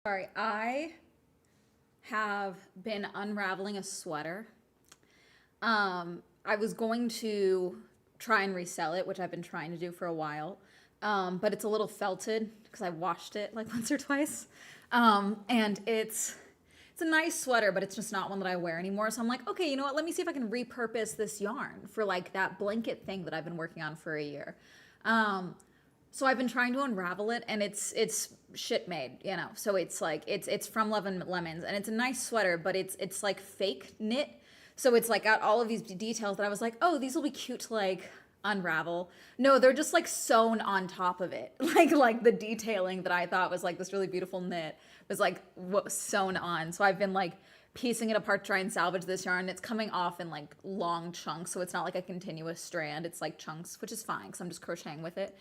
Sorry, I have been unraveling a sweater. I was going to try and resell it, which I've been trying to do for a while. But it's a little felted because I washed it like once or twice. And it's a nice sweater, but it's just not one that I wear anymore. So I'm like, okay, you know what? Let me see if I can repurpose this yarn for like that blanket thing that I've been working on for a year. Um, so I've been trying to unravel it, and it's shit made, you know. So it's like it's from Love and Lemons, and it's a nice sweater, but it's like fake knit. So it's like got all of these details that I was like, oh, these will be cute to like unravel. No, they're just like sewn on top of it. Like the detailing that I thought was like this really beautiful knit was like what was sewn on. So I've been like piecing it apart to try and salvage this yarn. It's coming off in like long chunks, so it's not like a continuous strand. It's like chunks, which is fine because I'm just crocheting with it.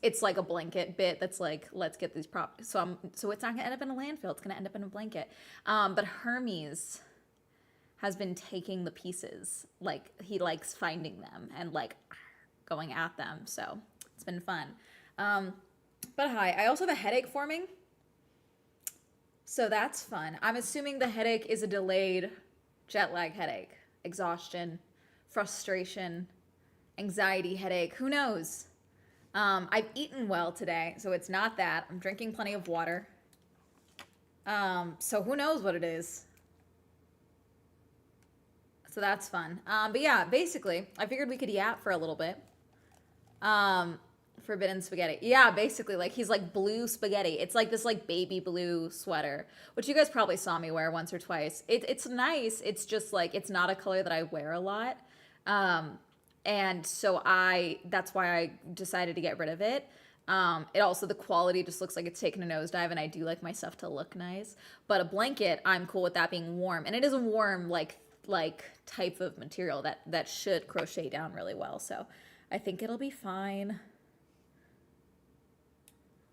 It's like a blanket bit that's like, let's get these prop. So it's not gonna end up in a landfill. It's gonna end up in a blanket. But Hermes has been taking the pieces. Like he likes finding them and like going at them. So it's been fun. But hi, I also have a headache forming. So that's fun. I'm assuming the headache is a delayed jet lag headache, exhaustion, frustration, anxiety headache. Who knows? I've eaten well today, so it's not that. I'm drinking plenty of water. So who knows what it is? So that's fun. But yeah, basically, I figured we could yap for a little bit. Forbidden spaghetti. Yeah, basically, like he's like blue spaghetti. It's like this like baby blue sweater, which you guys probably saw me wear once or twice. It's nice. It's just like it's not a color that I wear a lot. Um, and so that's why I decided to get rid of it. It also the quality just looks like it's taken a nosedive, and I do like my stuff to look nice. But a blanket, I'm cool with that being warm, and it is a warm like type of material that should crochet down really well. So I think it'll be fine.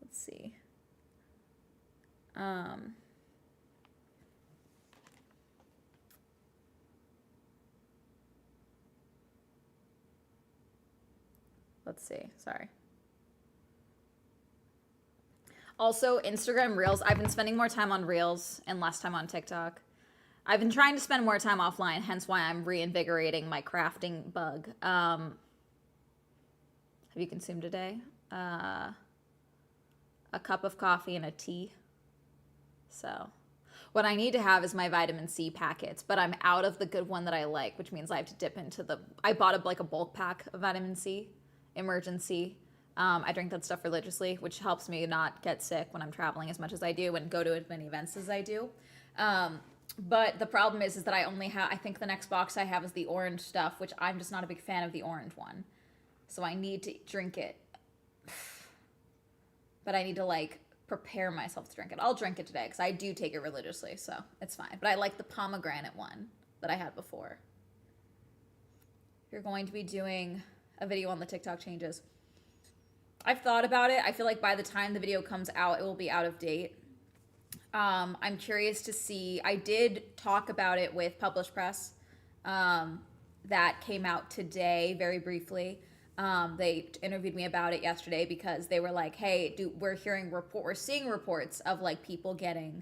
Let's see. Um, let's see. Sorry. Also, Instagram Reels. I've been spending more time on Reels and less time on TikTok. I've been trying to spend more time offline, hence why I'm reinvigorating my crafting bug. Have you consumed today? A cup of coffee and a tea. So, what I need to have is my vitamin C packets, but I'm out of the good one that I like, which means I have to dip into the. I bought like a bulk pack of vitamin C, emergency. I drink that stuff religiously, which helps me not get sick when I'm traveling as much as I do and go to as many events as I do. But the problem is that I only have. I think the next box I have is the orange stuff, which I'm just not a big fan of the orange one. So I need to drink it, but I need to like prepare myself to drink it. I'll drink it today because I do take it religiously, so it's fine. But I like the pomegranate one that I had before. You're going to be doing a video on the TikTok changes. I've thought about it. I feel like by the time the video comes out, it will be out of date. I'm curious to see. I did talk about it with Publish Press. That came out today, very briefly. They interviewed me about it yesterday because they were like, "Hey, we're seeing reports of like people getting,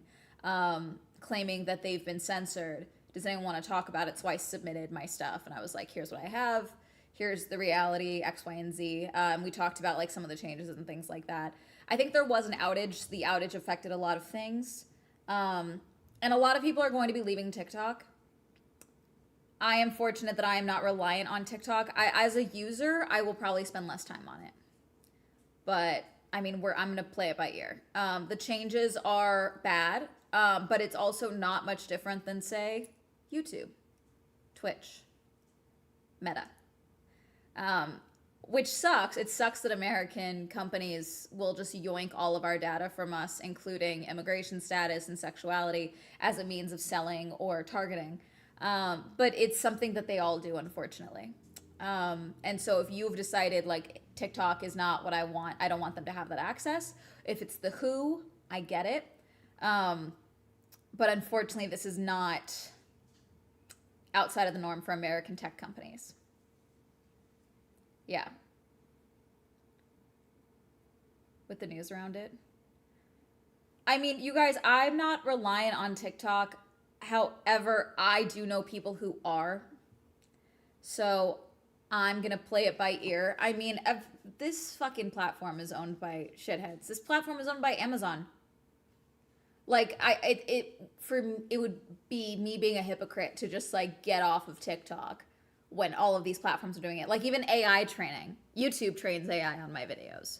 claiming that they've been censored. Does anyone want to talk about it?" So I submitted my stuff, and I was like, "Here's what I have. Here's the reality X, Y, and Z." We talked about like some of the changes and things like that. I think there was an outage. The outage affected a lot of things, and a lot of people are going to be leaving TikTok. I am fortunate that I am not reliant on TikTok. As a user, I will probably spend less time on it. But I mean, I'm gonna play it by ear. The changes are bad, but it's also not much different than say YouTube, Twitch, Meta, which sucks. It sucks that American companies will just yoink all of our data from us, including immigration status and sexuality, as a means of selling or targeting. But it's something that they all do, unfortunately. And so if you've decided like TikTok is not what I want, I don't want them to have that access. If it's the who, I get it. But unfortunately, this is not outside of the norm for American tech companies. Yeah. With the news around it. I mean, you guys, I'm not reliant on TikTok. However, I do know people who are. So I'm going to play it by ear. I mean, this fucking platform is owned by shitheads. This platform is owned by Amazon. Like it would be me being a hypocrite to just like get off of TikTok when all of these platforms are doing it. Like even AI training. YouTube trains AI on my videos.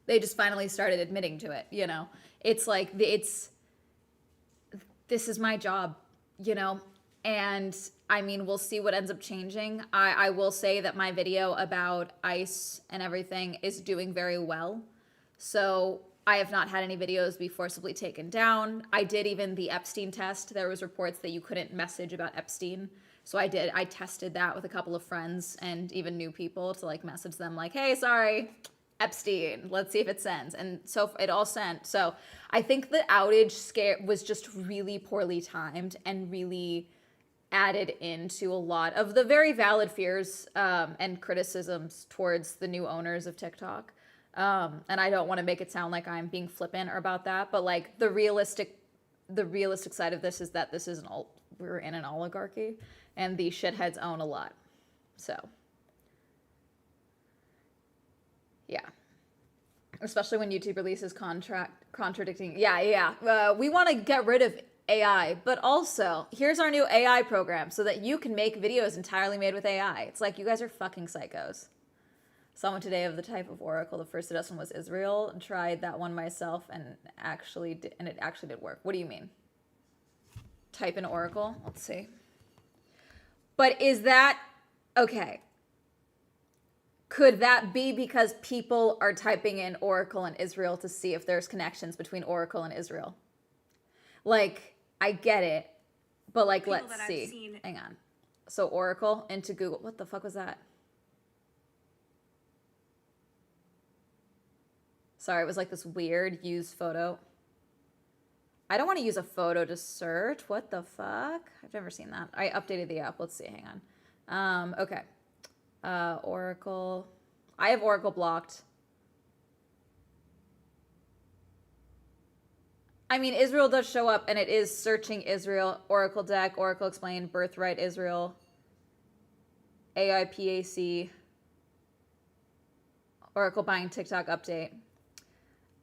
They just finally started admitting to it, you know. It's like this is my job, you know. And I mean, we'll see what ends up changing. I will say that my video about ICE and everything is doing very well. So I have not had any videos be forcibly taken down. I did even the Epstein test. There was reports that you couldn't message about Epstein. So I did. I tested that with a couple of friends and even new people to like message them like, hey, sorry, Epstein. Let's see if it sends. And so it all sent. So I think the outage scare was just really poorly timed and really added into a lot of the very valid fears and criticisms towards the new owners of TikTok. And I don't want to make it sound like I'm being flippant about that, but like the realistic side of this is that this is we're in an oligarchy and the shitheads own a lot. So yeah, especially when YouTube releases contradicting. Yeah. We want to get rid of AI, but also here's our new AI program so that you can make videos entirely made with AI. It's like you guys are fucking psychos. Saw one today of the type of oracle. The first suggestion was Israel, and tried that one myself, and it actually did work. What do you mean? Type in oracle. Let's see. But is that okay? Could that be because people are typing in oracle and Israel to see if there's connections between oracle and Israel? Like, I get it, but like, let's see. Hang on. So oracle into Google. What the fuck was that? Sorry, it was like this weird use photo. I don't want to use a photo to search. What the fuck? I've never seen that. I updated the app. Let's see. Hang on. Okay. Oracle. I have Oracle blocked. I mean, Israel does show up, and it is searching Israel. Oracle deck, Oracle explained, birthright Israel, AIPAC, Oracle buying TikTok update.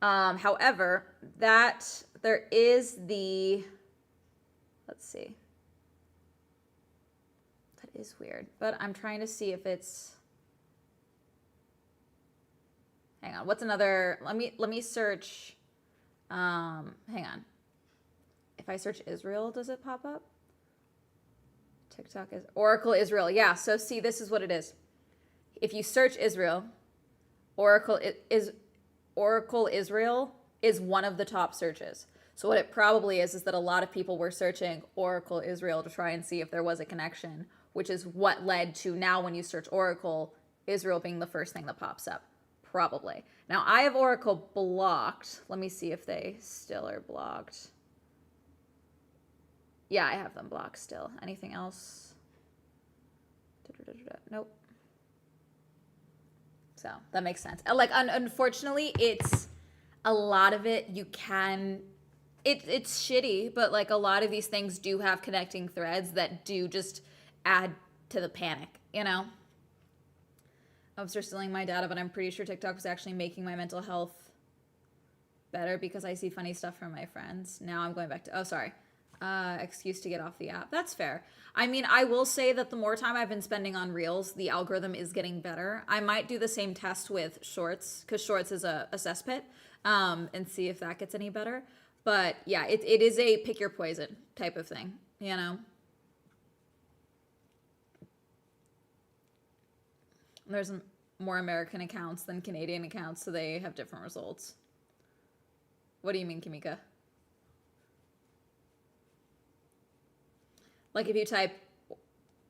However, that there is the, let's see. That is weird, but I'm trying to see if it's, hang on, what's another, let me search, hang on. If I search Israel, does it pop up? TikTok is Oracle Israel. Yeah, so see, this is what it is. If you search Israel, Oracle Israel is one of the top searches. So what it probably is that a lot of people were searching Oracle Israel to try and see if there was a connection, which is what led to now when you search Oracle, Israel being the first thing that pops up. Probably. Now I have Oracle blocked. Let me see if they still are blocked. Yeah, I have them blocked still. Anything else? Nope. So that makes sense. Like, unfortunately, it's a lot of it you can, it's shitty, but like a lot of these things do have connecting threads that do just add to the panic, you know? They're stealing my data, but I'm pretty sure TikTok was actually making my mental health better because I see funny stuff from my friends. Now I'm going back to, oh, sorry. Excuse to get off the app. That's fair. I mean, I will say that the more time I've been spending on Reels, the algorithm is getting better. I might do the same test with Shorts because Shorts is a cesspit, and see if that gets any better. But yeah, it is a pick your poison type of thing, you know? There's more American accounts than Canadian accounts, so they have different results. What do you mean, Kimika? Like if you type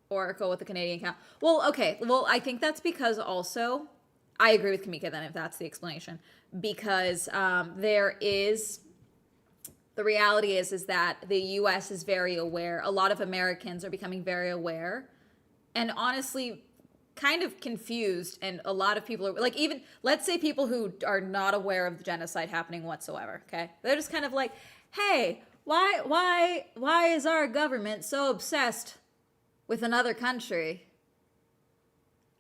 Oracle with a Canadian account. Well, okay. Well, I think that's because also, I agree with Kamika then if that's the explanation. Because there is, the reality is that the US is very aware. A lot of Americans are becoming very aware. And honestly, kind of confused, and a lot of people are like, even let's say people who are not aware of the genocide happening whatsoever, okay? They're just kind of like, hey, why is our government so obsessed with another country?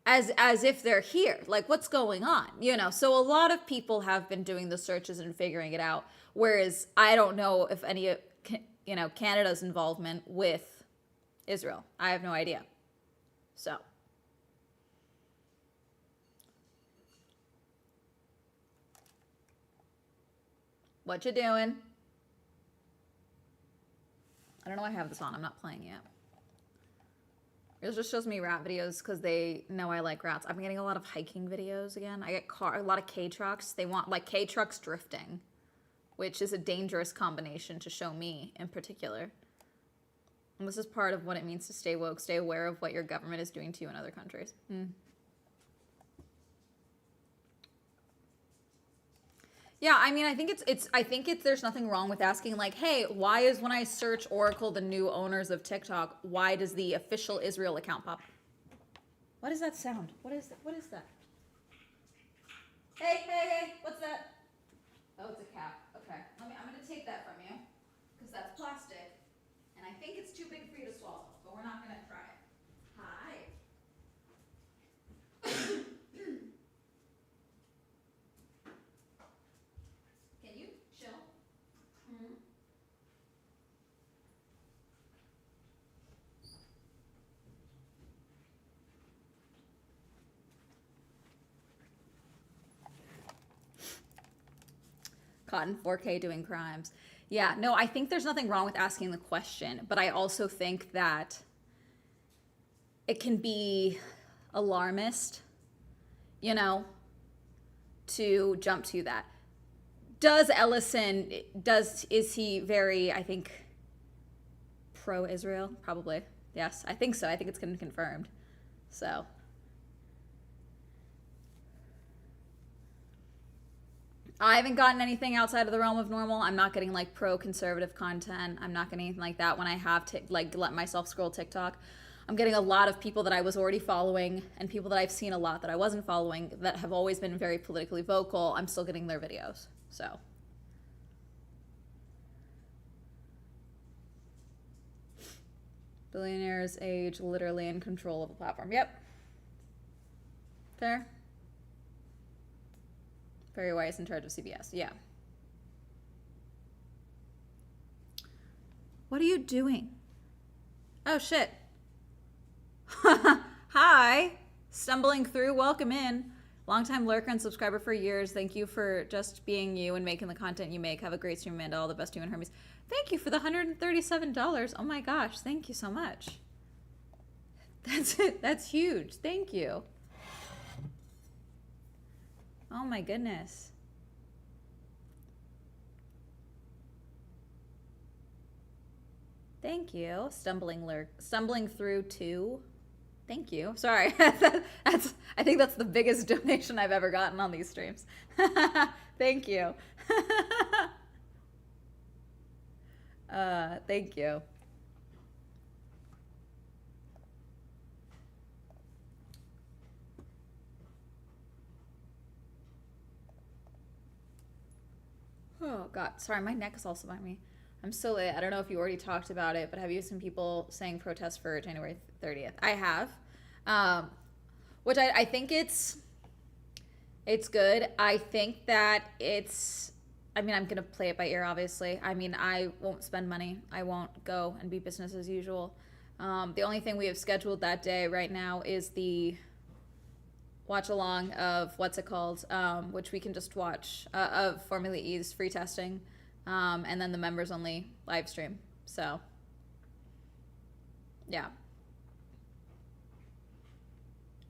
As if they're here. Like, what's going on? You know, so a lot of people have been doing the searches and figuring it out. Whereas I don't know if any, you know, Canada's involvement with Israel. I have no idea. So. What you doing? I don't know why I have this on. I'm not playing yet. It just shows me rat videos because they know I like rats. I'm getting a lot of hiking videos again. I get a lot of K-trucks. They want like K-trucks drifting, which is a dangerous combination to show me in particular. And this is part of what it means to stay woke. Stay aware of what your government is doing to you in other countries. Yeah, I mean, I think there's nothing wrong with asking like, hey, why is when I search Oracle, the new owners of TikTok, why does the official Israel account pop? What is that sound? What is that? Hey, what's that? Oh, it's a cap. Okay, I'm gonna take that from you because that's plastic, and I think it's too big for you to swallow, but we're not gonna try it. Hi. Can you chill? Cotton 4K doing crimes. Yeah, no, I think there's nothing wrong with asking the question, but I also think that it can be alarmist, you know, to jump to that. Does Ellison, is he very, I think, pro-Israel? Probably. Yes, I think so. I think it's been confirmed. So. I haven't gotten anything outside of the realm of normal. I'm not getting like pro-conservative content. I'm not getting anything like that when I have to like let myself scroll TikTok. I'm getting a lot of people that I was already following and people that I've seen a lot that I wasn't following that have always been very politically vocal. I'm still getting their videos. So. Billionaires age literally in control of a platform. Yep. Fair. Barry Weiss in charge of CBS. Yeah. What are you doing? Oh, shit. Hi. Stumbling through. Welcome in. Longtime lurker and subscriber for years. Thank you for just being you and making the content you make. Have a great stream, Amanda. All the best to you and Hermes. Thank you for the $137. Oh my gosh. Thank you so much. That's it. That's huge. Thank you. Oh my goodness. Thank you. Stumbling through too. Thank you. Sorry. I think that's the biggest donation I've ever gotten on these streams. Thank you. Thank you. Oh God, sorry, my neck is also by me. I'm so late. I don't know if you already talked about it, but have you seen people saying protest for January 30th? I have, which I think it's good. I think that I mean, I'm going to play it by ear, obviously. I mean, I won't spend money. I won't go and be business as usual. The only thing we have scheduled that day right now is the watch along of what's it called, which we can just watch, of Formula E's free testing, and then the members only live stream. So, yeah.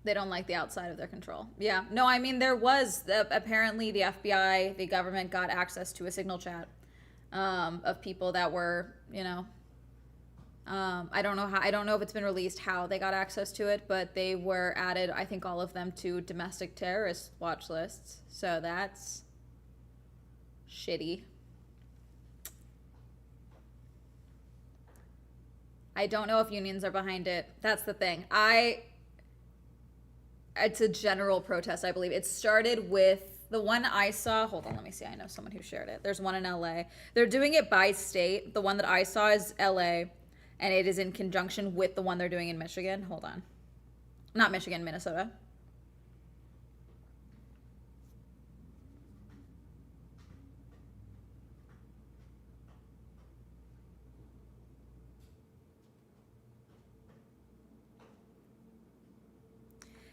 They don't like the outside of their control. Yeah. No, I mean, apparently the FBI, the government got access to a signal chat of people that were, you know, I don't know if it's been released how they got access to it, but they were added, I think all of them, to domestic terrorist watch lists. So that's shitty. I don't know if unions are behind it. That's the thing. It's a general protest, I believe. It started with the one I saw. Hold on, let me see. I know someone who shared it. There's one in LA. They're doing it by state. The one that I saw is LA, and it is in conjunction with the one they're doing in Michigan. Hold on. Not Michigan, Minnesota.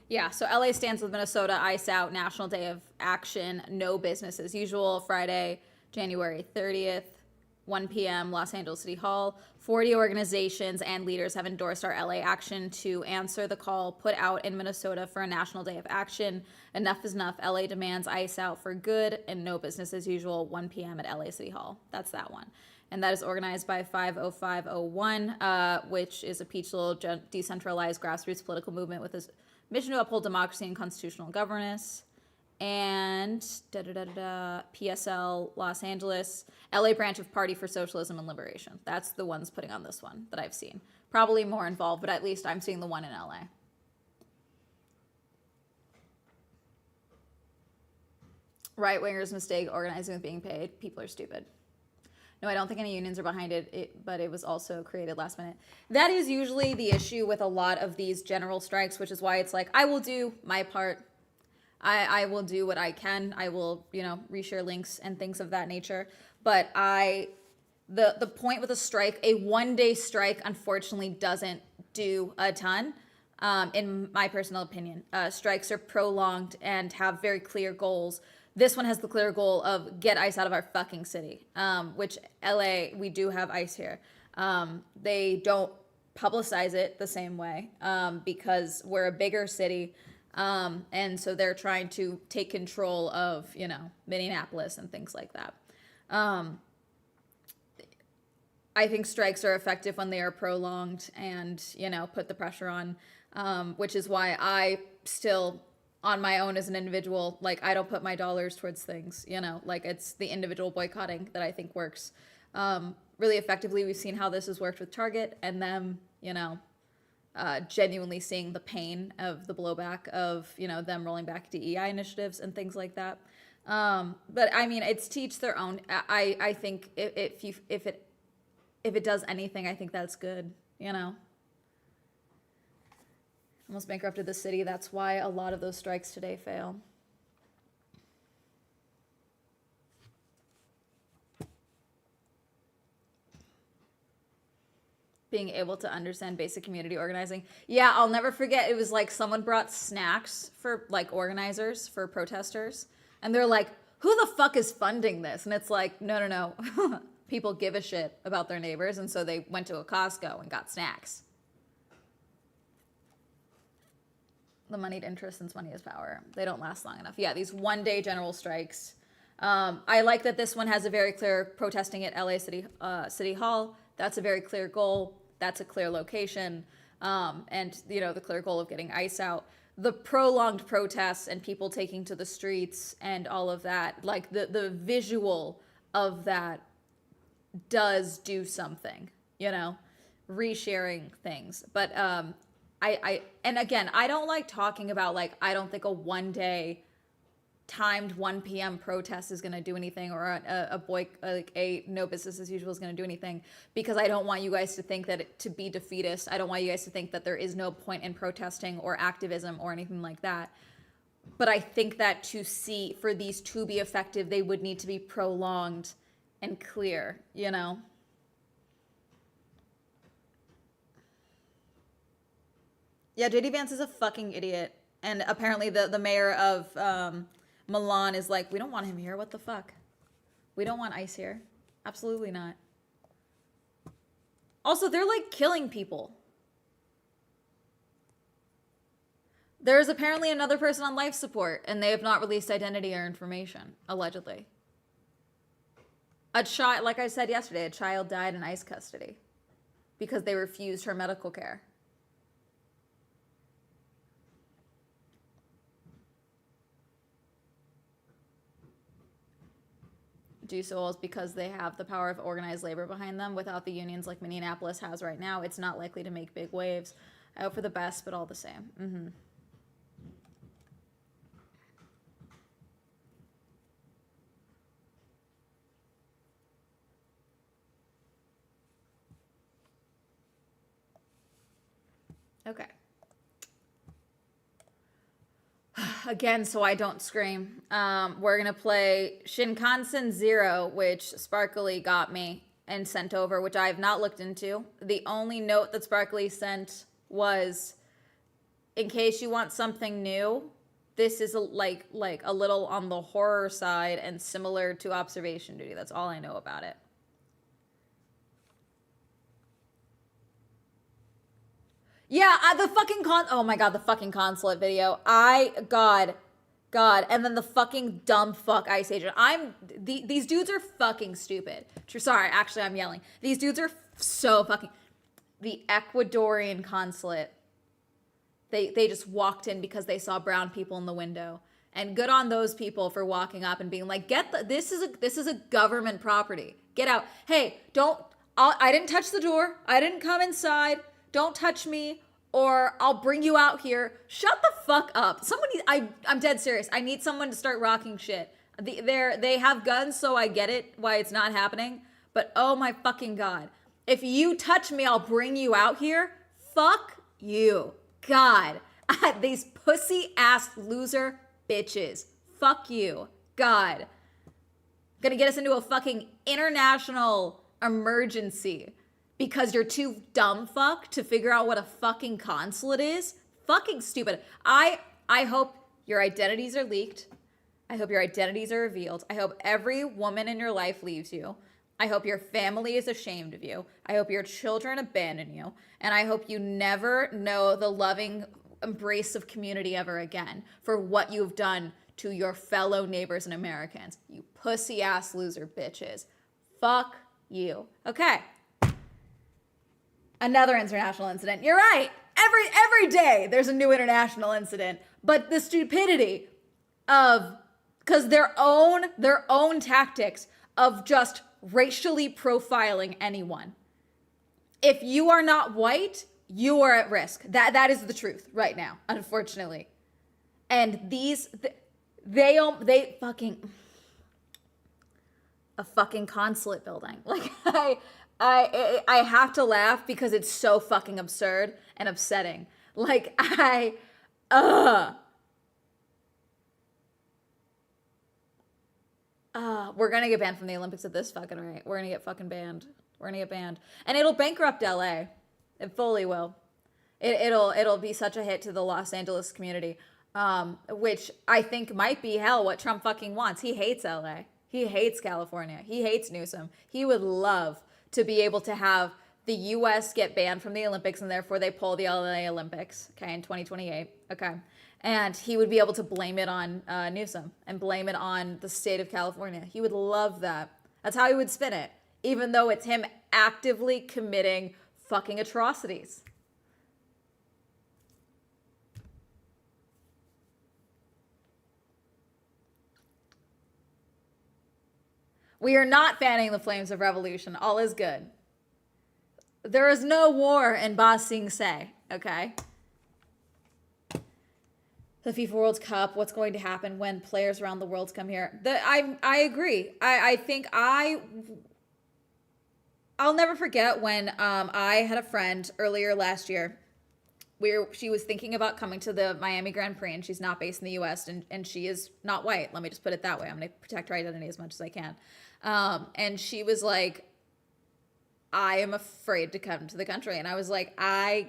Yeah, so LA stands with Minnesota, Ice Out, National Day of Action, no business as usual, Friday, January 30th, 1 p.m., Los Angeles City Hall. 40 organizations and leaders have endorsed our LA action to answer the call put out in Minnesota for a National Day of Action. Enough is enough. LA demands Ice Out for good and no business as usual, 1 p.m. at LA City Hall. That's that one. And that is organized by 50501, which is a peaceful, decentralized grassroots political movement with a mission to uphold democracy and constitutional governance. And PSL Los Angeles, LA branch of Party for Socialism and Liberation. That's the ones putting on this one that I've seen. Probably more involved, but at least I'm seeing the one in LA. Right wingers mistake organizing with being paid. People are stupid. No, I don't think any unions are behind it, but it was also created last minute. That is usually the issue with a lot of these general strikes, which is why it's like, I will do my part. I will do what I can. I will, reshare links and things of that nature. But the point with a strike, a 1-day strike, unfortunately doesn't do a ton. In my personal opinion, strikes are prolonged and have very clear goals. This one has the clear goal of get ICE out of our fucking city, which LA, we do have ICE here. They don't publicize it the same way because we're a bigger city. And so they're trying to take control of, Minneapolis and things like that. I think strikes are effective when they are prolonged and, put the pressure on, which is why I still, on my own as an individual, like I don't put my dollars towards things, like it's the individual boycotting that I think works really effectively. We've seen how this has worked with Target and them, genuinely seeing the pain of the blowback of, them rolling back DEI initiatives and things like that. But I mean, it's to each their own. I think if it does anything, I think that's good, Almost bankrupted the city. That's why a lot of those strikes today fail. Being able to understand basic community organizing. Yeah, I'll never forget. It was like someone brought snacks for like organizers, for protesters. And they're like, who the fuck is funding this? And it's like, no. People give a shit about their neighbors. And so they went to a Costco and got snacks. The moneyed interest since money is power. They don't last long enough. Yeah, these 1-day general strikes. I like that this one has a very clear protesting at LA City Hall. That's a very clear goal. That's a clear location. And, the clear goal of getting ICE out. The prolonged protests and people taking to the streets and all of that, like the visual of that does do something, resharing things. But and again, I don't like talking about like, I don't think a 1-day timed 1 p.m. protest is going to do anything, or a no business as usual is going to do anything, because I don't want you guys to think that to be defeatist. I don't want you guys to think that there is no point in protesting or activism or anything like that. But I think that for these to be effective, they would need to be prolonged and clear, Yeah, JD Vance is a fucking idiot. And apparently the mayor of Milan is like, we don't want him here. What the fuck? We don't want ICE here. Absolutely not. Also, they're like killing people. There's apparently another person on life support, and they have not released identity or information, allegedly. A child, like I said yesterday, a child died in ICE custody because they refused her medical care. Do so is because they have the power of organized labor behind them. Without the unions like Minneapolis has right now, it's not likely to make big waves. I hope for the best, but all the same. Okay. Again, so I don't scream. We're gonna play Shinkansen Zero, which Sparkly got me and sent over, which I have not looked into. The only note that Sparkly sent was, in case you want something new, this is like a little on the horror side and similar to Observation Duty. That's all I know about it. Yeah, the fucking oh my god, the fucking consulate video. God, and then the fucking dumb fuck Ice Agent. These dudes are fucking stupid. Sorry, actually, I'm yelling. These dudes are so fucking. The Ecuadorian consulate. They just walked in because they saw brown people in the window, and good on those people for walking up and being like, this is a government property. Get out. Hey, don't. I didn't touch the door. I didn't come inside. Don't touch me, or I'll bring you out here. Shut the fuck up. I'm dead serious. I need someone to start rocking shit. They have guns, so I get it why it's not happening. But oh my fucking god. If you touch me, I'll bring you out here. Fuck you. God. These pussy ass loser bitches. Fuck you. God. Gonna get us into a fucking international emergency because you're too dumb fuck to figure out what a fucking consulate is. Fucking stupid. I hope your identities are leaked. I hope your identities are revealed. I hope every woman in your life leaves you. I hope your family is ashamed of you. I hope your children abandon you. And I hope you never know the loving embrace of community ever again for what you've done to your fellow neighbors and Americans. You pussy ass loser bitches. Fuck you. Okay. Another international incident. You're right. Every day there's a new international incident. But the stupidity of, because their own tactics of just racially profiling anyone. If you are not white, you are at risk. That is the truth right now, unfortunately. And they fucking a fucking consulate building. Like I have to laugh because it's so fucking absurd and upsetting. Like we're gonna get banned from the Olympics at this fucking rate. We're gonna get fucking banned. We're gonna get banned, and it'll bankrupt LA. It fully will. It'll be such a hit to the Los Angeles community, which I think might be hell what Trump fucking wants. He hates LA. He hates California. He hates Newsom. He would love to be able to have the U.S. get banned from the Olympics, and therefore they pull the LA Olympics, okay, in 2028, okay. And he would be able to blame it on Newsom and blame it on the state of California. He would love that. That's how he would spin it, even though it's him actively committing fucking atrocities. We are not fanning the flames of revolution. All is good. There is no war in Ba Sing Se, okay? The FIFA World Cup, what's going to happen when players around the world come here. I agree. I think I'll never forget when I had a friend earlier last year where she was thinking about coming to the Miami Grand Prix, and she's not based in the US, and she is not white. Let me just put it that way. I'm going to protect her identity as much as I can. And she was like, I am afraid to come to the country. And I was like, I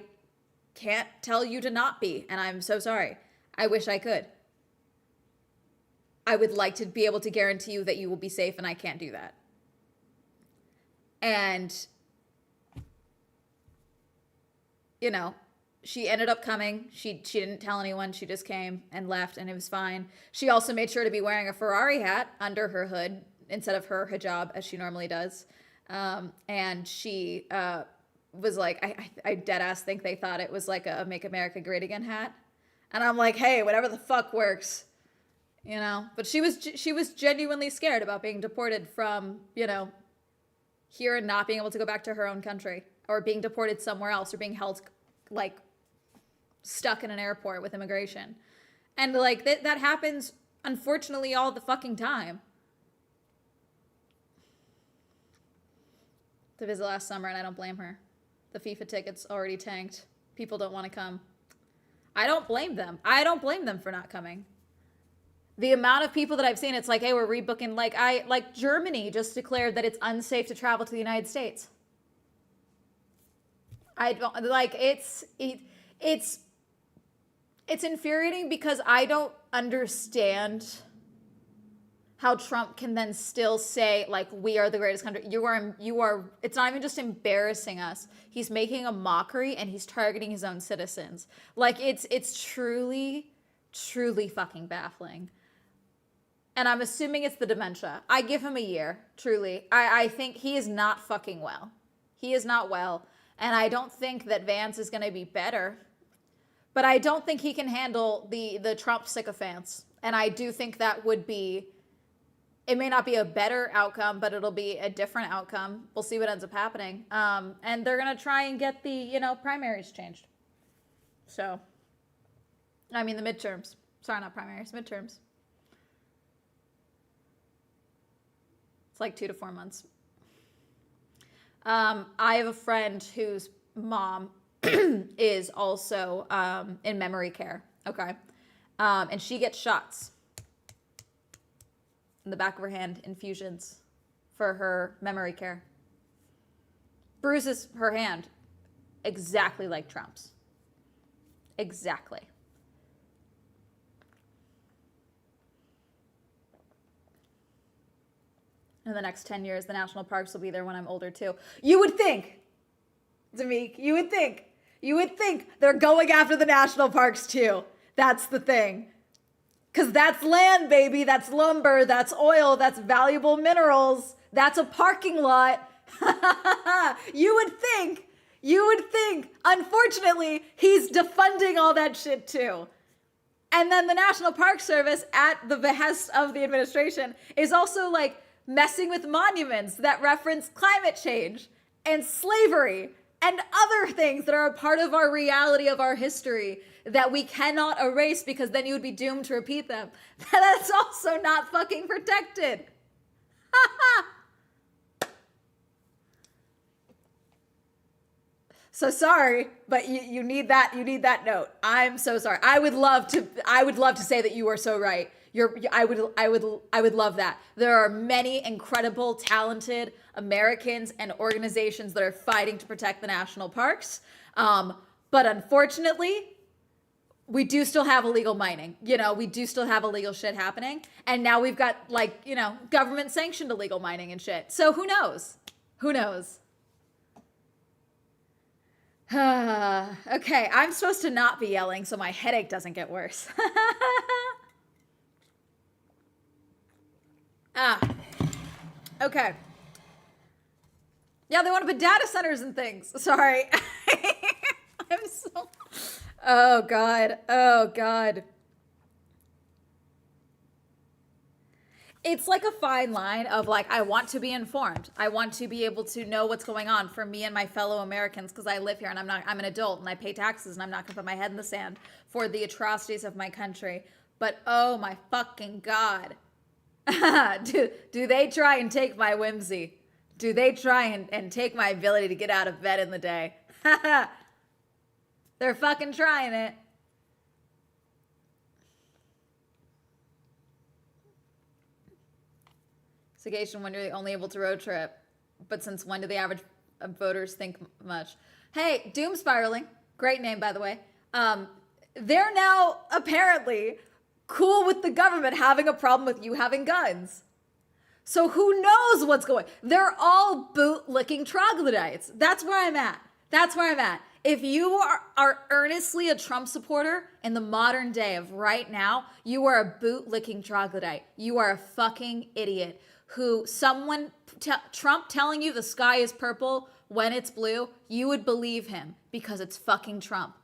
can't tell you to not be, and I'm so sorry. I wish I could. I would like to be able to guarantee you that you will be safe, and I can't do that. And, you know, she ended up coming. She didn't tell anyone. She just came and left, and it was fine. She also made sure to be wearing a Ferrari hat under her hood instead of her hijab, as she normally does. And she was like, I dead ass think they thought it was like a Make America Great Again hat. And I'm like, hey, whatever the fuck works, you know? But she was genuinely scared about being deported from, you know, here and not being able to go back to her own country, or being deported somewhere else, or being held, like, stuck in an airport with immigration. And, like, that happens, unfortunately, all the fucking time. To visit last summer, and I don't blame her. The FIFA tickets already tanked People don't want to come. I don't blame them. I don't blame them for not coming. The amount of people that I've seen, it's like, hey, we're rebooking. Like Germany just declared that it's unsafe to travel to the United States. I don't like it's infuriating because I don't understand how Trump can then still say, like, we are the greatest country. You are, it's not even just embarrassing us. He's making a mockery and he's targeting his own citizens. Like, it's truly, truly fucking baffling. And I'm assuming it's the dementia. I give him a year, truly. I think he is not fucking well. He is not well. And I don't think that Vance is going to be better. But I don't think he can handle the Trump sycophants. And I do think that would be, it may not be a better outcome, but it'll be a different outcome. We'll see what ends up happening. And they're going to try and get the, primaries changed. So, I mean, the midterms. Sorry, not primaries, midterms. It's like 2 to 4 months. I have a friend whose mom is also in memory care. Okay. And she gets shots in the back of her hand, infusions for her memory care. Bruises her hand exactly like Trump's. Exactly. In the next 10 years, the national parks will be there when I'm older too. You would think, Zameek, you would think they're going after the national parks too. That's the thing. Because that's land, baby. That's lumber. That's oil. That's valuable minerals. That's a parking lot. You would think. Unfortunately, he's defunding all that shit too. And then the National Park Service, at the behest of the administration, is also like messing with monuments that reference climate change and slavery and other things that are a part of our reality of our history that we cannot erase because then you would be doomed to repeat them. That's also not fucking protected. So sorry, but you need that note. I'm so sorry. I would love to say that you are so right. I would love that. There are many incredible, talented Americans and organizations that are fighting to protect the national parks. But unfortunately, we do still have illegal mining. We do still have illegal shit happening. And now we've got government sanctioned illegal mining and shit. So who knows? Okay, I'm supposed to not be yelling so my headache doesn't get worse. Okay. Yeah, they want to put data centers and things. Sorry. Oh, God. It's like a fine line of I want to be informed. I want to be able to know what's going on for me and my fellow Americans because I live here and I'm an adult and I pay taxes and I'm not going to put my head in the sand for the atrocities of my country. But oh my fucking God. Do they try and take my whimsy? Do they try and take my ability to get out of bed in the day? They're fucking trying it. Segation, when you're only able to road trip. But since when do the average voters think much? Hey, Doom Spiraling. Great name, by the way. They're now apparently cool with the government having a problem with you having guns. So who knows what's going on? They're all bootlicking troglodytes. That's where I'm at. If you are earnestly a Trump supporter in the modern day of right now, you are a bootlicking troglodyte. You are a fucking idiot who Trump telling you the sky is purple when it's blue, you would believe him because it's fucking Trump.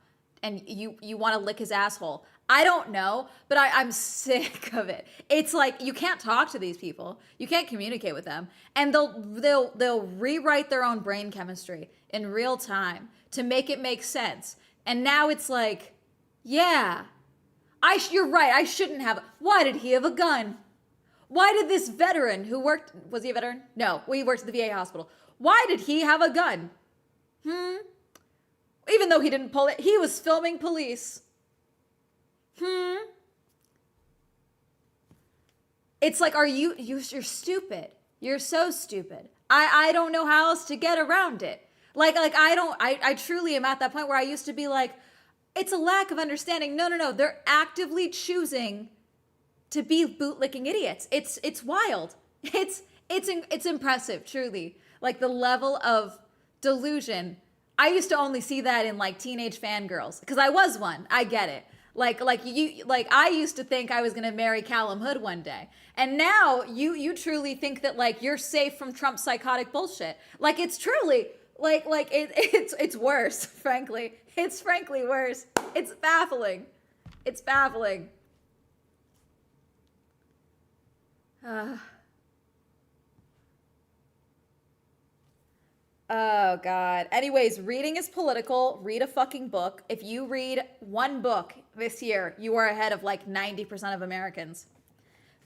And you want to lick his asshole. I don't know, but I'm sick of it. It's like you can't talk to these people. You can't communicate with them. And they'll rewrite their own brain chemistry in real time to make it make sense. And now it's like, yeah, you're right. I shouldn't have. Why did he have a gun? Why did this veteran was he a veteran? No, he worked at the VA hospital. Why did he have a gun? Even though he didn't pull it, he was filming police. It's like, you're stupid. You're so stupid. I don't know how else to get around it. I truly am at that point where I used to be like, it's a lack of understanding. No. They're actively choosing to be bootlicking idiots. It's wild. It's impressive, truly. Like the level of delusion. I used to only see that in like teenage fangirls because I was one. I get it. Like I used to think I was gonna marry Callum Hood one day, and now you truly think that like you're safe from Trump's psychotic bullshit. Like it's truly it's worse. Frankly, it's frankly worse. It's baffling. It's baffling. Oh, God. Anyways, reading is political. Read a fucking book. If you read one book this year, you are ahead of like 90% of Americans.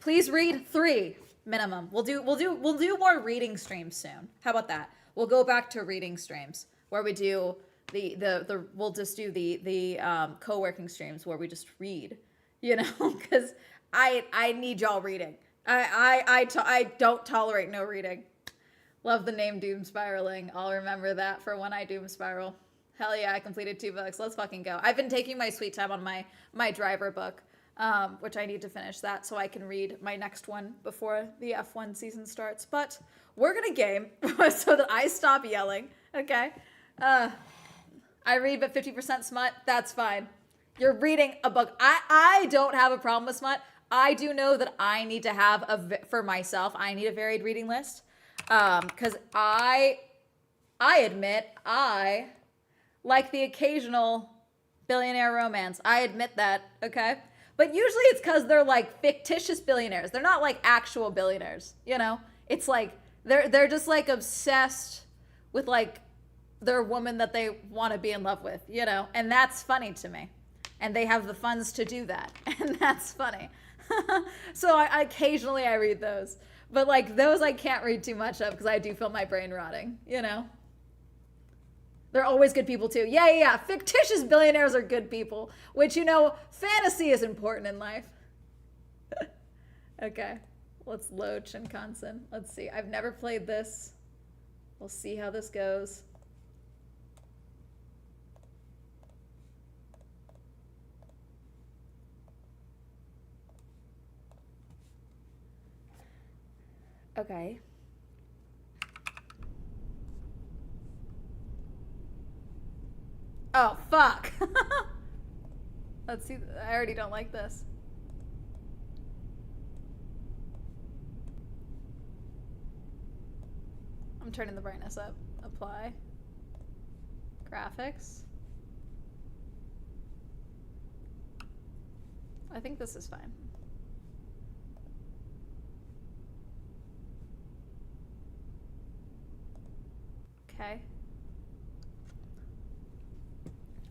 Please read 3 minimum. We'll do more reading streams soon. How about that? We'll go back to reading streams where we do we'll just do the co-working streams where we just read, because I need y'all reading. I don't tolerate no reading. Love the name Doom Spiraling. I'll remember that for when I Doom Spiral. Hell yeah, I completed 2 books. Let's fucking go. I've been taking my sweet time on my driver book, which I need to finish that so I can read my next one before the F1 season starts. But we're gonna game so that I stop yelling, okay? I read but 50% smut. That's fine. You're reading a book. I don't have a problem with smut. I do know that I need to have for myself, I need a varied reading list. Because I admit I like the occasional billionaire romance. I admit that, okay? But usually it's because they're like fictitious billionaires. They're not like actual billionaires, It's like they're just like obsessed with like their woman that they want to be in love with, And that's funny to me. And they have the funds to do that. And that's funny. So occasionally I read those. But like those I can't read too much of because I do feel my brain rotting, They're always good people too. Yeah. Fictitious billionaires are good people, which, fantasy is important in life. Okay, let's load Shinkansen. Let's see. I've never played this. We'll see how this goes. Okay. Oh, fuck. Let's see. I already don't like this. I'm turning the brightness up. Apply. Graphics. I think this is fine. Okay.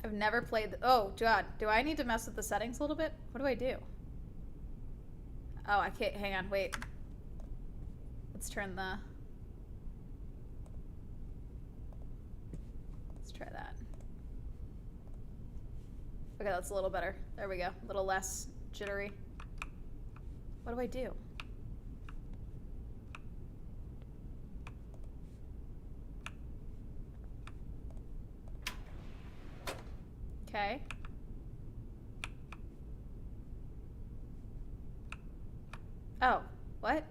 I've never played. Oh, God. Do I need to mess with the settings a little bit? What do I do? Oh, I can't. Hang on. Wait. Let's turn the. Let's try that. Okay, that's a little better. There we go. A little less jittery. What do I do? Okay. Oh, what?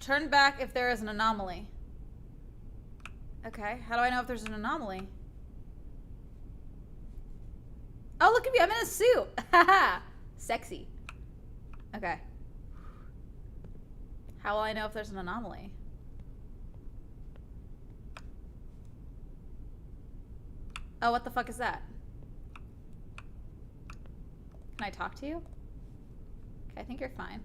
Turn back if there is an anomaly. Okay, how do I know if there's an anomaly? Oh, look at me, I'm in a suit. Haha, sexy. Okay. How will I know if there's an anomaly? Oh, what the fuck is that? Can I talk to you? Okay, I think you're fine.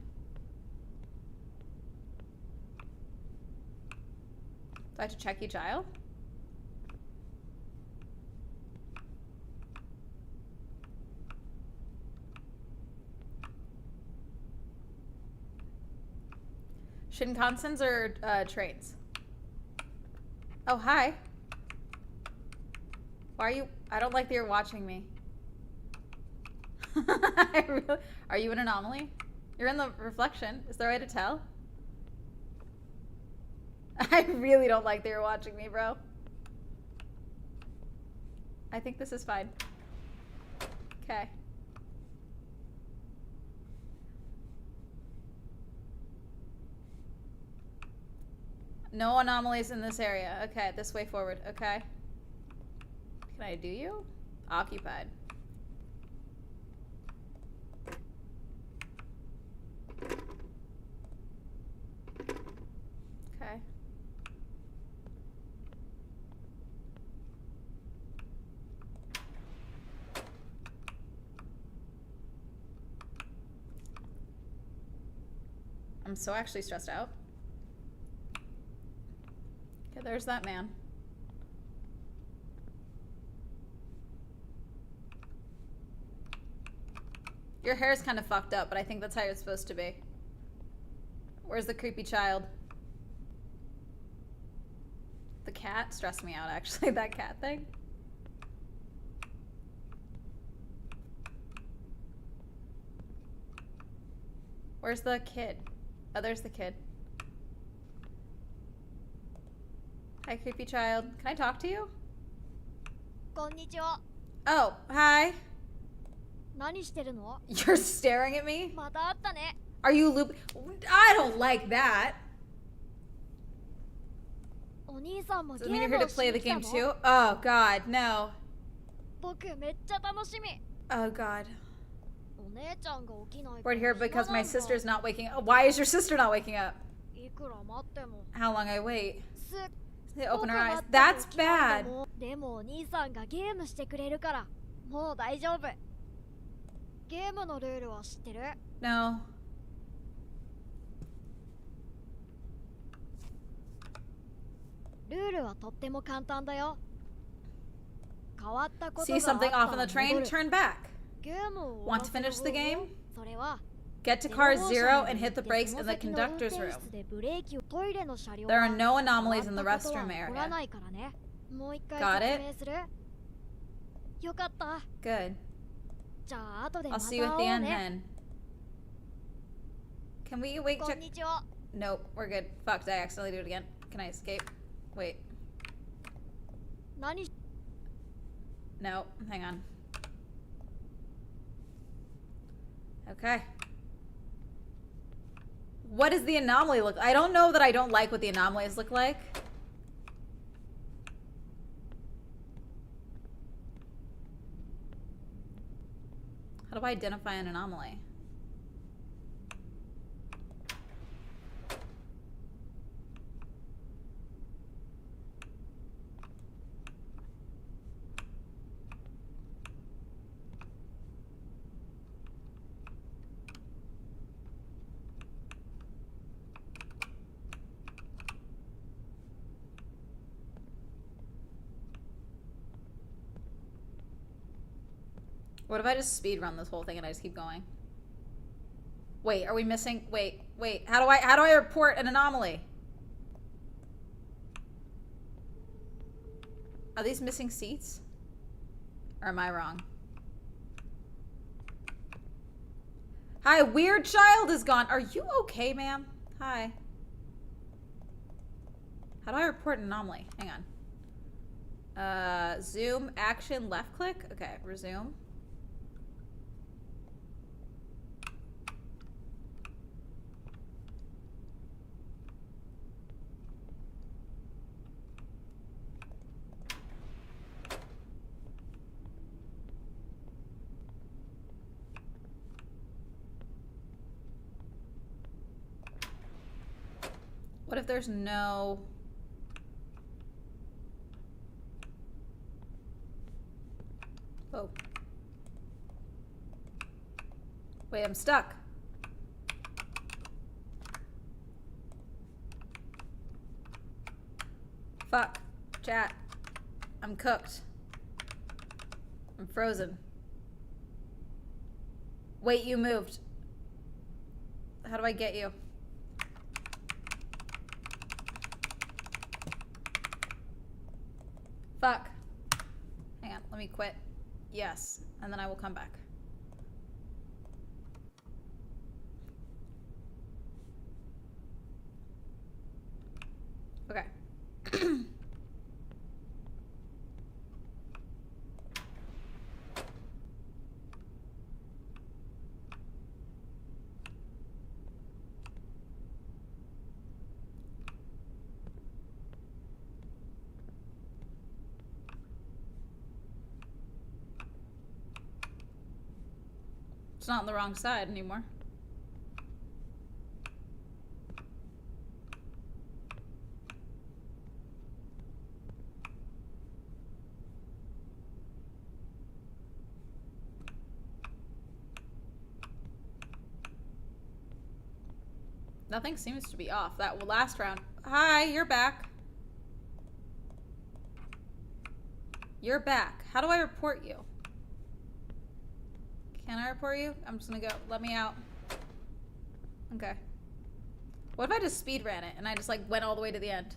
Do I have to check each aisle? Shinkansens or trains? Oh, hi. Why I don't like that you're watching me. Are you an anomaly? You're in the reflection. Is there a way to tell? I really don't like that you're watching me, bro. I think this is fine. Okay. No anomalies in this area. Okay, this way forward. Okay. Can I do you? Occupied. Okay. I'm so actually stressed out. Okay, there's that man. Your hair is kind of fucked up, but I think that's how you're supposed to be. Where's the creepy child? The cat stressed me out, actually, that cat thing. Where's the kid? Oh, there's the kid. Hi, creepy child. Can I talk to you? こんにちは。 Oh, hi. 何してるの？ You're staring at me? また会ったね。 Are you loop? I don't like that. お兄さんも Does ゲ it mean ー you're ム here を to し play に the 来た game の？ too? Oh, God, no. 僕めっちゃ楽しみ。 Oh, God. お姉ちゃんが起きないか We're ら here 暇 because な my んだ。 sister's not waking up. Why is your sister not waking up? いくら待っても。 How long I wait? すっ They ご open く her 待 eyes. っても That's 起きないん bad. だもん。でもお兄さんがゲームしてくれるからもう大丈夫。ゲームのルールは知ってる？ No. ルールはとっても簡単だよ。変わったこと See があっ something た off ら in the train? 戻る。 Turn back. ゲームを Want to finish the game? それは Get to car 0 and hit the brakes in the conductor's room. There are no anomalies in the restroom area. Got it? Good. I'll see you at the end then. Can we wait to... Nope, we're good. Fuck, did I accidentally do it again? Can I escape? Wait. No, hang on. Okay. What does the anomaly look like? I don't know that I don't like what the anomalies look like. How do I identify an anomaly? What if I just speed run this whole thing and I just keep going? Wait, are we missing? Wait. How do I report an anomaly? Are these missing seats? Or am I wrong? Hi, weird child is gone. Are you okay, ma'am? Hi. How do I report an anomaly? Hang on. Zoom, action, left click. Okay, resume. What if there's no... Oh. Wait, I'm stuck. Fuck. Chat. I'm cooked. I'm frozen. Wait, you moved. How do I get you? Fuck. Hang on, let Let me quit. Yes. And then I will come back. Okay. It's not on the wrong side anymore. Nothing seems to be off. That last round. Hi, you're back. You're back. How do I report you? Can I report you? I'm just gonna go. Let me out. Okay. What if I just speed ran it and I just like went all the way to the end?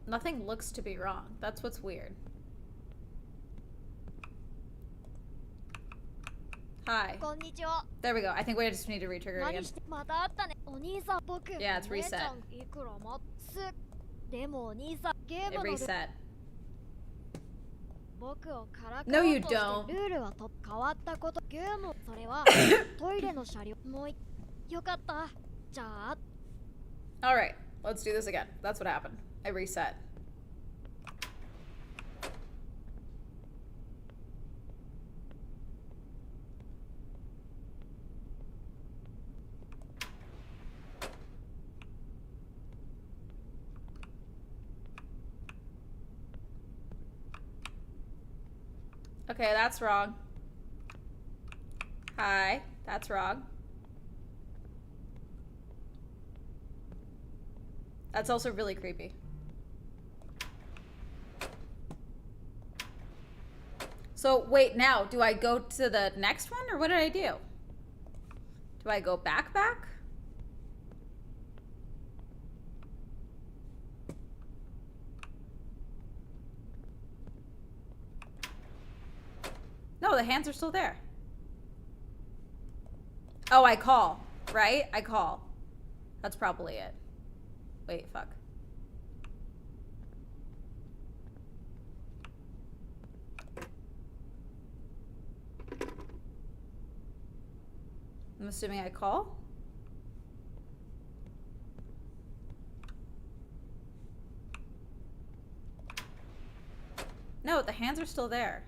Nothing looks to be wrong. That's what's weird. Hi. こんにちは。 There we go. I think we just need to retrigger it 何 again. してまた会ったね。お兄さん、僕、 Yeah, it's お姉ちゃ reset. んいくら待つ。でもお兄さん、ゲー It ムのル reset. 僕をからか No, お you うとして don't. ルールはと変わったこと。ゲーム、それはトイレの車両。もういよかった。じゃあ、 Alright, let's do this again. That's what happened. I reset. Okay, that's wrong. Hi, that's wrong. That's also really creepy. So wait, now, do I go to the next one or what did I do? Do I go back? No, the hands are still there. Oh, I call, right? I call. That's probably it. Wait, fuck. I'm assuming I call. No, the hands are still there.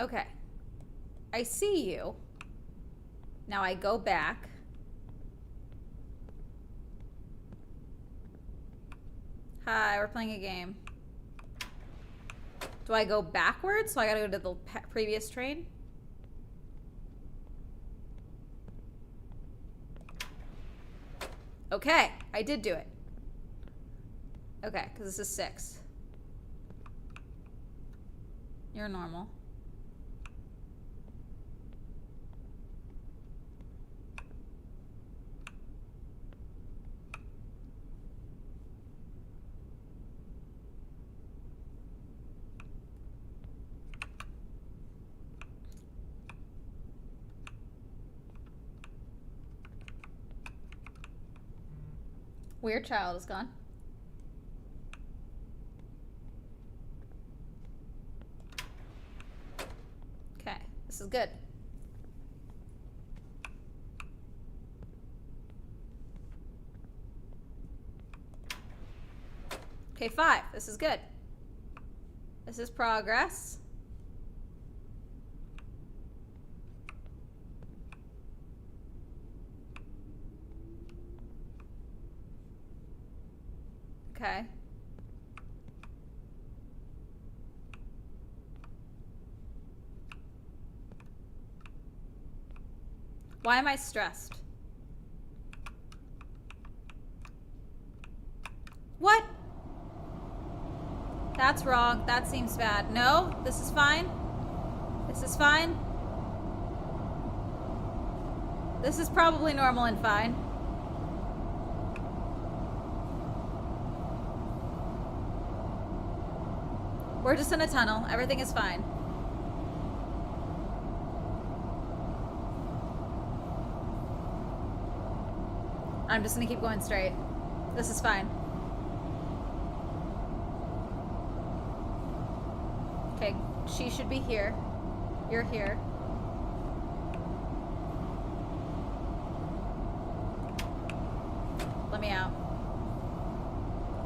Okay. I see you. Now I go back. Hi, we're playing a game. Do I go backwards? So I gotta go to the previous train? Okay, I did do it. Okay, because this is 6. You're normal. Weird child is gone. Okay, this is good. Okay, 5. This is good. This is progress. Okay. Why am I stressed? What? That's wrong. That seems bad. No, this is fine. This is fine. This is probably normal and fine. We're just in a tunnel. Everything is fine. I'm just gonna keep going straight. This is fine. Okay, she should be here. You're here. Let me out.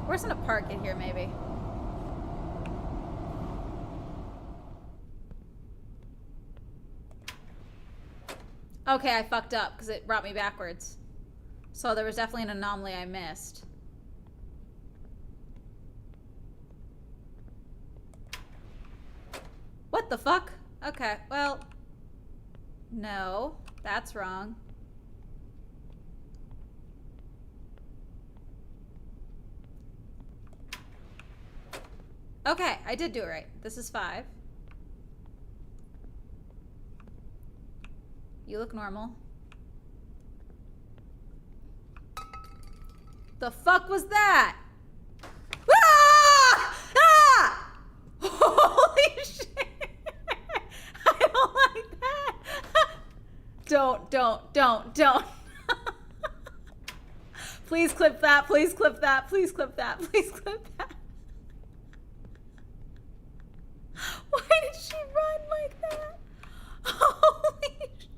Where's gonna park it here, maybe? Okay, I fucked up because it brought me backwards. So there was definitely an anomaly I missed. What the fuck? Okay, well... No, that's wrong. Okay, I did do it right. This is 5. You look normal. The fuck was that? Ah! Ah! Holy shit! I don't like that. Don't. Please clip that. Please clip that. Please clip that. Please clip that. Why did she run like that? Holy shit.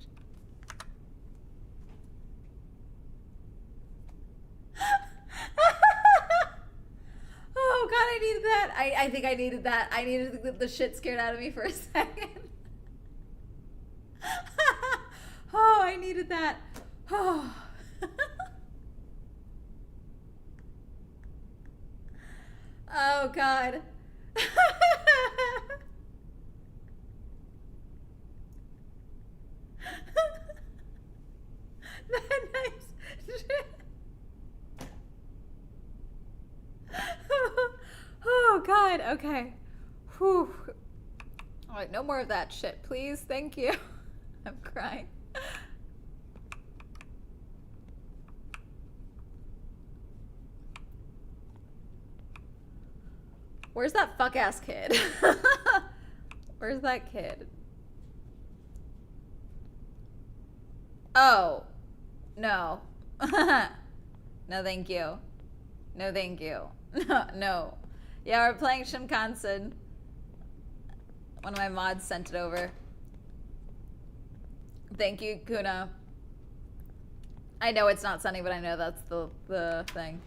Oh god, I needed that. I think I needed that. I needed the shit scared out of me for a second. Oh, I needed that. Oh. Oh god. That nice shit. Oh god, okay. Whew. Alright, no more of that shit, please. Thank you. I'm crying. Where's that fuck ass kid? Where's that kid? Oh. No. No, thank you. No, thank you. No. Yeah, we're playing Shinkansen. One of my mods sent it over. Thank you, Kuna. I know it's not sunny, but I know that's the thing.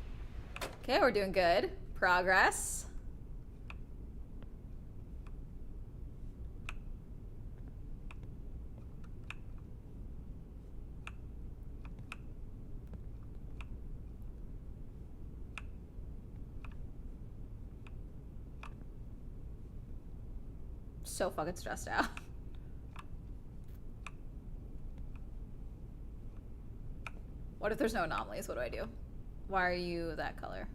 Okay, we're doing good. Progress. So fucking stressed out. What if there's no anomalies? What do I do? Why are you that color?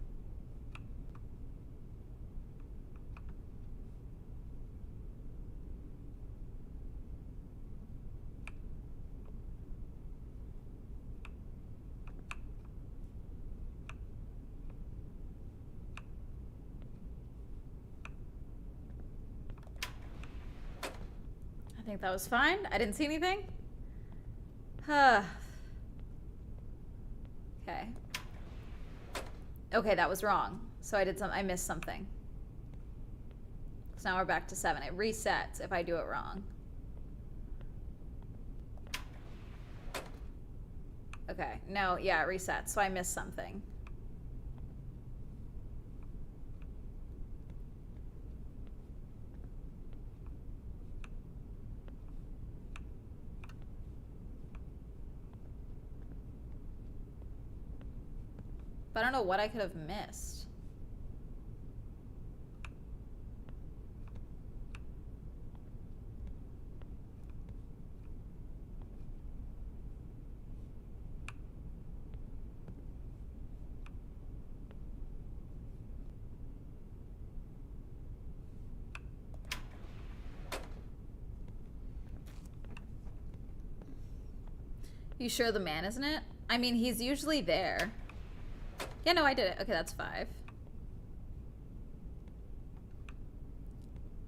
I think that was fine. I didn't see anything. Okay. Okay, that was wrong. So I missed something. So now we're back to 7. It resets if I do it wrong. Okay, no, yeah, it resets. So I missed something. But I don't know what I could have missed. You sure the man isn't it? I mean, he's usually there. Yeah, no, I did it. Okay, that's 5.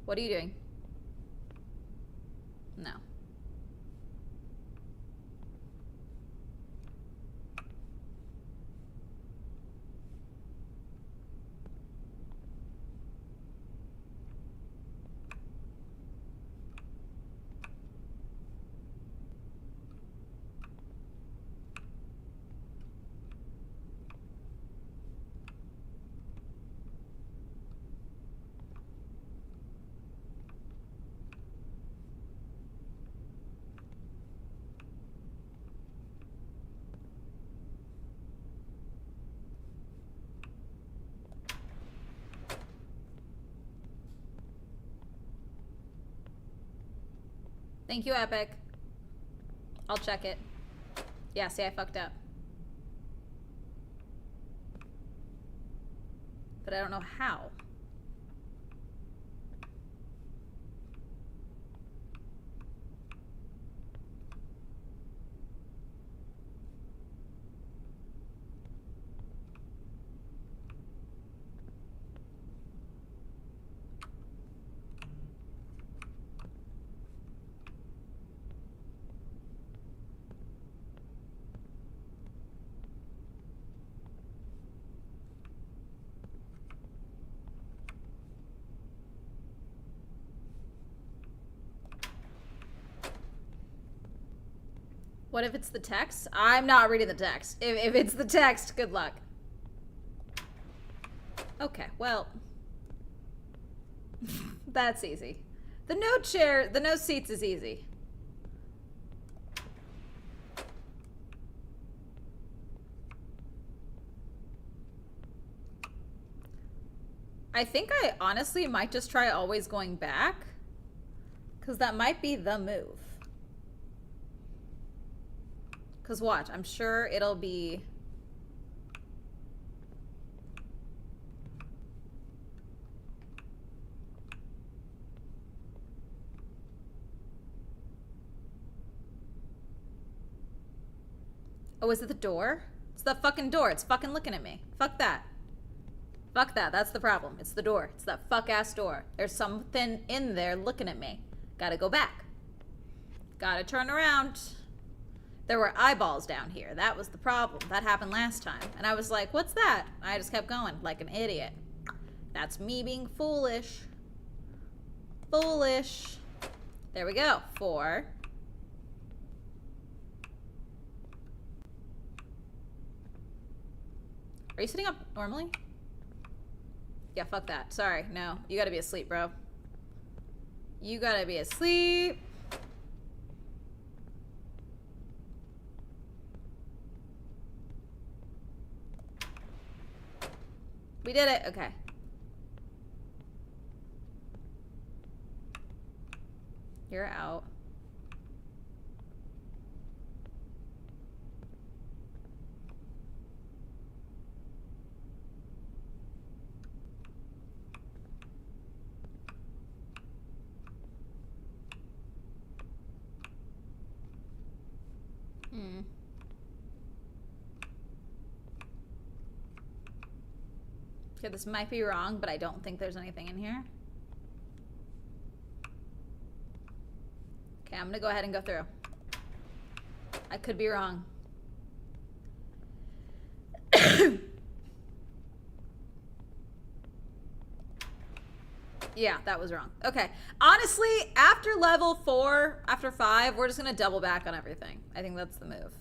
What are you doing? No. Thank you, Epic. I'll check it. Yeah, see, I fucked up. But I don't know how. What if it's the text? I'm not reading the text. If it's the text, good luck. Okay, well. That's easy. The no seats is easy. I think I honestly might just try always going back. Because that might be the move. Because watch, I'm sure it'll be... Oh, is it the door? It's the fucking door. It's fucking looking at me. Fuck that. Fuck that. That's the problem. It's the door. It's that fuck-ass door. There's something in there looking at me. Gotta go back. Gotta turn around. There were eyeballs down here. That was the problem. That happened last time. And I was like, what's that? I just kept going like an idiot. That's me being foolish. Foolish. There we go. 4. Are you sitting up normally? Yeah, fuck that. Sorry. No. You gotta be asleep, bro. You gotta be asleep. We did it. Okay. You're out. Okay, this might be wrong, but I don't think there's anything in here. Okay, I'm gonna go ahead and go through. I could be wrong. Yeah, that was wrong. Okay. Honestly, after level 4, after 5, we're just gonna double back on everything. I think that's the move.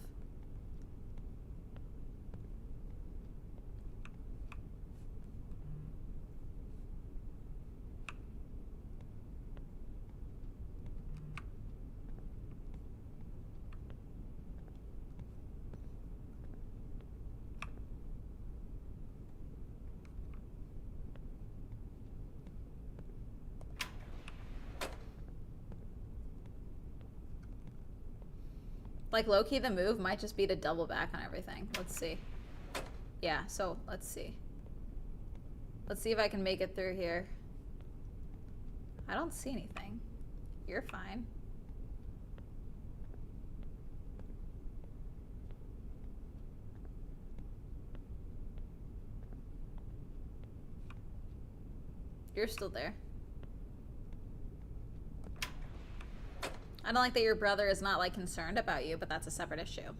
Like, low-key, the move might just be to double back on everything. Let's see. Yeah, so let's see. Let's see if I can make it through here. I don't see anything. You're fine. You're still there. I don't like that your brother is not, like, concerned about you, but that's a separate issue.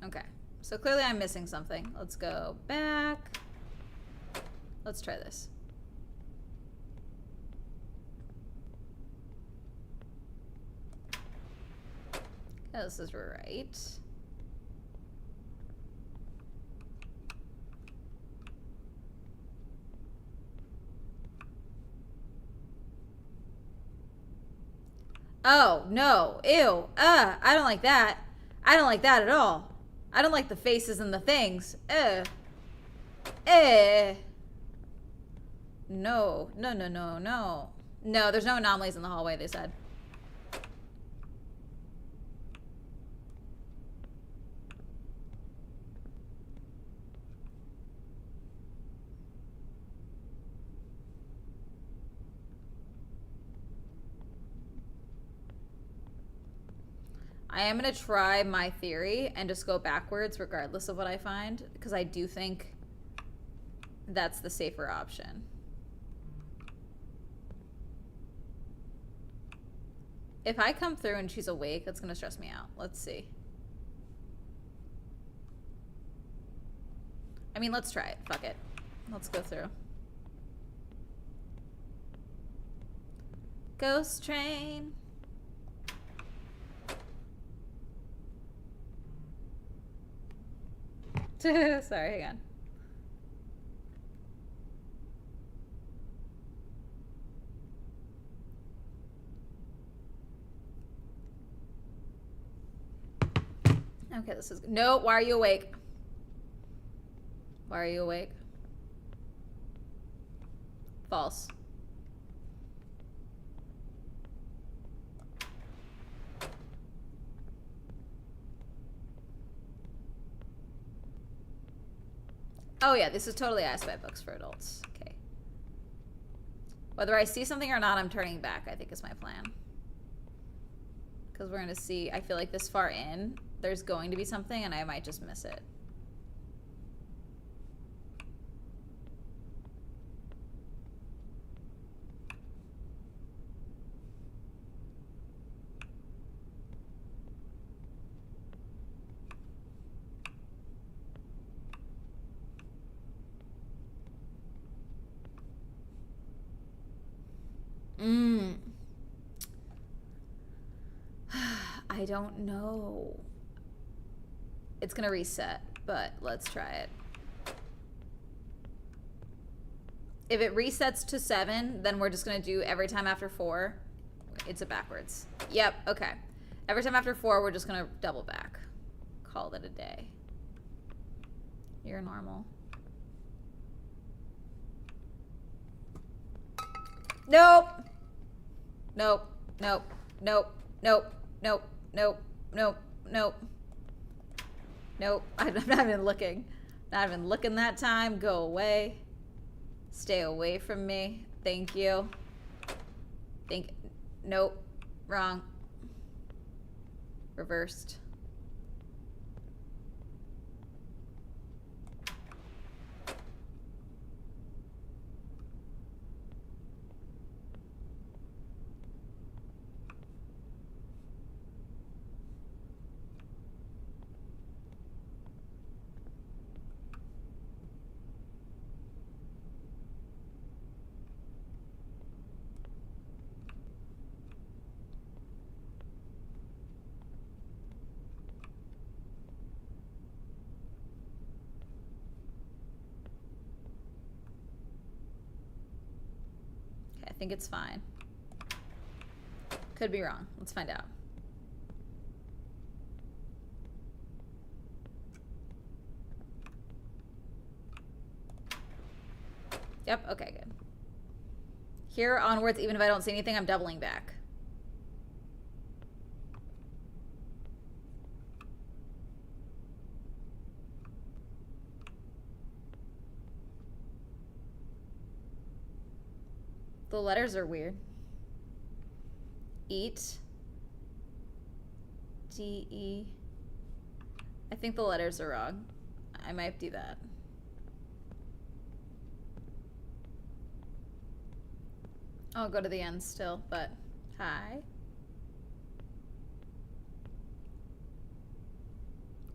Okay. So clearly I'm missing something. Let's go back. Let's try this. Yeah, this is right. Oh, no. Ew. I don't like that. I don't like that at all. I don't like the faces and the things. No. No, no, no, no. No, there's no anomalies in the hallway, they said. I am going to try my theory and just go backwards regardless of what I find, because I do think that's the safer option. If I come through and she's awake, that's going to stress me out. Let's see. I mean, let's try it. Fuck it. Let's go through. Ghost train. Sorry, hang on. Okay, this is... No, why are you awake? Why are you awake? False. Oh yeah, this is totally I Spy books for adults. Okay. Whether I see something or not, I'm turning back, I think is my plan. Because we're going to see, I feel like this far in, there's going to be something and I might just miss it. I don't know. It's gonna reset, but let's try it. If it resets to 7, then we're just gonna do every time after 4. It's a backwards. Yep, okay. Every time after 4, we're just gonna double back. Call it a day. You're normal. Nope. Nope. Nope. Nope. Nope. Nope. Nope. Nope. Nope. Nope. I'm not even looking. Not even looking that time. Go away. Stay away from me. Thank you. Nope. Wrong. Reversed. I think it's fine. Could be wrong. Let's find out. Yep, okay, good. Here onwards, even if I don't see anything, I'm doubling back. The letters are weird. Eat. D-E. I think the letters are wrong. I might do that. I'll go to the end still, but hi.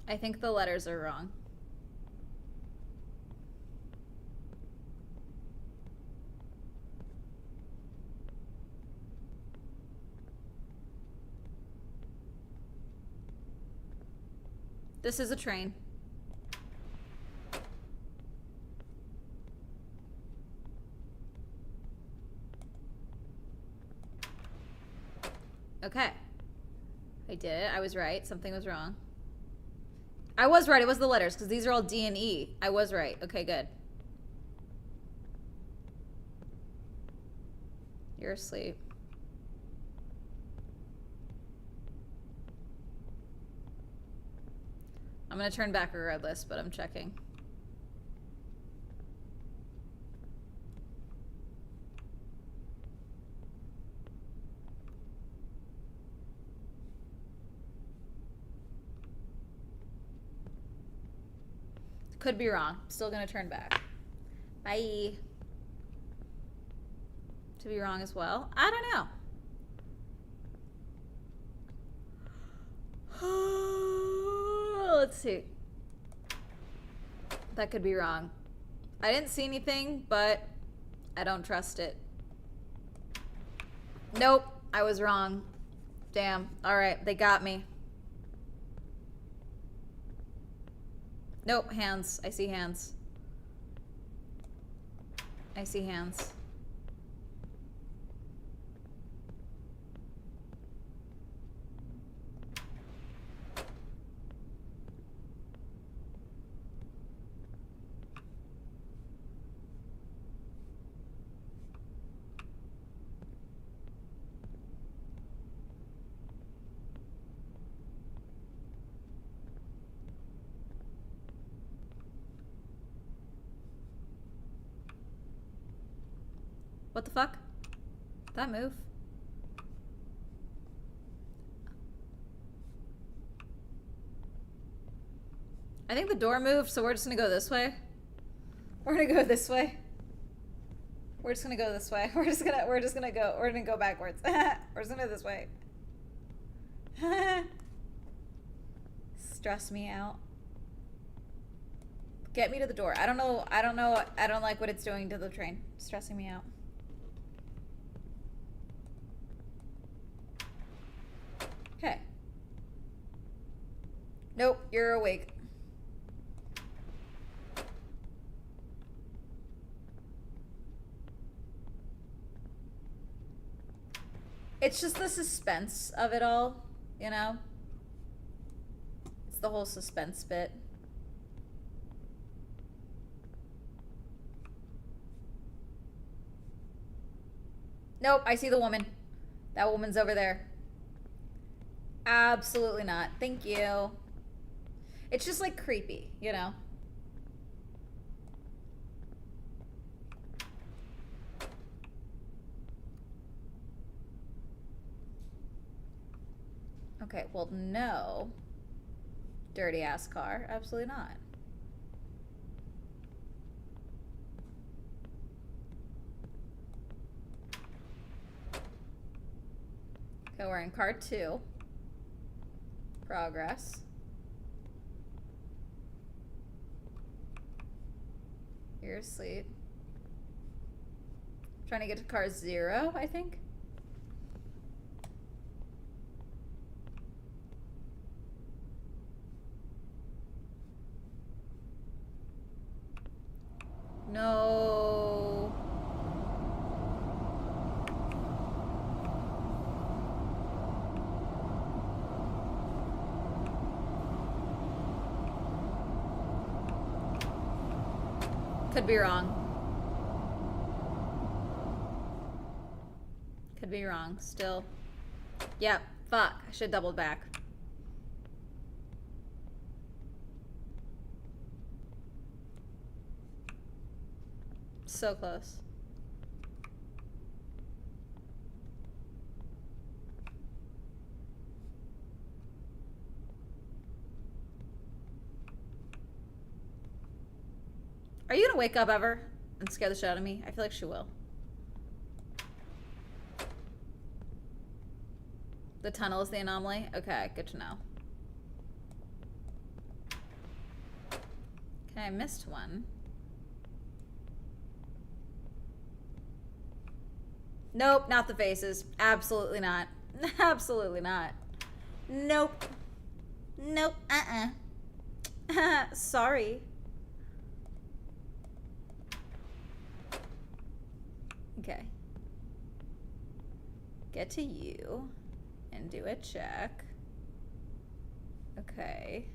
I think the letters are wrong. This is a train. Okay. I did it. I was right. Something was wrong. I was right. It was the letters, because these are all D and E. I was right. Okay, good. You're asleep. I'm gonna turn back regardless, but I'm checking. Could be wrong. Still gonna turn back. Bye. To be wrong as well? I don't know. Let's see. That could be wrong. I didn't see anything, but I don't trust it. Nope, I was wrong. Damn. Alright, they got me. Nope, hands. I see hands. I see hands. What the fuck? That move? I think the door moved, so we're just gonna go this way. We're gonna go this way. We're just gonna go this way. We're gonna go backwards. We're just gonna go this way. Stress me out. Get me to the door. I don't know. I don't like what it's doing to the train. It's stressing me out. Okay. Nope, you're awake. It's just the suspense of it all, you know? It's the whole suspense bit. Nope, I see the woman. That woman's over there. Absolutely not. Thank you. It's just like creepy, you know? Okay, well, no. Dirty ass car. Absolutely not. Okay, we're in car 2. Progress. You're asleep. Trying to get to car 0, I think. No. Could be wrong. Could be wrong. Still. Yep. Fuck. I should double back. So close. Are you gonna wake up ever and scare the shit out of me? I feel like she will. The tunnel is the anomaly? Okay, good to know. Okay, I missed one. Nope, not the faces. Absolutely not. Absolutely not. Nope. Nope. Sorry. Okay. Get to you and do a check. Okay.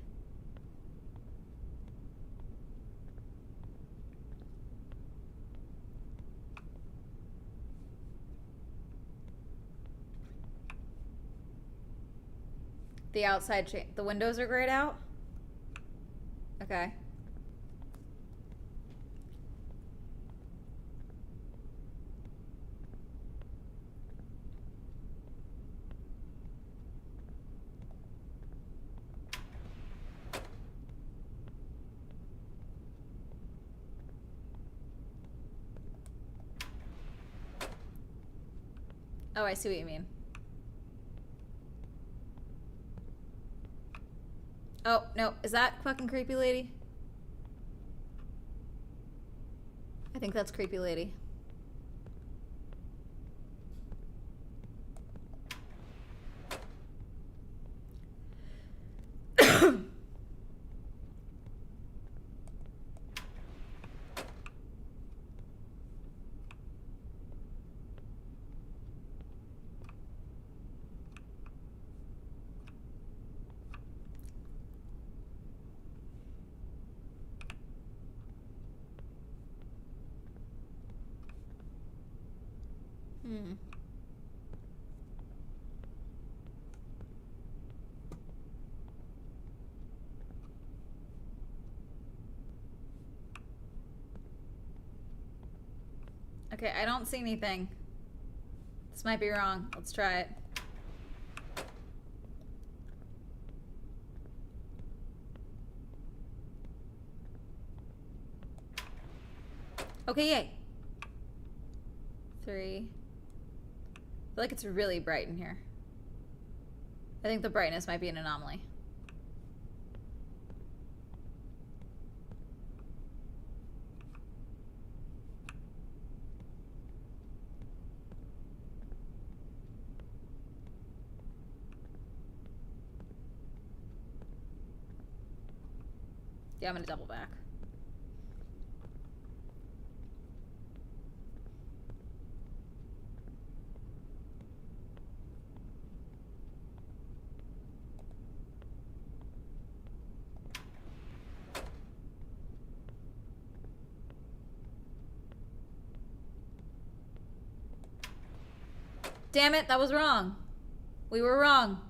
The outside the windows are grayed out? Okay. Oh, I see what you mean. Oh, no. Is that fucking creepy lady? I think that's creepy lady. Okay, I don't see anything. This might be wrong. Let's try it. Okay, yay. 3. I feel like it's really bright in here. I think the brightness might be an anomaly. Yeah, I'm gonna double back. Damn it, that was wrong. We were wrong.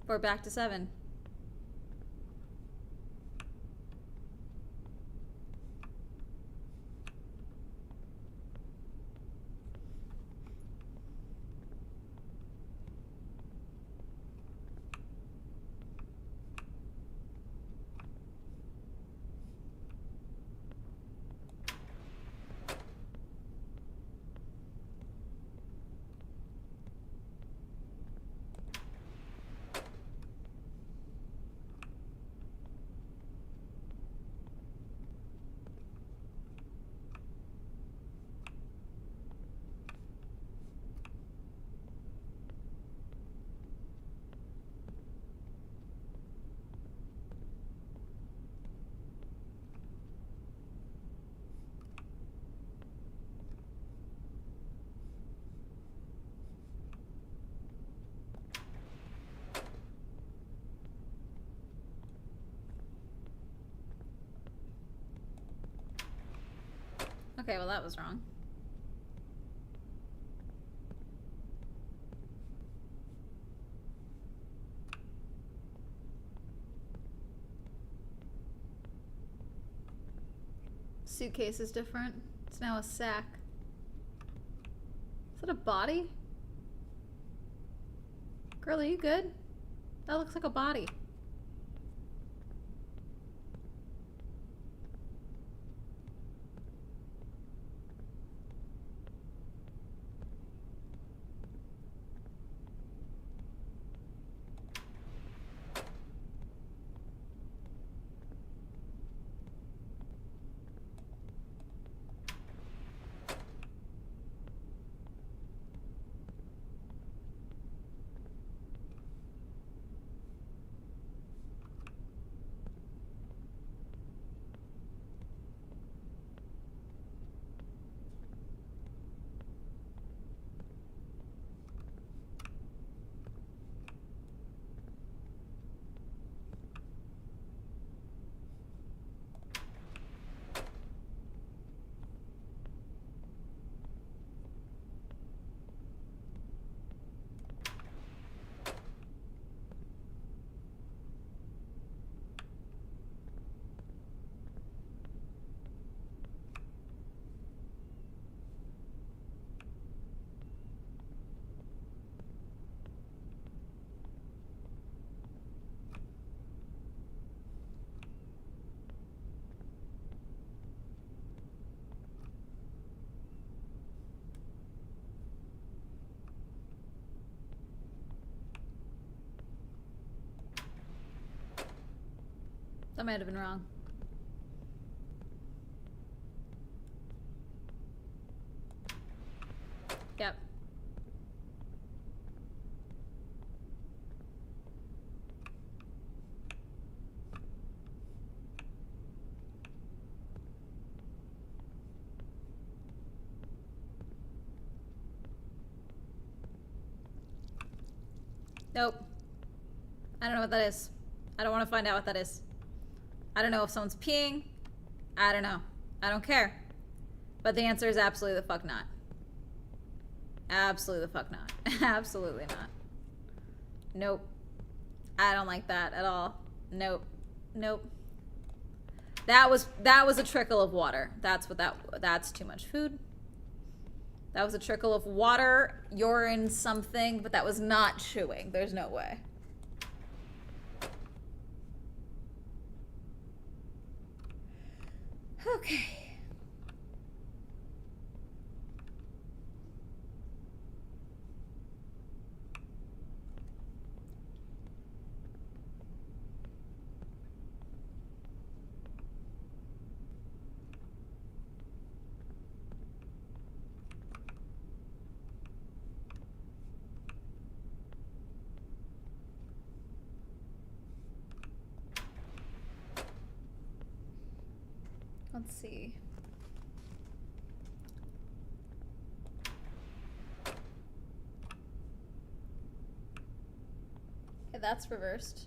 We're back to 7. Okay, well that was wrong. Suitcase is different. It's now a sack. Is that a body? Girl, are you good? That looks like a body. That might have been wrong. Yep. Nope. I don't know what that is. I don't want to find out what that is. I don't know if someone's peeing. I don't know. I don't care. But the answer is absolutely the fuck not. Absolutely the fuck not. Absolutely not. Nope. I don't like that at all. Nope. Nope. That was a trickle of water. That's too much food. That was a trickle of water, urine, something, but that was not chewing. There's no way. Okay. Let's see. Okay, that's reversed.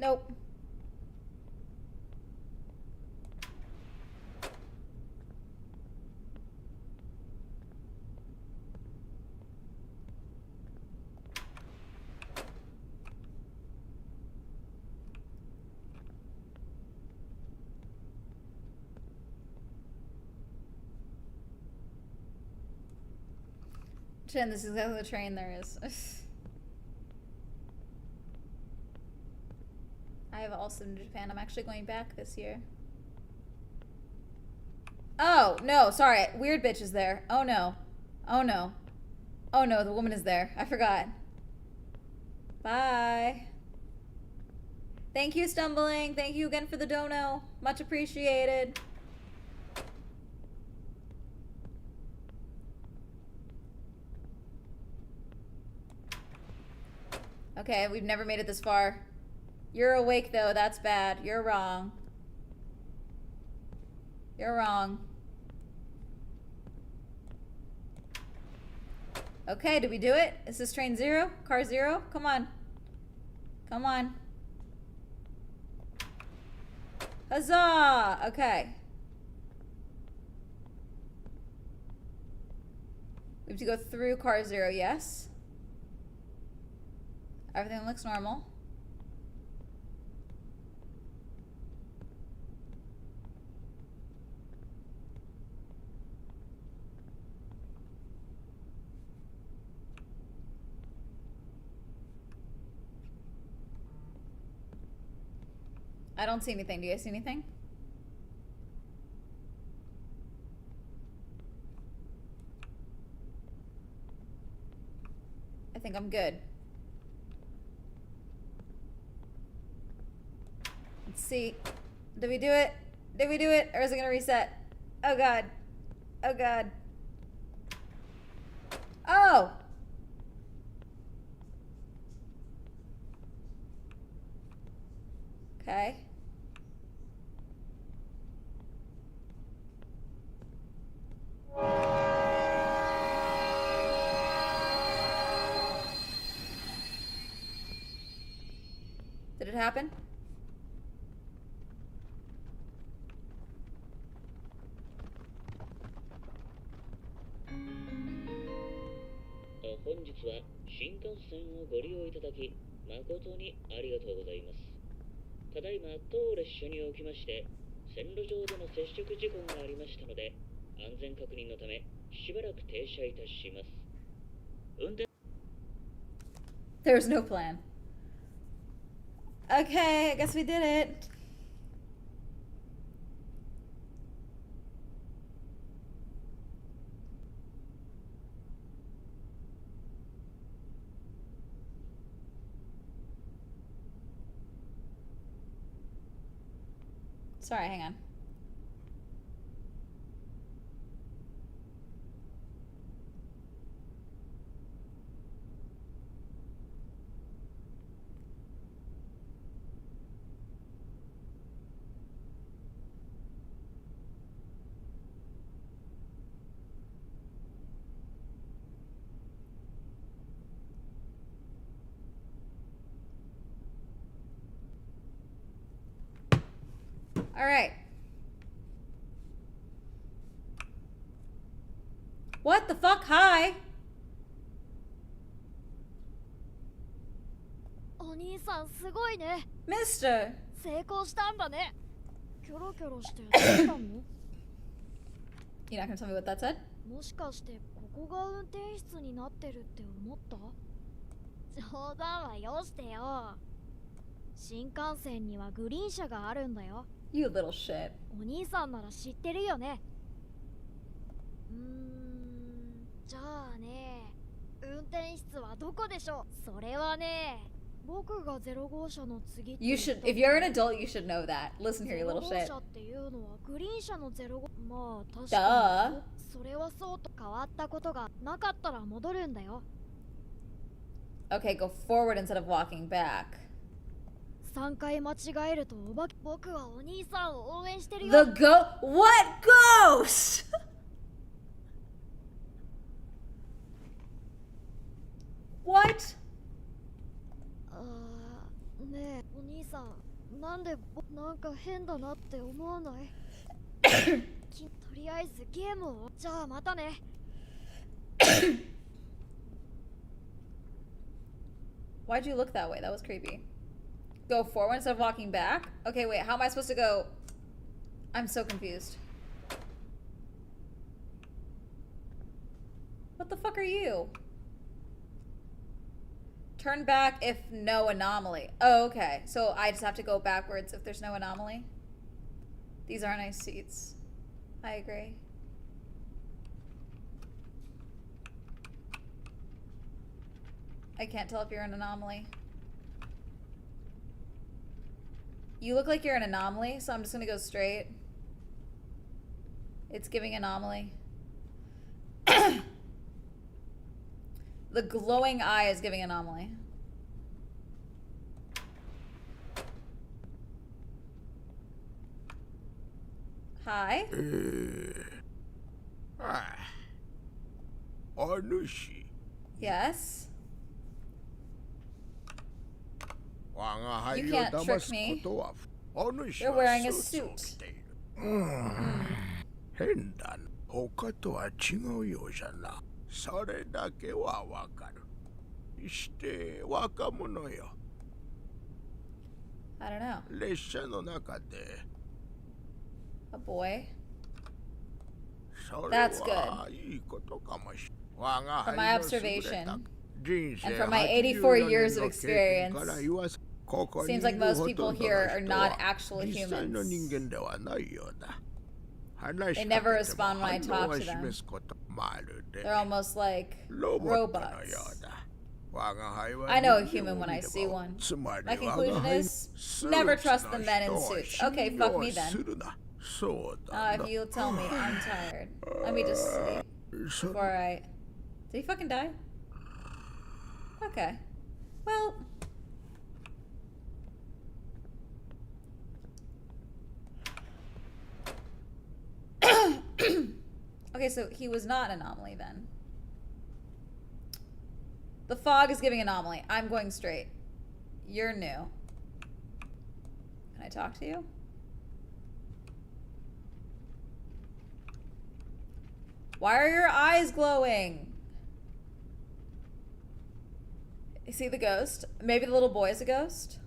Nope. Chin, this is exactly the train there is. I have also been to Japan. I'm actually going back this year. Oh, no, sorry. Weird bitch is there. Oh, no. Oh, no. Oh, no, the woman is there. I forgot. Bye. Thank you, Stumbling. Thank you again for the dono. Much appreciated. Okay, we've never made it this far. You're awake, though. That's bad. You're wrong. You're wrong. Okay, did we do it? Is this train 0? Car 0? Come on. Come on. Huzzah! Okay. We have to go through car 0, yes. Everything looks normal. I don't see anything. Do you guys see anything? I think I'm good. Let's see. Did we do it? Did we do it? Or is it gonna reset? Oh god. Oh god. Oh! Okay. Did it happen? There's no plan. Okay, I guess we did it. Sorry, hang on. All right. What the fuck? Hi. お兄さんすごいね。 Mister. 成功したんだね。キョロキョロしてどうしたの？ You're not gonna tell me what that said? もしかしてここが運転室になってるって思った？冗談はよしてよ。新幹線にはグリーン車があるんだよ。 You little shit. お兄さんなら知ってるよね。じゃあね、運転室はどこでしょう？それはね、僕が0号車の次って You should, if you're an adult, you should know that. Listen here, you 0 little 号 shit. 車っていうのはグリーン車の0号、まあ確かにそれはそうと変わったことがなかったら戻るんだよ。 Okay, go forward instead of walking back. 3回間違えるとおばけ、僕はお兄さんを応援してるよ。 What ghost? What? ねえ、お兄さん、なんでなんか変だなって思わない？とりあえずゲームを。じゃあまたね。Why'd you look that way? That was creepy. Go forward instead of walking back? Okay, wait, how am I supposed to go? I'm so confused. What the fuck are you? Turn back if no anomaly. Oh, okay. So I just have to go backwards if there's no anomaly? These are nice seats. I agree. I can't tell if you're an anomaly. You look like you're an anomaly, so I'm just gonna go straight. It's giving anomaly. The glowing eye is giving anomaly. Hi. Onushi. Yes. You can't trick me. You're wearing a suit. 変だな。他とは違うようじゃな。それだけはわかる。して若者よ。 I don't know. 列車の中で。 A boy. それはいいことかもしれない。 From my observation, 人生 and from my 84 years of 80年 experience, から言わせ seems like most people here are not actual 実際の humans. 人間ではないようだ。 They never respond when I talk to them. They're almost like robots. I know a human when I see one. My conclusion is never trust the men in suits. Okay, fuck me then. If you'll tell me, I'm tired. Let me just sleep before I... Did he fucking die? Okay. Well... Okay, so he was not an anomaly then. The fog is giving anomaly. I'm going straight. You're new. Can I talk to you? Why are your eyes glowing? You see the ghost? Maybe the little boy is a ghost?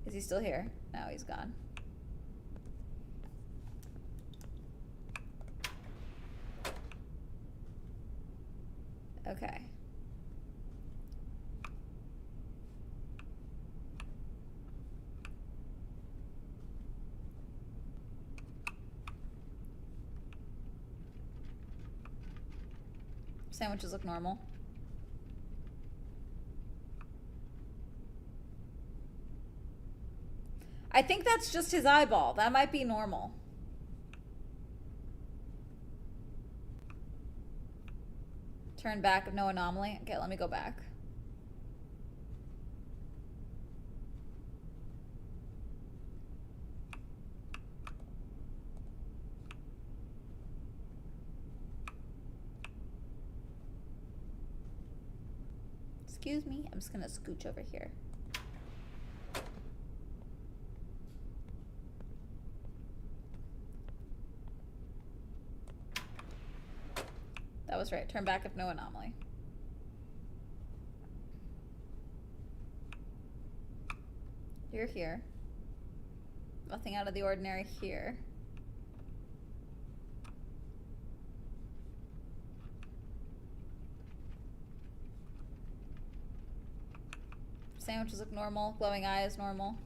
Is he still here? No, he's gone. Okay. Sandwiches look normal. I think that's just his eyeball. That might be normal. Turn back if no anomaly. Okay, let me go back. Excuse me, I'm just gonna scooch over here. That was right. Turn back if no anomaly. You're here. Nothing out of the ordinary here. Sandwiches look normal. Glowing eye is normal.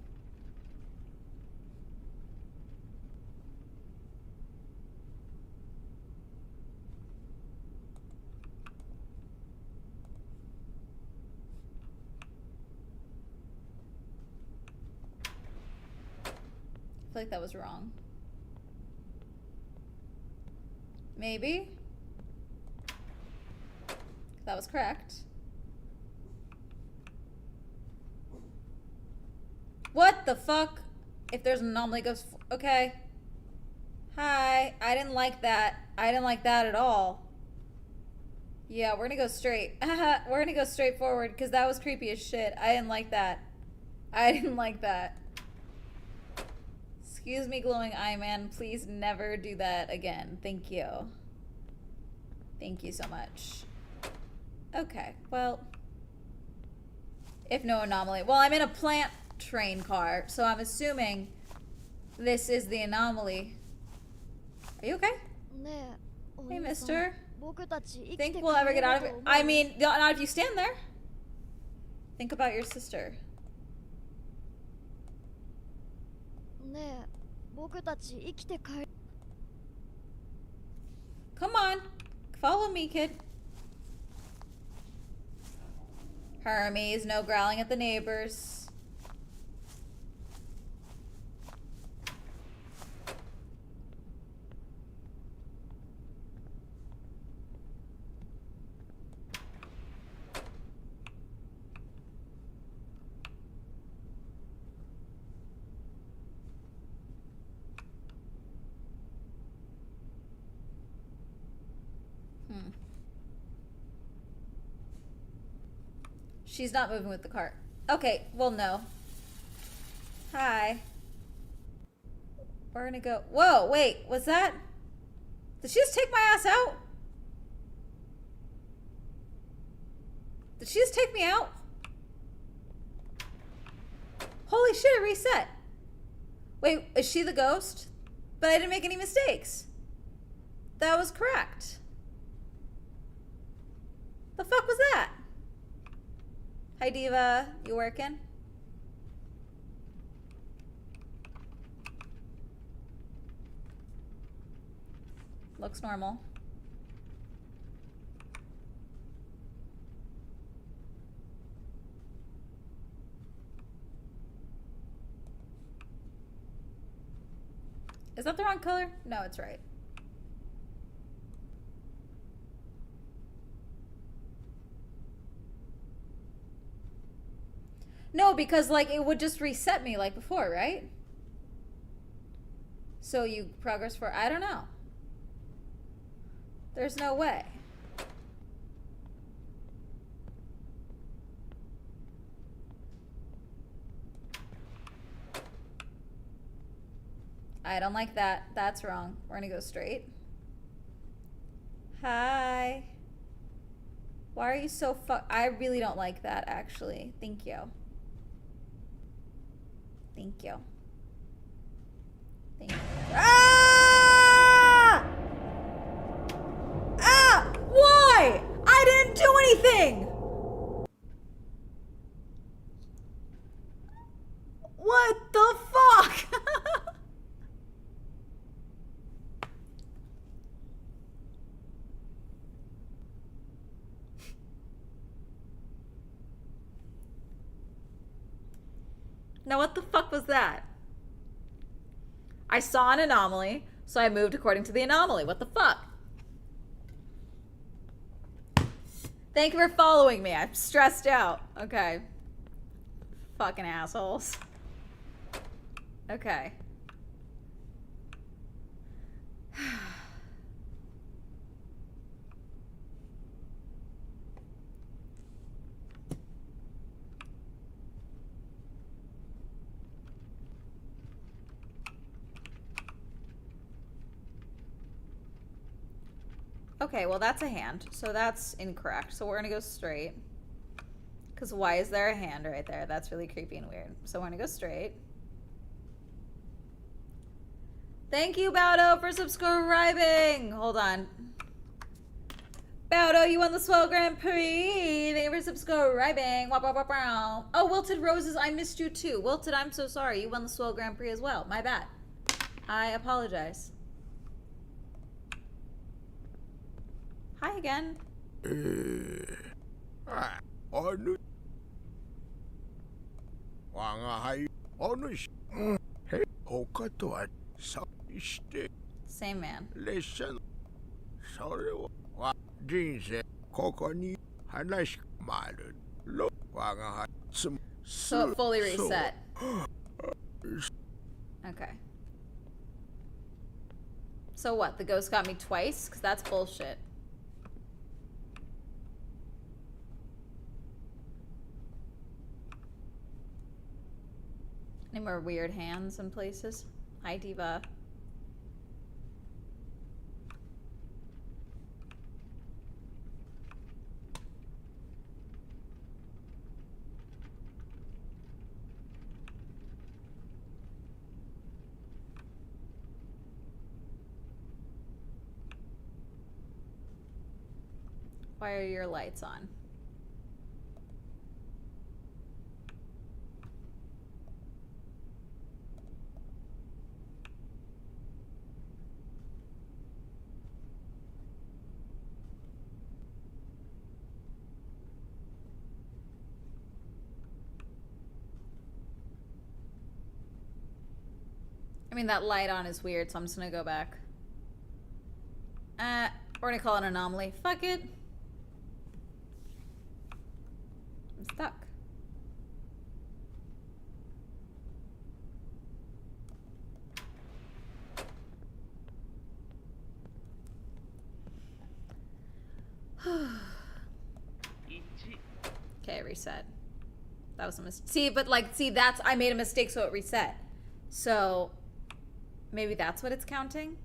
I feel like that was wrong. Maybe. That was correct. What the fuck? If there's an anomaly, goes. Okay. Hi. I didn't like that. I didn't like that at all. Yeah, we're gonna go straight. We're gonna go straight forward because that was creepy as shit. I didn't like that. I didn't like that. Excuse me, glowing eye man. Please never do that again. Thank you. Thank you so much. Okay, well. If no anomaly. Well, I'm in a plant train car, so I'm assuming this is the anomaly. Are you okay? Hey, mister. Think we'll ever get out of it? I mean, not if you stand there. Think about your sister. Come on. Follow me, kid. Hermes, no growling at the neighbors. She's not moving with the cart. Okay, well, no. Hi. We're gonna go. Whoa, wait, was that? Did she just take my ass out? Did she just take me out? Holy shit, it reset. Wait, is she the ghost? But I didn't make any mistakes. That was correct. The fuck was that? Hi, Diva. You working? Looks normal. Is that the wrong color? No, it's right. No, because, like, it would just reset me like before, right? So you progress for... I don't know. There's no way. I don't like that. That's wrong. We're gonna go straight. Hi. Why are you so I really don't like that, actually. Thank you. Thank you. Thank you. Ah! Ah! Why? I didn't do anything! What the fuck? Now what the fuck was that? I saw an anomaly, so I moved according to the anomaly. What the fuck? Thank you for following me. I'm stressed out. Okay. Fucking assholes. Okay. Okay, well that's a hand, so that's incorrect. So we're gonna go straight. Because why is there a hand right there? That's really creepy and weird. So we're gonna go straight. Thank you, Baudo, for subscribing. Hold on. Baudo, you won the Swell Grand Prix. Thank you for subscribing. Wow, wow, wow, wow. Oh, Wilted Roses, I missed you too. Wilted, I'm so sorry. You won the Swell Grand Prix as well. My bad. I apologize. Hi again. 어느 왕아하이 어느 해 호카토와 사이시대 Same man. 레슨 서로 와 진세 코코니 하나씩 말은 로 왕아하 So it fully reset. Okay. So what? The ghost got me twice? Because that's bullshit. Any more weird hands in places? Hi, Diva. Why are your lights on? I mean, that light on is weird, so I'm just gonna go back. We're gonna call it an anomaly. Fuck it. I'm stuck. Okay, reset. That was a mistake. See, but like, see, that's, I made a mistake, so it reset. So, maybe that's what it's counting?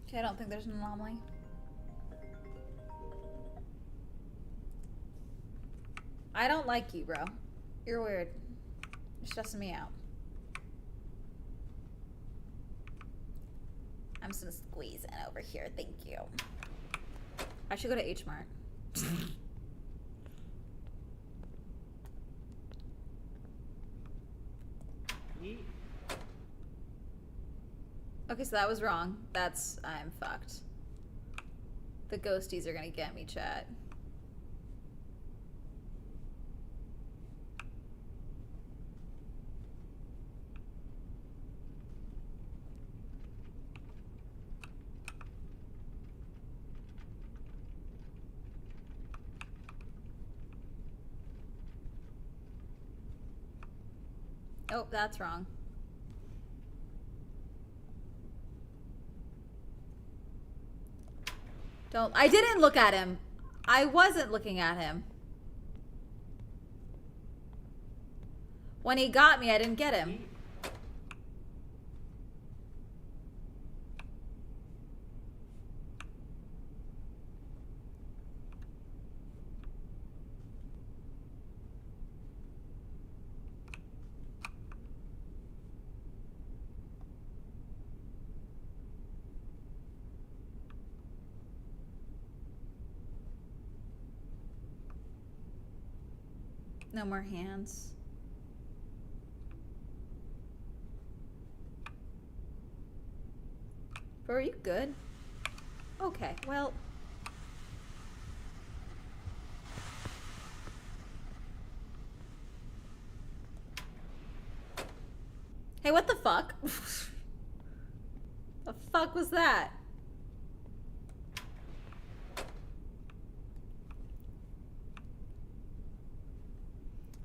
Okay, I don't think there's an anomaly. I don't like you, bro. You're weird. You're stressing me out. I'm just gonna squeeze in over here. Thank you. I should go to H Mart. Okay, so that was wrong. That's, I'm fucked. The ghosties are gonna get me, chat. Oh, that's wrong. Don't, I didn't look at him. I wasn't looking at him. When he got me, I didn't get him. No more hands. Bro, are you good? Okay, well. Hey, what the fuck? The fuck was that?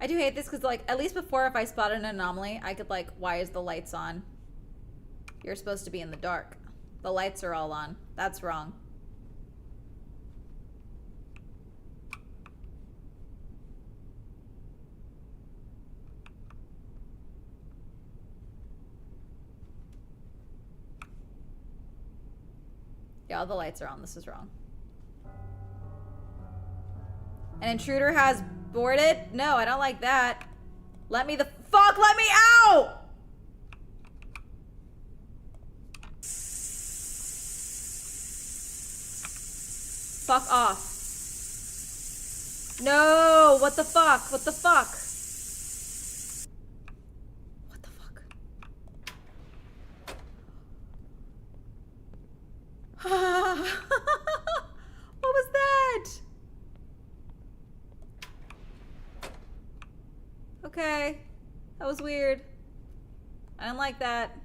I do hate this because, like, at least before, if I spot an anomaly, I could, like, why is the lights on? You're supposed to be in the dark. The lights are all on. That's wrong. Yeah, all the lights are on. This is wrong. An intruder has boarded? No, I don't like that. Let me the fuck, let me out! Fuck off. No, what the fuck? What the fuck? What the fuck? What was that? Okay. That was weird. I didn't like that.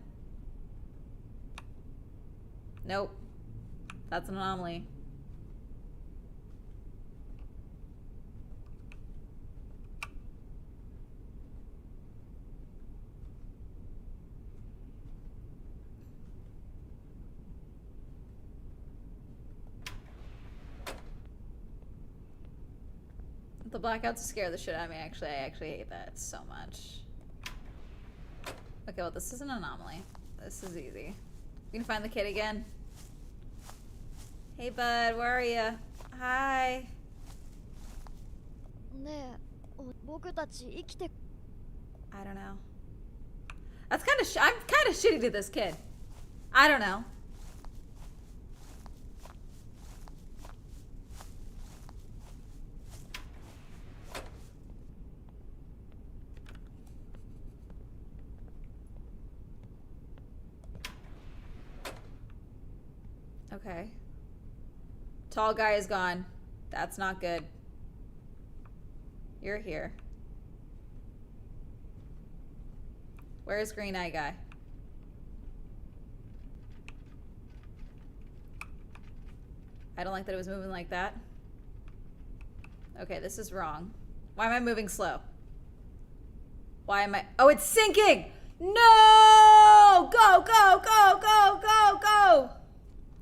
Nope. That's an anomaly. The blackouts scare the shit out of me, actually. I actually hate that so much. Okay, well, this is an anomaly. This is easy. You can find the kid again. Hey, bud, where are you? Hi. ねえ、僕たち生きて I don't know. That's kind of I'm kind of shitty to this kid. I don't know. Okay. Tall guy is gone. That's not good. You're here. Where's Green Eye Guy? I don't like that it was moving like that. Okay, this is wrong. Why am I moving slow? Why am I... Oh, it's sinking! No! Go, go, go, go, go, go!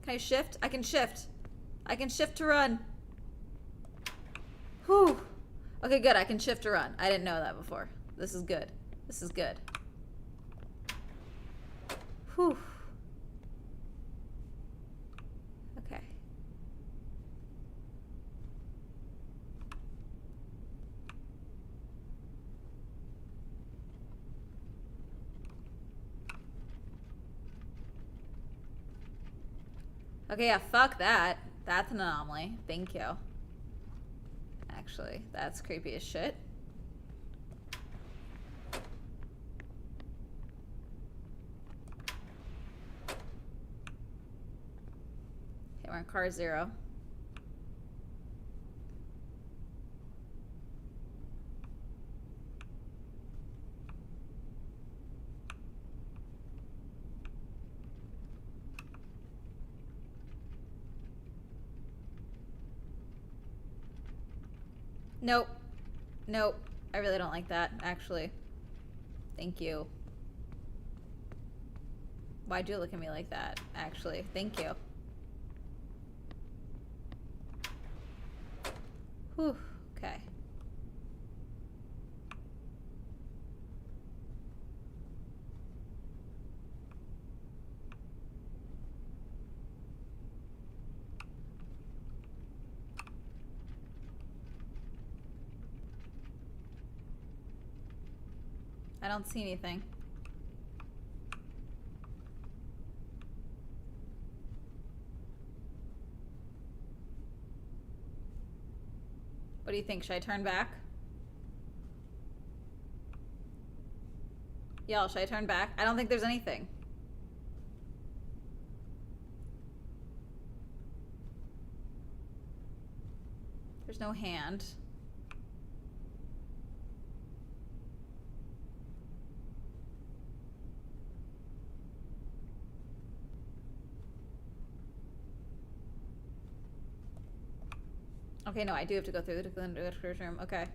Can I shift? I can shift. I can shift to run. Whew. Okay, good. I can shift to run. I didn't know that before. This is good. This is good. Whew. Okay. Okay, yeah, fuck that. That's an anomaly. Thank you. Actually, that's creepy as shit. Okay, we're in car 0. Nope. Nope. I really don't like that, actually. Thank you. Why'd you look at me like that, actually? Thank you. Whew. Okay. I don't see anything. What do you think? Should I turn back? Y'all, should I turn back? I don't think there's anything. There's no hand. Okay, no, I do have to go through the conductor's room. Okay.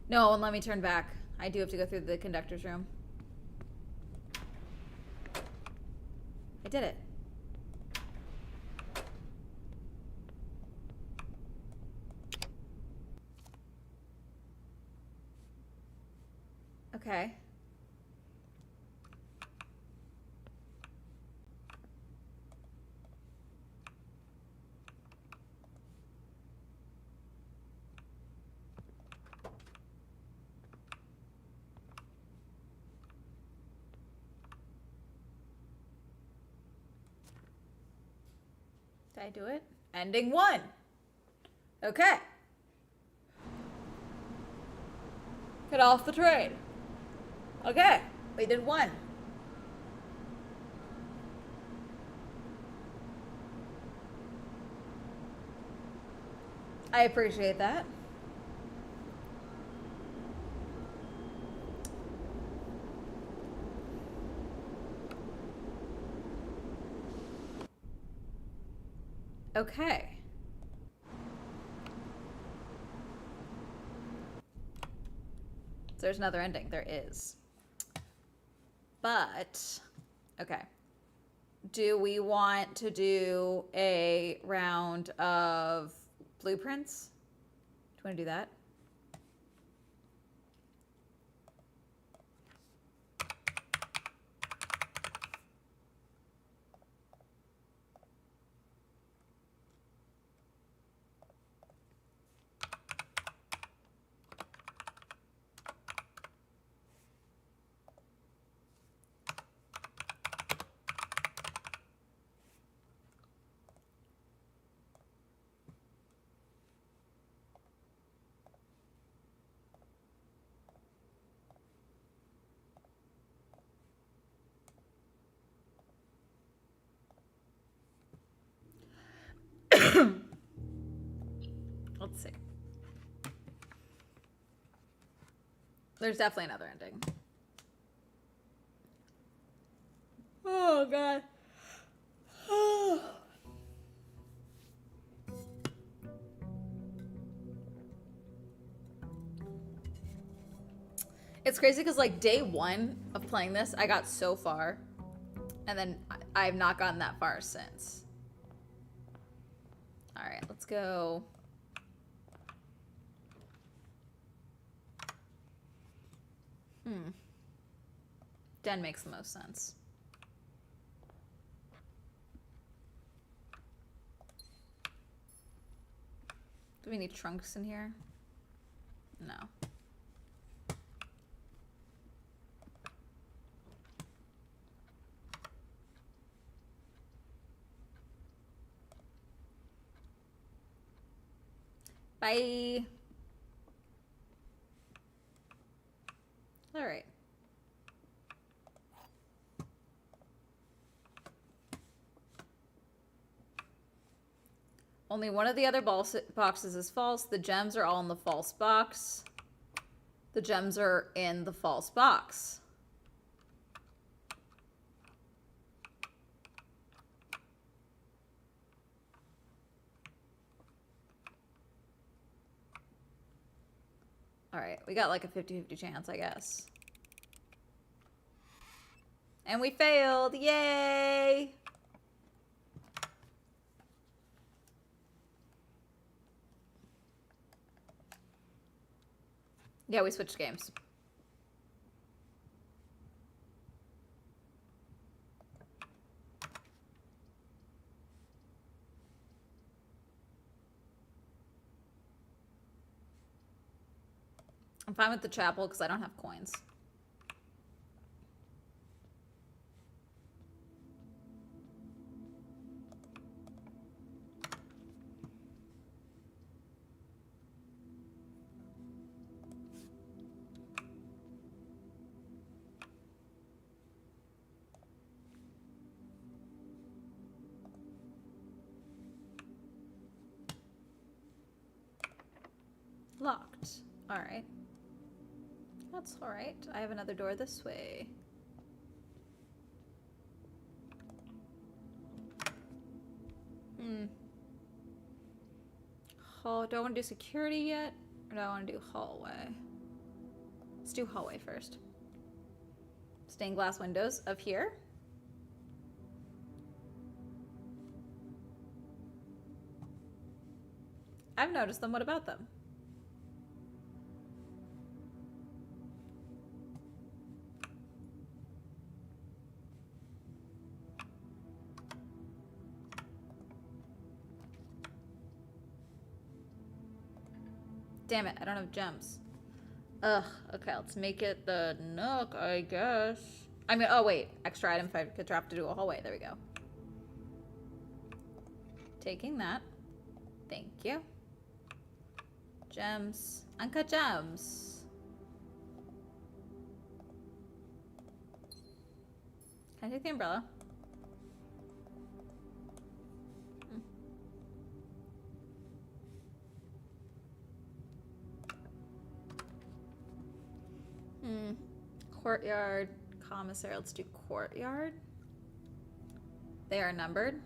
No, and let me turn back. I do have to go through the conductor's room. I did it. Okay. Did I do it? Ending 1. Okay. Get off the train. Okay. We did 1. I appreciate that. Okay. So there's another ending. There is. But, okay. Do we want to do a round of blueprints? Do you want to do that? Let's see. There's definitely another ending. Oh, God. It's crazy because, like, day 1 of playing this, I got so far. And then I've not gotten that far since. All right, let's go. Den makes the most sense. Do we need trunks in here? No. Bye. All right. Only one of the other boxes is false. The gems are all in the false box. The gems are in the false box. All right, we got like a 50-50 chance, I guess. And we failed. Yay! Yeah, we switched games. I'm fine with the chapel because I don't have coins. Locked. Alright. That's alright. I have another door this way. Hall. Do I want to do security yet? Or do I want to do hallway? Let's do hallway first. Stained glass windows of here. I've noticed them. What about them? Damn it, I don't have gems. Ugh, okay, let's make it the nook, I guess. I mean, oh wait, extra item if I could drop to do a hallway. There we go. Taking that. Thank you. Gems. Uncut gems. Can I take the umbrella? Courtyard, commissary. Let's do courtyard. They are numbered.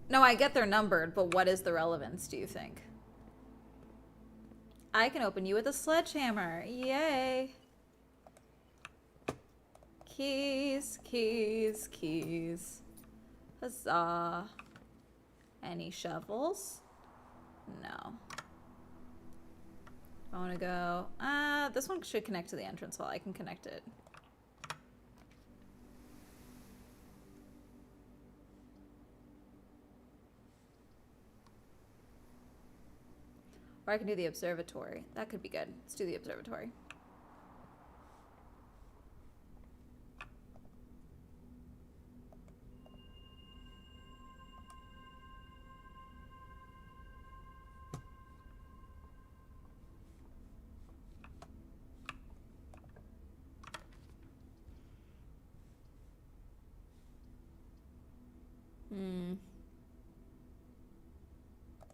No, I get they're numbered, but what is the relevance, do you think? I can open you with a sledgehammer. Yay. Keys, keys, keys. Huzzah. Any shovels? No. I want to go... this one should connect to the entrance hall. I can connect it. Or I can do the observatory. That could be good. Let's do the observatory.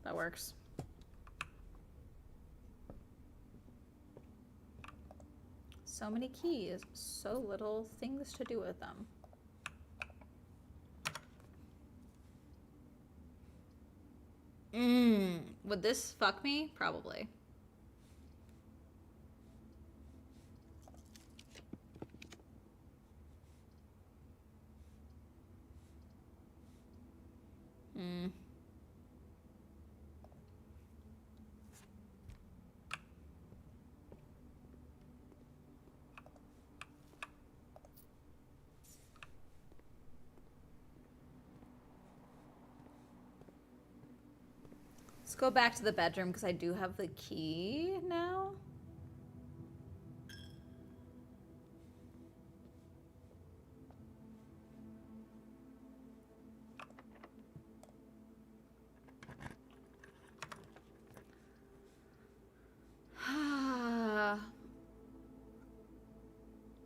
That works. So many keys, so little things to do with them. Would this fuck me? Probably. Let's go back to the bedroom because I do have the key now.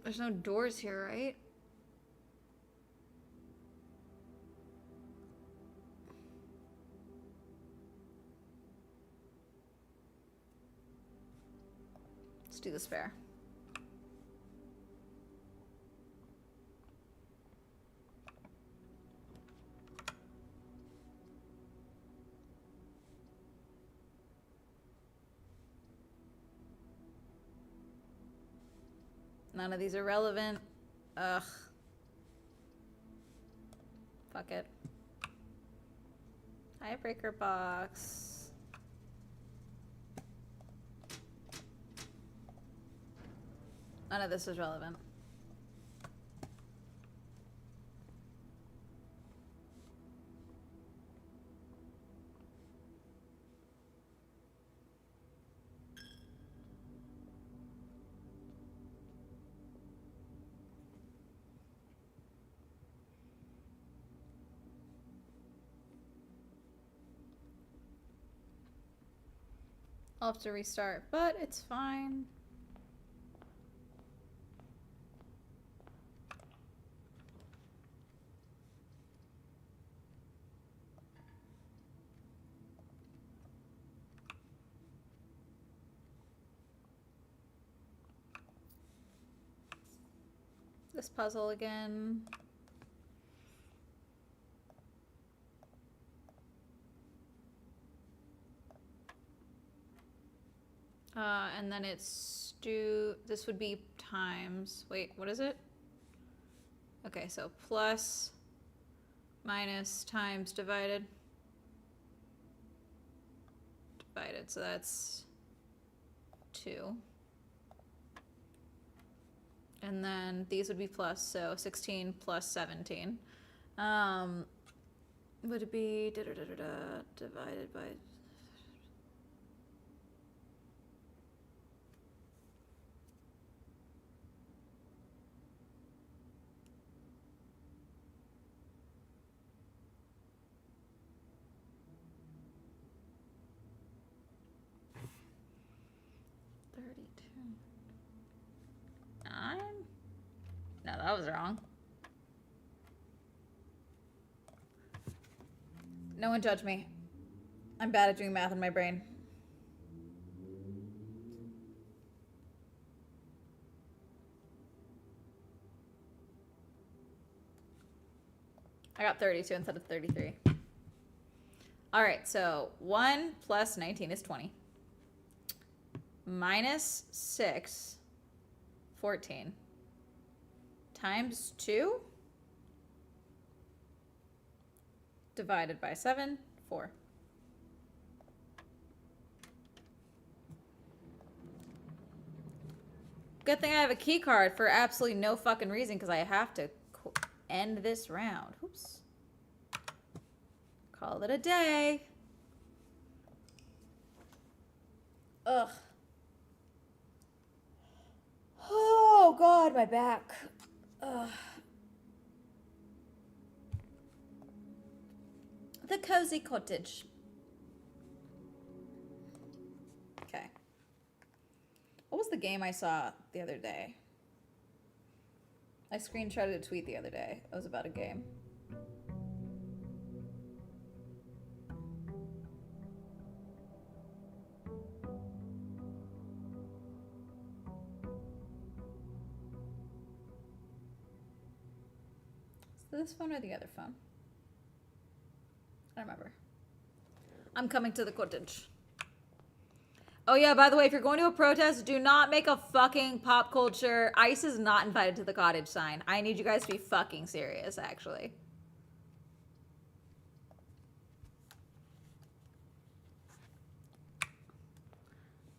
There's no doors here, right? Let's do the spare. None of these are relevant. Ugh. Fuck it. Tiebreaker box. None of this is relevant. I'll have to restart, but it's fine. this puzzle again. And then it's this would be times, wait, what is it? Okay, so plus, minus, times, divided. Divided, so that's 2. And then these would be plus, so 16 plus 17. Would it be divided by... No, that was wrong. No one judge me. I'm bad at doing math in my brain. I got 32 instead of 33. All right, so 1 plus 19 is 20. Minus 6, 14. Times 2 divided by 7, 4. Good thing I have a key card for absolutely no fucking reason because I have to end this round. Oops. Call it a day. Ugh. Oh God, my back. Ugh. The Cozy Cottage. Okay. What was the game I saw the other day? I screenshotted a tweet the other day. It was about a game. This phone or the other phone? I don't remember. I'm coming to the cottage. Oh yeah, by the way, if you're going to a protest, do not make a fucking pop culture ICE is not invited to the cottage sign. I need you guys to be fucking serious, actually.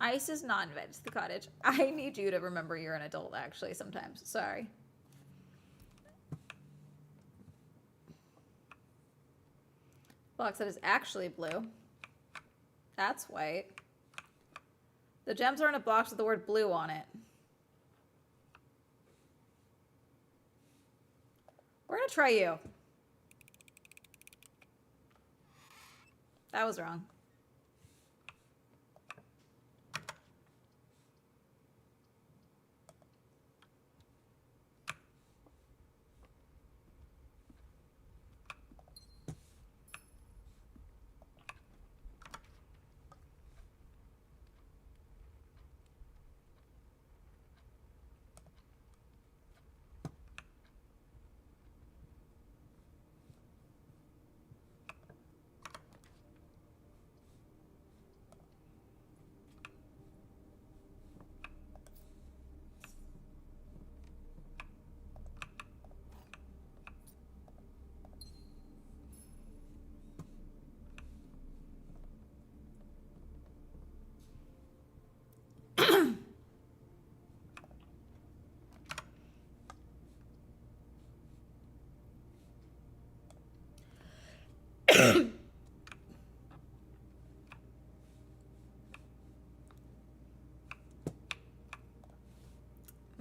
ICE is not invited to the cottage. I need you to remember you're an adult, actually, sometimes. Sorry. Box that is actually blue. That's white. The gems are in a box with the word blue on it. We're gonna try you. That was wrong.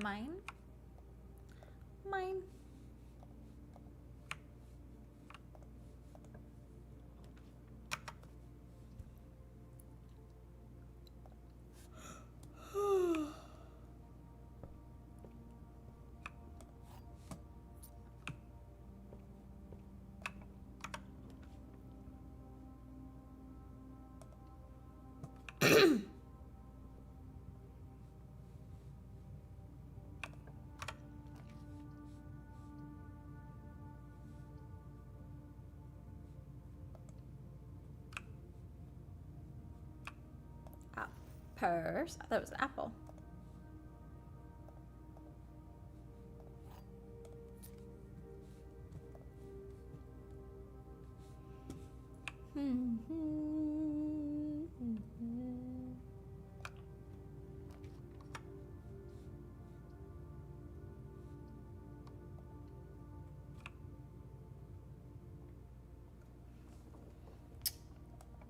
Mine? Mine. purse. I thought it was an apple.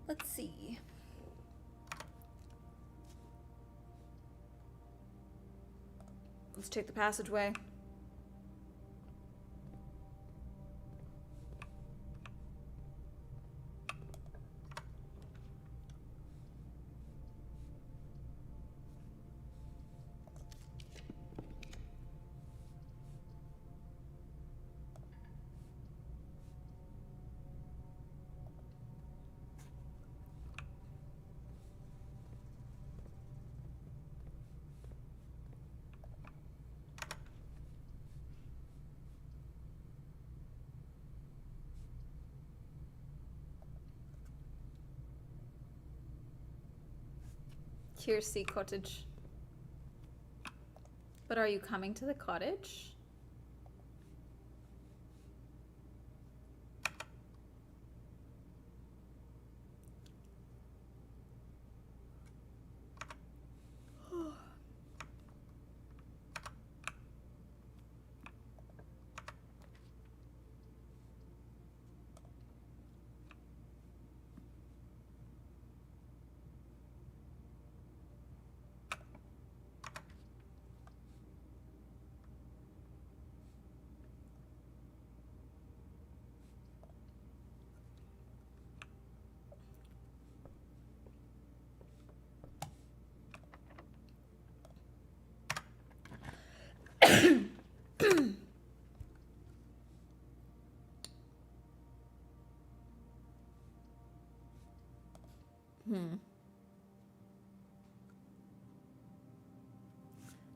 Let's see. Let's take the passageway. Kiersey Cottage. But are you coming to the cottage?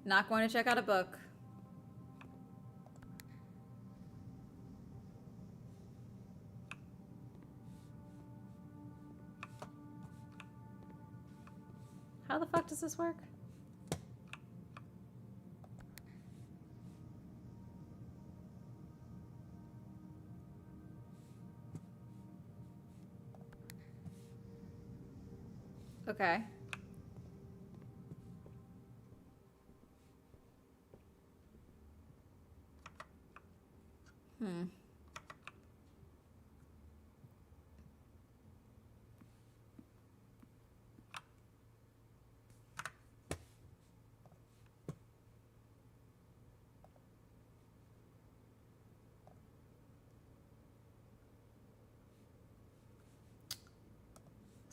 Not going to check out a book. How the fuck does this work? Okay.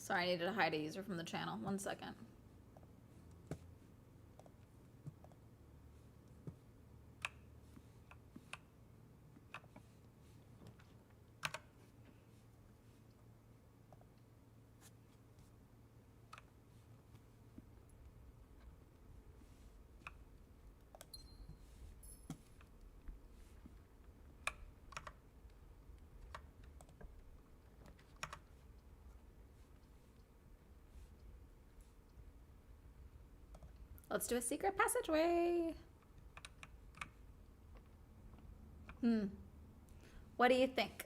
Sorry, I needed to hide a user from the channel. 1 second. Let's do a secret passageway. What do you think?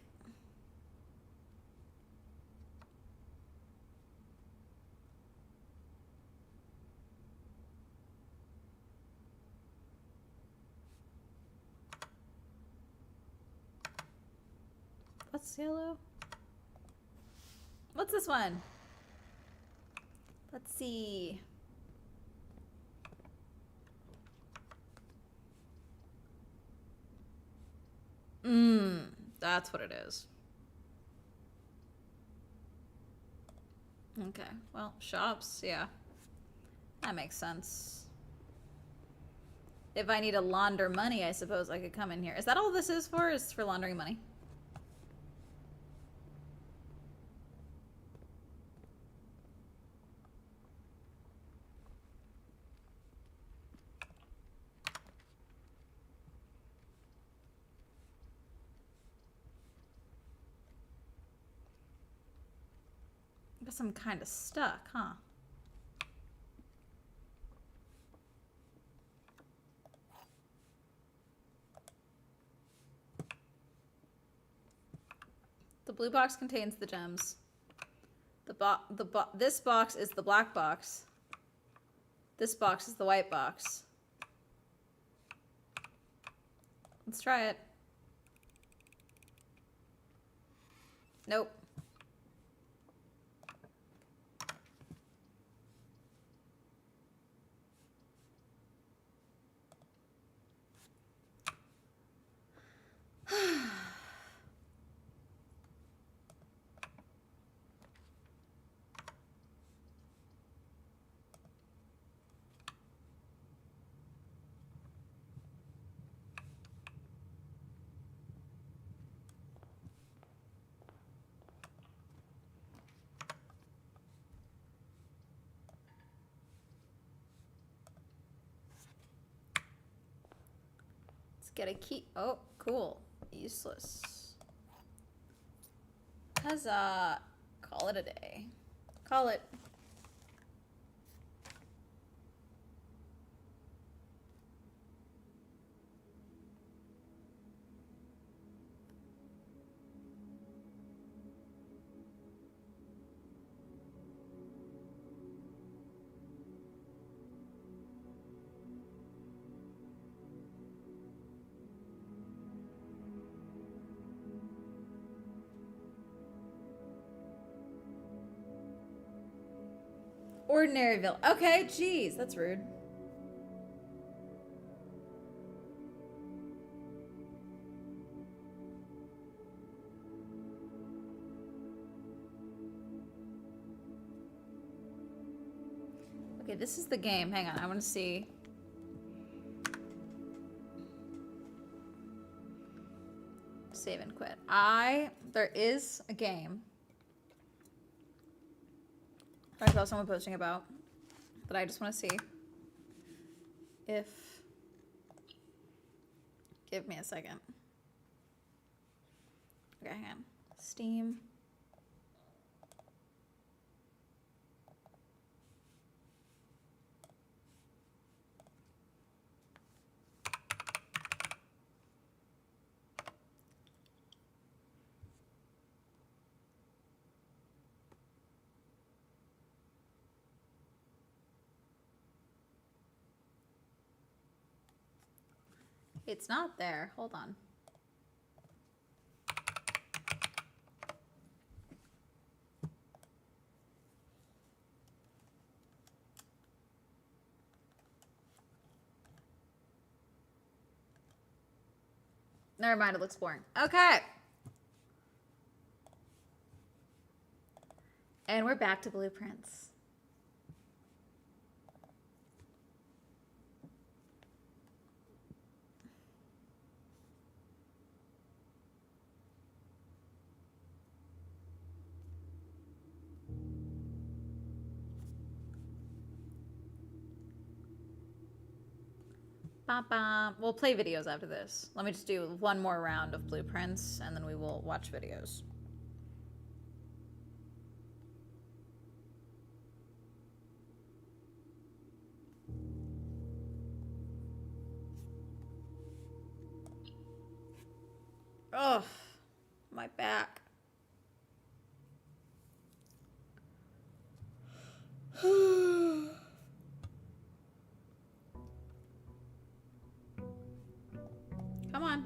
What's yellow? What's this one? Let's see. That's what it is. Okay, well, shops, yeah. That makes sense. If I need to launder money, I suppose I could come in here. Is that all this is for? Is for laundering money? I guess I'm kind of stuck, huh? The blue box contains the gems. This box is the black box. This box is the white box. Let's try it. Nope. Get a key. Oh, cool. Useless. Huzzah. Call it a day. Call it. Ordinaryville. Okay, jeez, that's rude. Okay, this is the game. Hang on, I want to see. Save and quit. There is a game I saw someone posting about that I just want to see if. Give me a second. Okay, hang on. Steam. It's not there. Hold on. Never mind, it looks boring. Okay. And we're back to blueprints. We'll play videos after this. Let me just do one more round of blueprints, and then we will watch videos. Ugh, my back. Come on.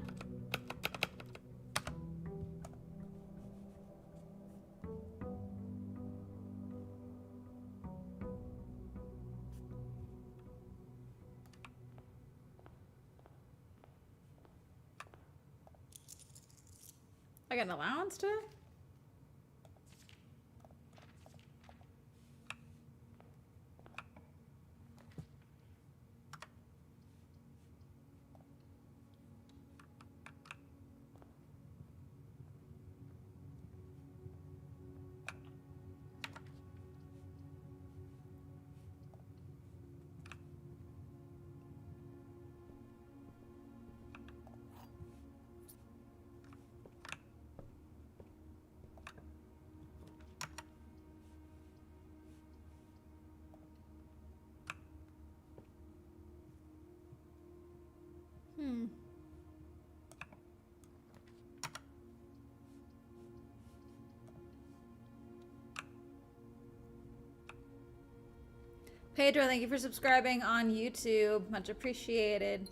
I got an allowance today? Pedro, thank you for subscribing on YouTube. Much appreciated.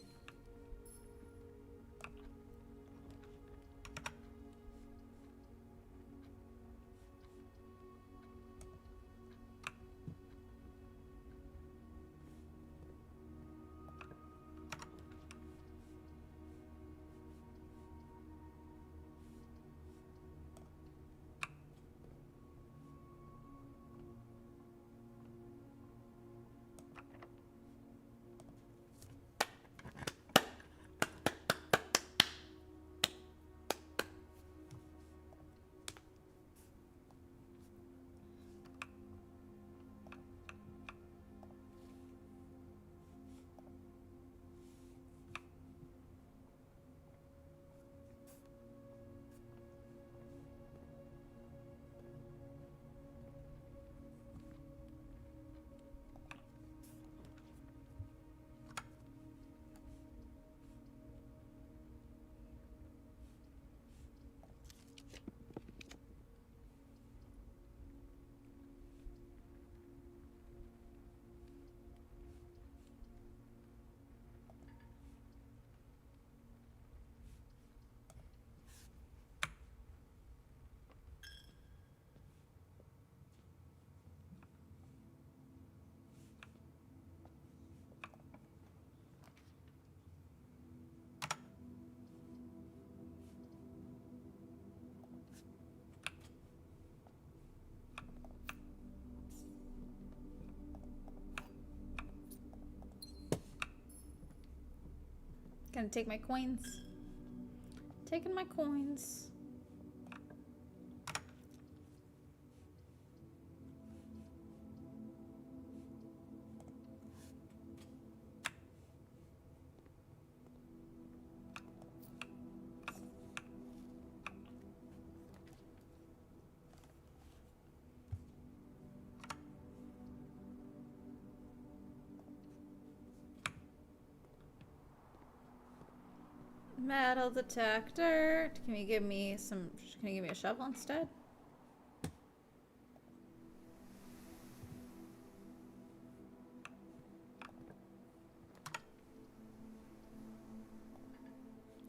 Gonna take my coins. Taking my coins. Metal detector. Can you give me some? Can you give me a shovel instead?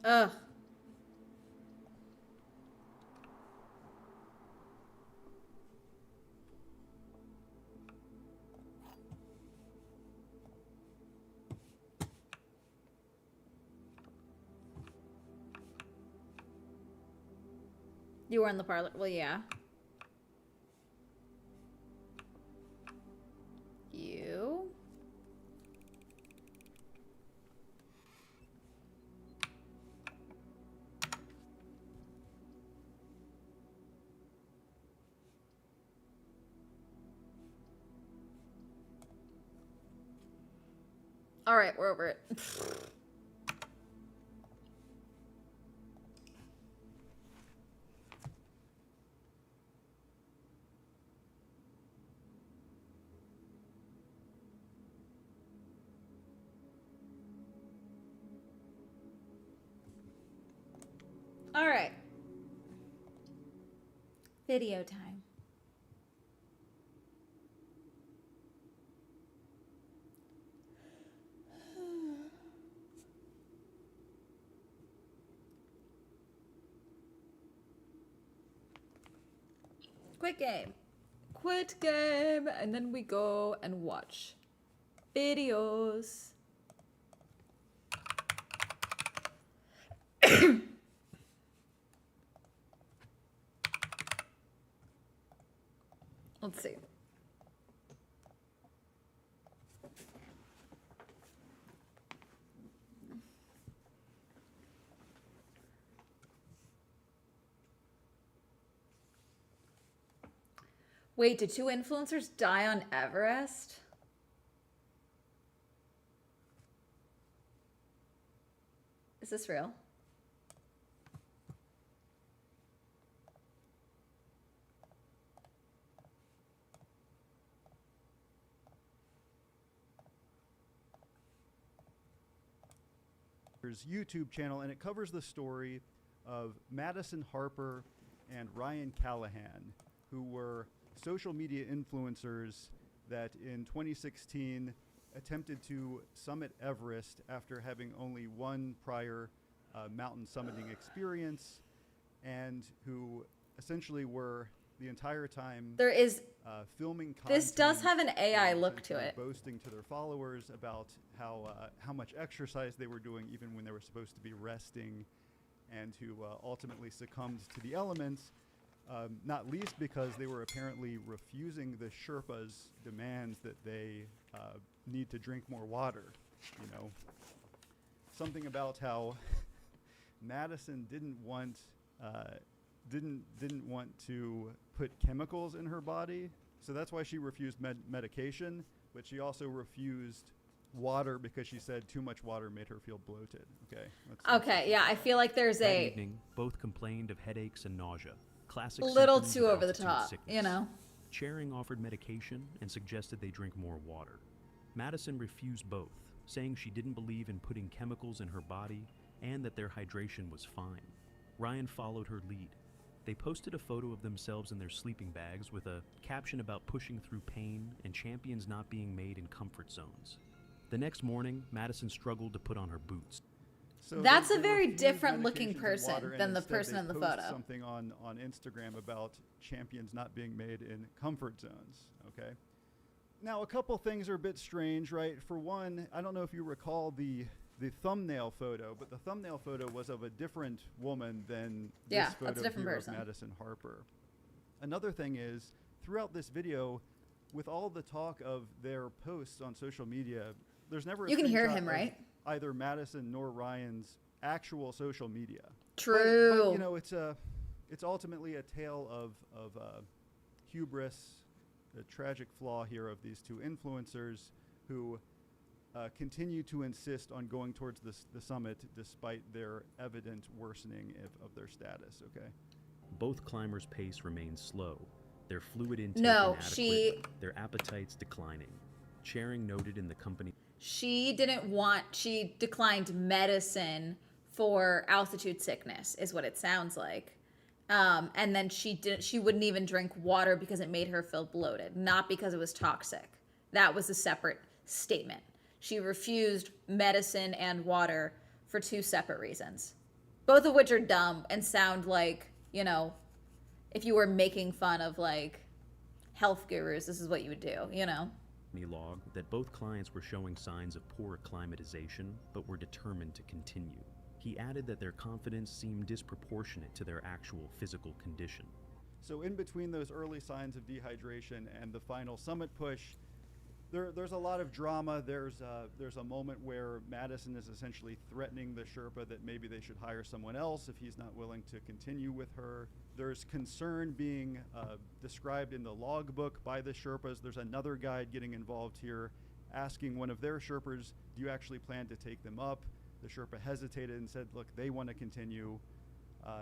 Ugh. You were in the parlor. Well, yeah. You. All right, we're over it. All right. Video time. Quit game. Quit game. And then we go and watch videos. Let's see. Wait, did two influencers die on Everest? Is this real? YouTube channel, and it covers the story of Madison Harper and Ryan Callahan, who were social media influencers that in 2016 attempted to summit Everest after having only one prior mountain summiting experience, and who essentially were the entire time There is filming content. This does have an AI and look to essentially it. boasting to their followers about how much exercise they were doing, even when they were supposed to be resting, and who ultimately succumbed to the elements, not least because they were apparently refusing the Sherpas' demands that they need to drink more water. You know, something about how Madison didn't want to put chemicals in her body, so that's why she refused medication. But she also refused water because she said too much water made her feel bloated. Okay, yeah, I feel like there's That a evening, both complained of headaches and nausea. Classic little symptoms too of over the altitude top, sickness. you know? Charing offered medication and suggested they drink more water. Madison refused both, saying she didn't believe in putting chemicals in her body and that their hydration was fine. Ryan followed her lead. They posted a photo of themselves in their sleeping bags with a caption about pushing through pain and champions not being made in comfort zones. The next morning, Madison struggled to put on her boots. So That's they a very refused different looking medications and person water, and than the instead person they in the post photo. Something on Instagram about champions not being made in comfort zones. Okay. Now, a couple things are a bit strange, right? For one, I don't know if you recall the thumbnail photo, but the thumbnail photo was of a different woman than Yeah, this photo that's a different here person. of Madison Harper. Another thing is, throughout this video, with all the talk of their posts on social media, there's never a You can hear screenshot him, of right? either Madison nor Ryan's actual social media. True. But, you know, it's ultimately a tale of hubris, the tragic flaw here of these two influencers who continue to insist on going towards the summit despite their evident worsening of their status. Okay. Both climbers' pace remained slow, their fluid intake No, inadequate, their appetites declining. Charing noted in the company she declined medicine for altitude sickness, is what it sounds like. And then she wouldn't even drink water because it made her feel bloated, not because it was toxic. That was a separate statement. She refused medicine and water for two separate reasons, both of which are dumb and sound like, you know, if you were making fun of like health gurus, this is what you would do, you know? log that both clients were showing signs of poor acclimatization, but were determined to continue. He added that their confidence seemed disproportionate to their actual physical condition. So in between those early signs of dehydration and the final summit push, there's a lot of drama. There's a moment where Madison is essentially threatening the Sherpa that maybe they should hire someone else if he's not willing to continue with her. There's concern being described in the logbook by the Sherpas. There's another guide getting involved here, asking one of their Sherpas, do you actually plan to take them up? The Sherpa hesitated and said, look, they want to continue.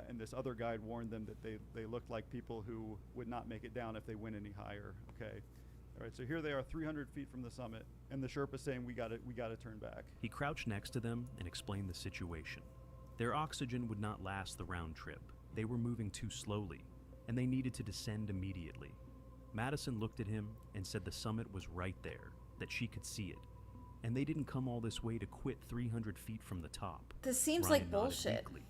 And this other guide warned them that they looked like people who would not make it down if they went any higher. Okay. All right, so here they are 300 feet from the summit, and the Sherpa saying, we got to turn back. He crouched next to them and explained the situation. Their oxygen would not last the round trip. They were moving too slowly, and they needed to descend immediately. Madison looked at him and said the summit was right there, that she could see it. And they didn't come all this way to quit 300 feet from the top. This seems Ryan like nodded bullshit. weakly.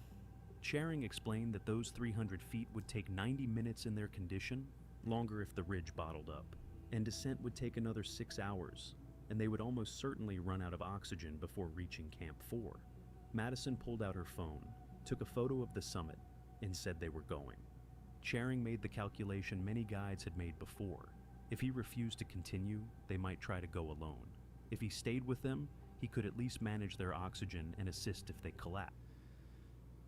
Charing explained that those 300 feet would take 90 minutes in their condition, longer if the ridge bottled up, and descent would take another 6 hours, and they would almost certainly run out of oxygen before reaching Camp 4. Madison pulled out her phone, took a photo of the summit, and said they were going. Charing made the calculation many guides had made before. If he refused to continue, they might try to go alone. If he stayed with them, he could at least manage their oxygen and assist if they collapsed.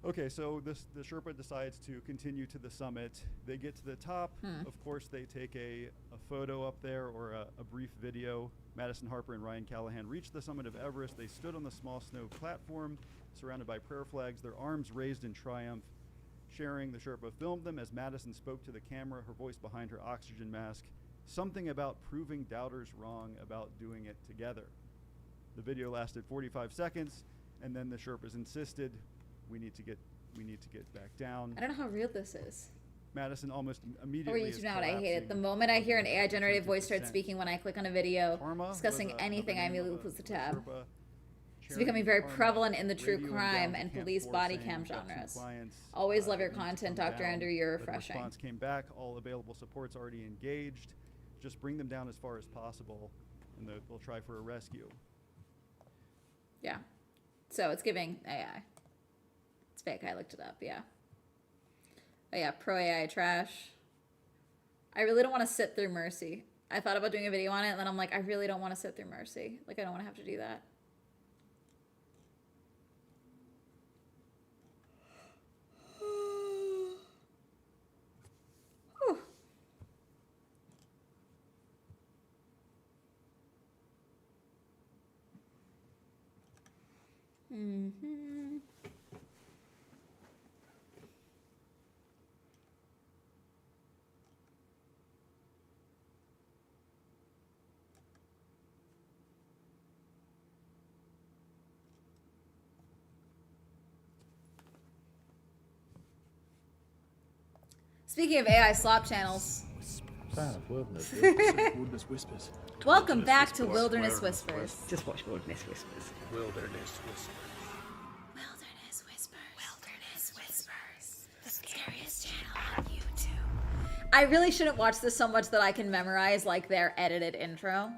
Okay, so the Sherpa decides to continue to the summit. They get to the top. Of course, they take a photo up there or a brief video. Madison Harper and Ryan Callahan reached the summit of Everest. They stood on the small snow platform surrounded by prayer flags, their arms raised in triumph. Charing, the Sherpa, filmed them as Madison spoke to the camera, her voice behind her oxygen mask. Something about proving doubters wrong about doing it together. The video lasted 45 seconds, and then the Sherpas insisted, we need to get back down. I don't know how real this is. Madison almost Over immediately is YouTube now, and I hate it. collapsing The moment I hear an of AI generated attempted voice start descent. speaking when I click on a video Karma discussing was anything, I another name immediately of close the a tab. Sherpa. It's Charing becoming very Karma prevalent in the true radioing crime down to and Camp police 4 body saying, cam "We've got some genres. clients, Always love your need to content, come Dr. down." Andrew. You're The refreshing. response came back. All available support's already engaged. Just bring them down as far as possible, and they'll try for a rescue. Yeah. So it's giving AI. It's fake. I looked it up. Yeah. Oh yeah, pro AI trash. I really don't want to sit through Mercy. I thought about doing a video on it, and then I'm like, I really don't want to sit through Mercy. Like, I don't want to have to do that. Whew. Mhm. Speaking of AI slop channels, Wilderness Whispers. welcome back to Wilderness Whispers. Just watch Wilderness Whispers. Wilderness Whispers. Wilderness Whispers. Wilderness Whispers. The scariest channel on YouTube. I really shouldn't watch this so much that I can memorize like their edited intro.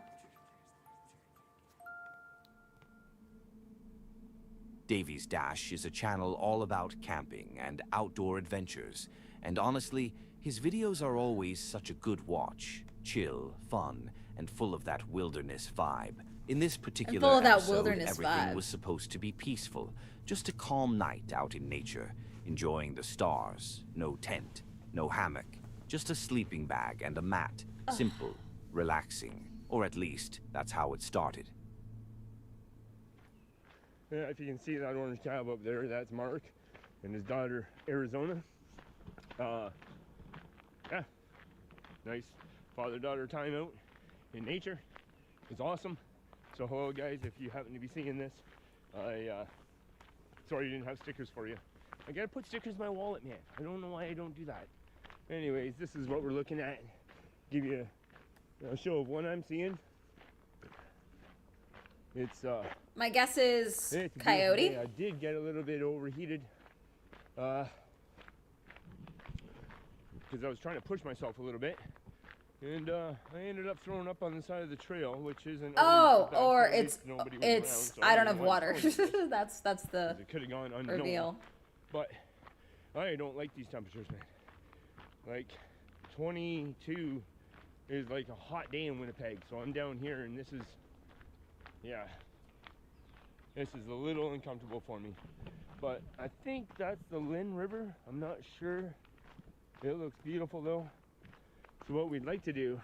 Davy's Dash is a channel all about camping and outdoor adventures, and honestly, his videos are always such a good watch. Chill, fun, and full of that wilderness vibe. In this particular full of that episode, wilderness everything vibe. was supposed to be peaceful, just a calm night out in nature, enjoying the stars. No tent, no hammock, just a sleeping bag and a mat. Simple, relaxing, or at least that's how it started. Yeah, if you can see that orange cab up there, that's Mark and his daughter, Arizona. Yeah, nice father-daughter time out in nature. It's awesome. So hello guys, if you happen to be seeing this, sorry I didn't have stickers for you. I gotta put stickers in my wallet, man. I don't know why I don't do that. Anyways, this is what we're looking at. Give you a show of what I'm seeing. It's My guess is it's a beautiful coyote. day. I did get a little bit overheated because I was trying to push myself a little bit, and I ended up throwing up on the side of the trail, which isn't. Oh, always the best, or but at it's least nobody was around, it's so I don't know have why water. it's going like this, that's 'cause the it could have gone unknown. reveal. But I don't like these temperatures, man. Like 22 is like a hot day in Winnipeg, so I'm down here, and this is, yeah, this is a little uncomfortable for me. But I think that's the Lynn River. I'm not sure. It looks beautiful though. So what we'd like to do,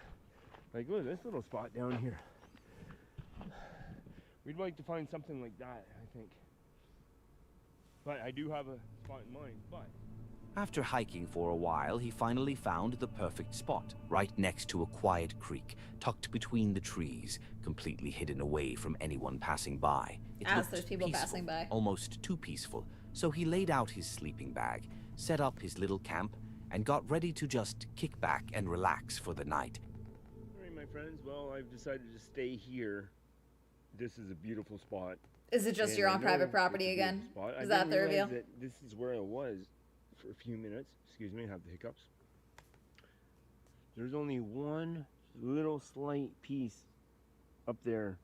like look at this little spot down here. We'd like to find something like that, I think. But I do have a spot in mind, but After hiking for a while, he finally found the perfect spot, right next to a quiet creek, tucked between the trees, completely hidden away from anyone passing by. It As looked there's people peaceful, passing by. almost too peaceful. So he laid out his sleeping bag, set up his little camp, and got ready to just kick back and relax for the night. alright my friends, well I've decided to stay here. This is a beautiful spot. Is it just And you're I on know private it's property a again? beautiful spot. I Is that didn't the realize reveal? that this is where I was for a few minutes. Excuse me, I have the hiccups. There's only one little slight piece up there,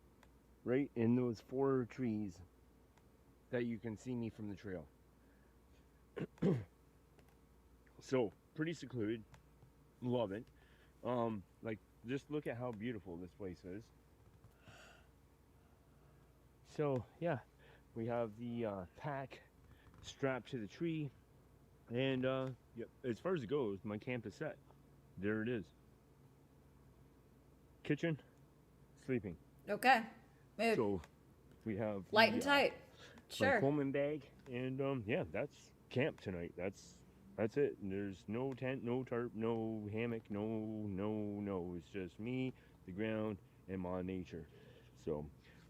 right in those 4 trees, that you can see me from the trail. So pretty secluded, love it. Like just look at how beautiful this place is. So yeah, we have the pack strapped to the tree, and yep, as far as it goes, my camp is set. There it is. Kitchen, sleeping. Okay. Mood. So we have Light the, and tight. my Sure. Coleman bag, and yeah, that's camp tonight. That's it. There's no tent, no tarp, no hammock, no. It's just me, the ground, and my nature. So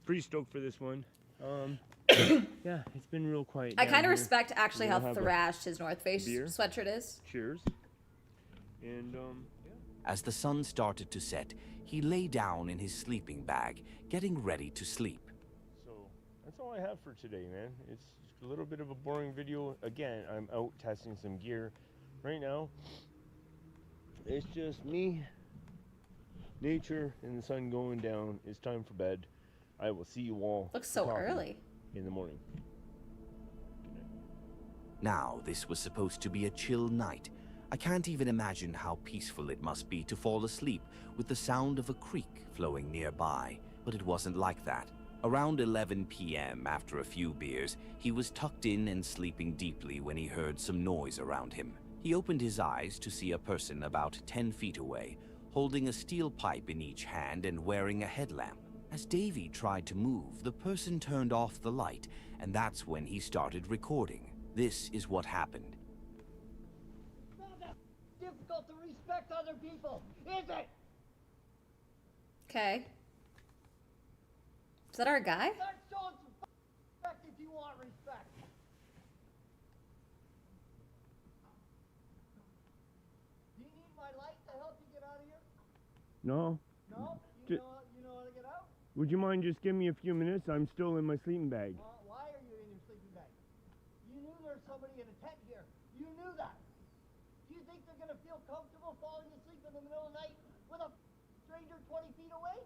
pretty stoked for this one. Yeah, it's been real quiet. I down kind of here. respect actually how We'll have a thrashed his North Face beer. sweatshirt is. Cheers. And As the sun started to set, he lay down in his sleeping bag, getting ready to sleep. so that's all I have for today, man. It's a little bit of a boring video. Again, I'm out testing some gear right now. It's just me, nature, and the sun going down. It's time for bed. I will see you all. Looks so for coffee early. in the morning. Now, this was supposed to be a chill night. I can't even imagine how peaceful it must be to fall asleep with the sound of a creek flowing nearby, but it wasn't like that. Around 11 p.m., after a few beers, he was tucked in and sleeping deeply when he heard some noise around him. He opened his eyes to see a person about 10 feet away, holding a steel pipe in each hand and wearing a headlamp. As Davy tried to move, the person turned off the light, and that's when he started recording. This is what happened. Difficult to respect other people, is it? Okay. Is that our guy? Start showing some respect if you want respect. Do you need my light to help you get out of here? No. No? Ju- You know how to get out? Would you mind just giving me a few minutes? I'm still in my sleeping bag. Why are you in your sleeping bag? You knew there was somebody in a tent here. You knew that. Do you think they're gonna feel comfortable falling asleep in the middle of the night with a stranger 20 feet away?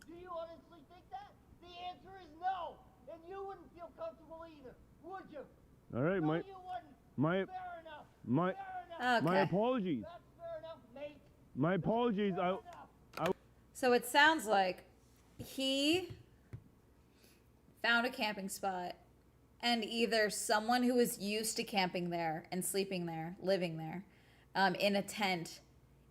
Do you honestly think that? The answer is no. And you wouldn't feel comfortable either, would you? All right, No, you wouldn't. my Fair enough. my Fair enough. Okay. apologies. That's fair enough, mate. My apologies. Fair enough. So it sounds like he found a camping spot, and either someone who was used to camping there and sleeping there, living there, in a tent,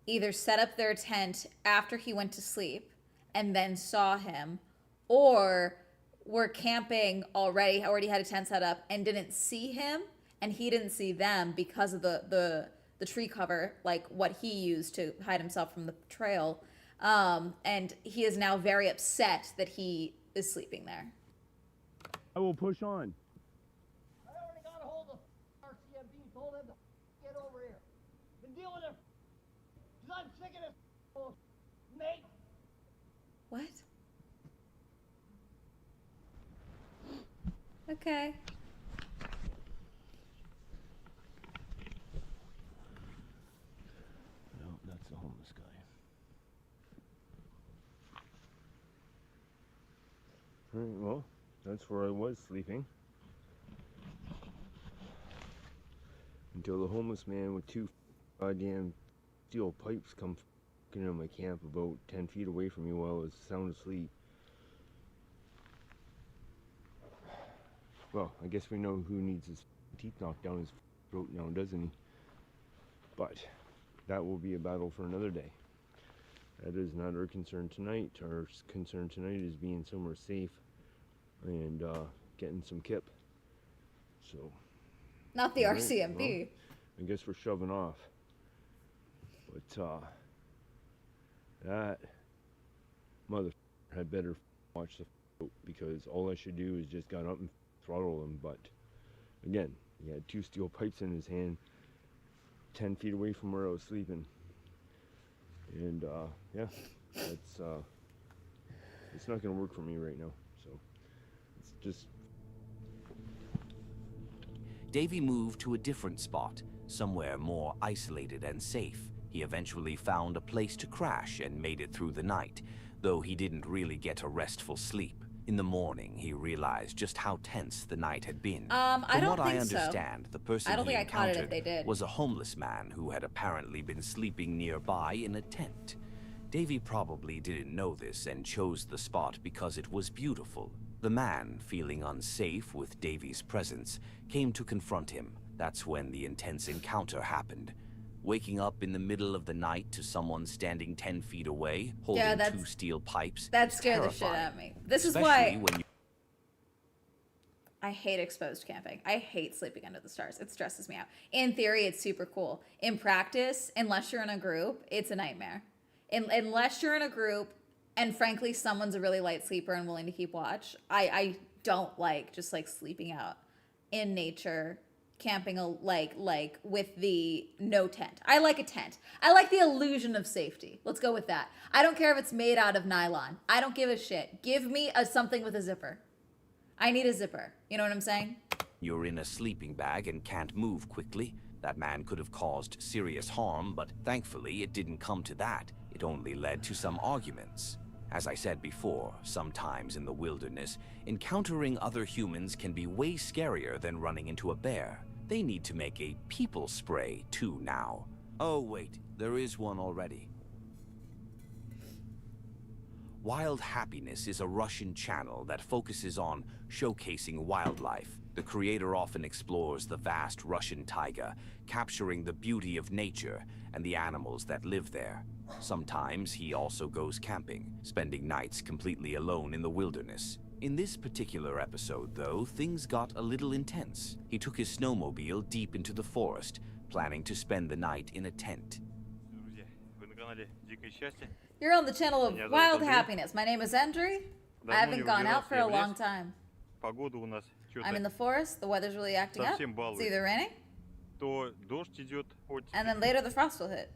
either set up their tent after he went to sleep and then saw him, or were camping already had a tent set up and didn't see him, and he didn't see them because of the tree cover, like what he used to hide himself from the trail. And he is now very upset that he is sleeping there. I will push on. I already got a hold of RCMP, told them to get over here and deal with it. Cause I'm sick of this mate. What? Okay. No, that's the homeless guy. Alright, well, that's where I was sleeping. Until the homeless man with two goddamn steel pipes come into my camp about 10 feet away from me while I was sound asleep. Well, I guess we know who needs his teeth knocked down his throat now, doesn't he? But that will be a battle for another day. That is not our concern tonight. Our concern tonight is being somewhere safe and getting some kip. So, Not the all right, RCMP. well, I guess we're shoving off. But that mother had better watch the boat, because all I should do is just got up and throttle him. But again, he had two steel pipes in his hand, 10 feet away from where I was sleeping. And yeah, that's it's not gonna work for me right now. So it's just Davy moved to a different spot, somewhere more isolated and safe. He eventually found a place to crash and made it through the night, though he didn't really get a restful sleep. In the morning, he realized just how tense the night had been. I From don't what I think so. understand, the person I don't he think I caught it if encountered they did. was a homeless man who had apparently been sleeping nearby in a tent. Davy probably didn't know this and chose the spot because it was beautiful. The man, feeling unsafe with Davy's presence, came to confront him. That's when the intense encounter happened. Waking up in the middle of the night to someone standing 10 feet away, holding that's- two steel pipes, That is scared the shit terrifying. out of me. This is Especially why when you I hate exposed camping. I hate sleeping under the stars. It stresses me out. In theory, it's super cool. In practice, unless you're in a group, it's a nightmare. Unless you're in a group, and frankly, someone's a really light sleeper and willing to keep watch, I don't like just like sleeping out in nature, camping like with the no tent. I like a tent. I like the illusion of safety. Let's go with that. I don't care if it's made out of nylon. I don't give a shit. Give me something with a zipper. I need a zipper. You know what I'm saying? You're in a sleeping bag and can't move quickly. That man could have caused serious harm, but thankfully it didn't come to that. It only led to some arguments. As I said before, sometimes in the wilderness, encountering other humans can be way scarier than running into a bear. They need to make a people spray too now. Oh wait, there is one already. Wild Happiness is a Russian channel that focuses on showcasing wildlife. The creator often explores the vast Russian taiga, capturing the beauty of nature and the animals that live there. Sometimes he also goes camping, spending nights completely alone in the wilderness. In this particular episode, though, things got a little intense. He took his snowmobile deep into the forest, planning to spend the night in a tent. You're on the channel of Wild Happiness. My name is Andrew. I haven't gone out for a long time. I'm in the forest. The weather's really acting up. It's either raining, and then later the frost will hit.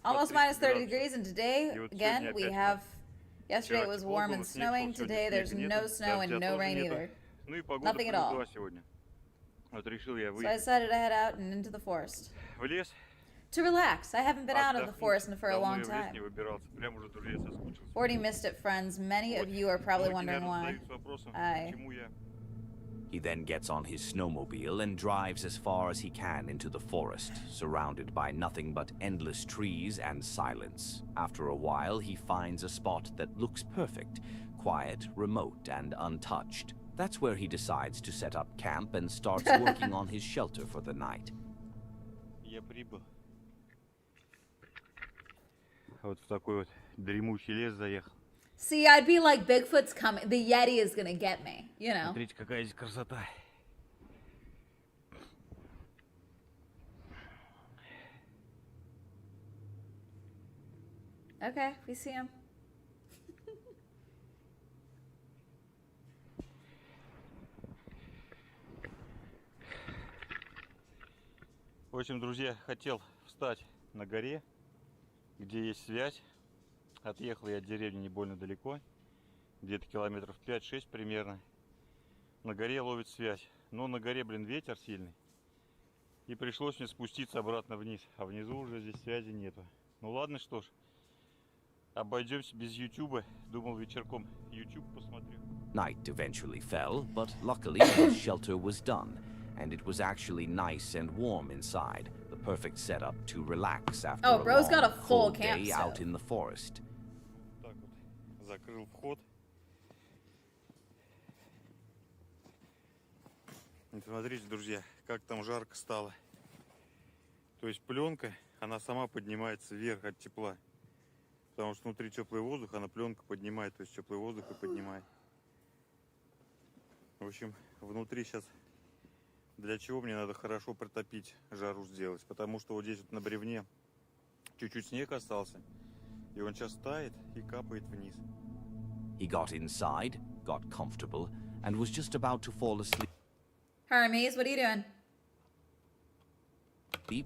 Almost minus 30 degrees, and today, again, we have... Yesterday it was warm and snowing. Today there's no snow and no rain either. Nothing at all. So I decided to head out and into the forest. To relax. I haven't been out of the forest for a long time. Already missed it, friends. Many of you are probably wondering why. He then gets on his snowmobile and drives as far as he can into the forest, surrounded by nothing but endless trees and silence. After a while, he finds a spot that looks perfect, quiet, remote, and untouched. That's where he decides to set up camp and starts working on his shelter for the night. See, I'd be like, Bigfoot's coming. The Yeti is gonna get me, you know. Okay, we see him. В общем, друзья, хотел встать на горе, где есть связь. Отъехал я от деревни не больно далеко, где-то километров 5-6 примерно. На горе ловит связь, но на горе, блин, ветер сильный. И пришлось мне спуститься обратно вниз, а внизу уже здесь связи нету. Ну ладно, что ж, обойдемся без ютуба. Думал, вечерком YouTube посмотрю. Night eventually fell, but luckily his shelter was done, and it was actually nice and warm inside. The perfect setup to relax after a bro's got a long, full cold camp day set. out in the forest. Так вот, закрыл вход. Вот смотрите, друзья, как там жарко стало. То есть пленка, она сама поднимается вверх от тепла. Потому что внутри теплый воздух, она пленка поднимает, то есть теплый воздух и поднимает. В общем, внутри сейчас для чего мне надо хорошо протопить, жару сделать. Потому что вот здесь вот на бревне чуть-чуть снег остался. И он сейчас тает и капает вниз. He got inside, got comfortable, and was just about to fall asleep Hermes, what are you doing?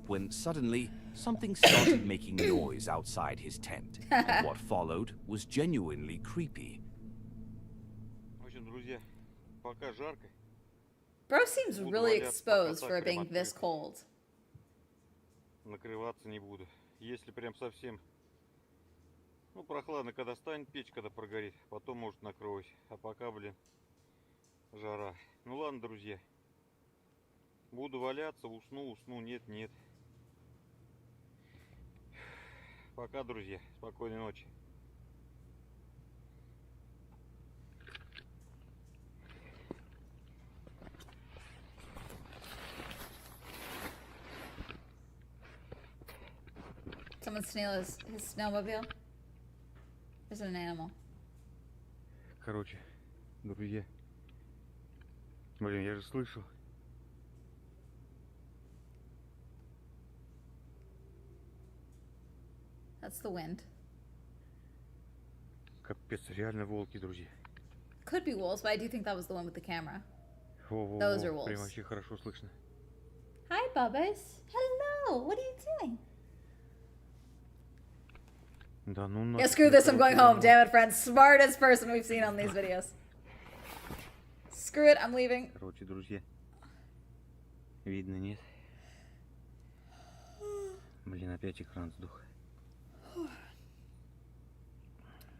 when suddenly something started making noise outside his tent. And what followed was genuinely creepy. В общем, друзья, пока жарко. Bro seems really exposed for being this cold. Накрываться не буду. Если прям совсем, ну, прохладно, когда станет печь, когда прогорит, потом, может, накроюсь. А пока, блин, жара. Ну ладно, друзья. Буду валяться, усну, нет. Пока, друзья. Спокойной ночи. Someone steal his snowmobile? There's an animal. Короче, друзья. Блин, я же слышал. That's the wind. Капец, реально волки, друзья. Could be wolves, but I do think that was the one with the camera. Those are wolves. Прям вообще хорошо слышно. Hi, Bubba's. Hello. What are you doing? Да ну Yeah, screw this. I'm going home. Damn it, friends. Smartest person we've seen on these videos. Screw it. I'm leaving. Короче, друзья. Видно, нет? Блин, опять экран сдох.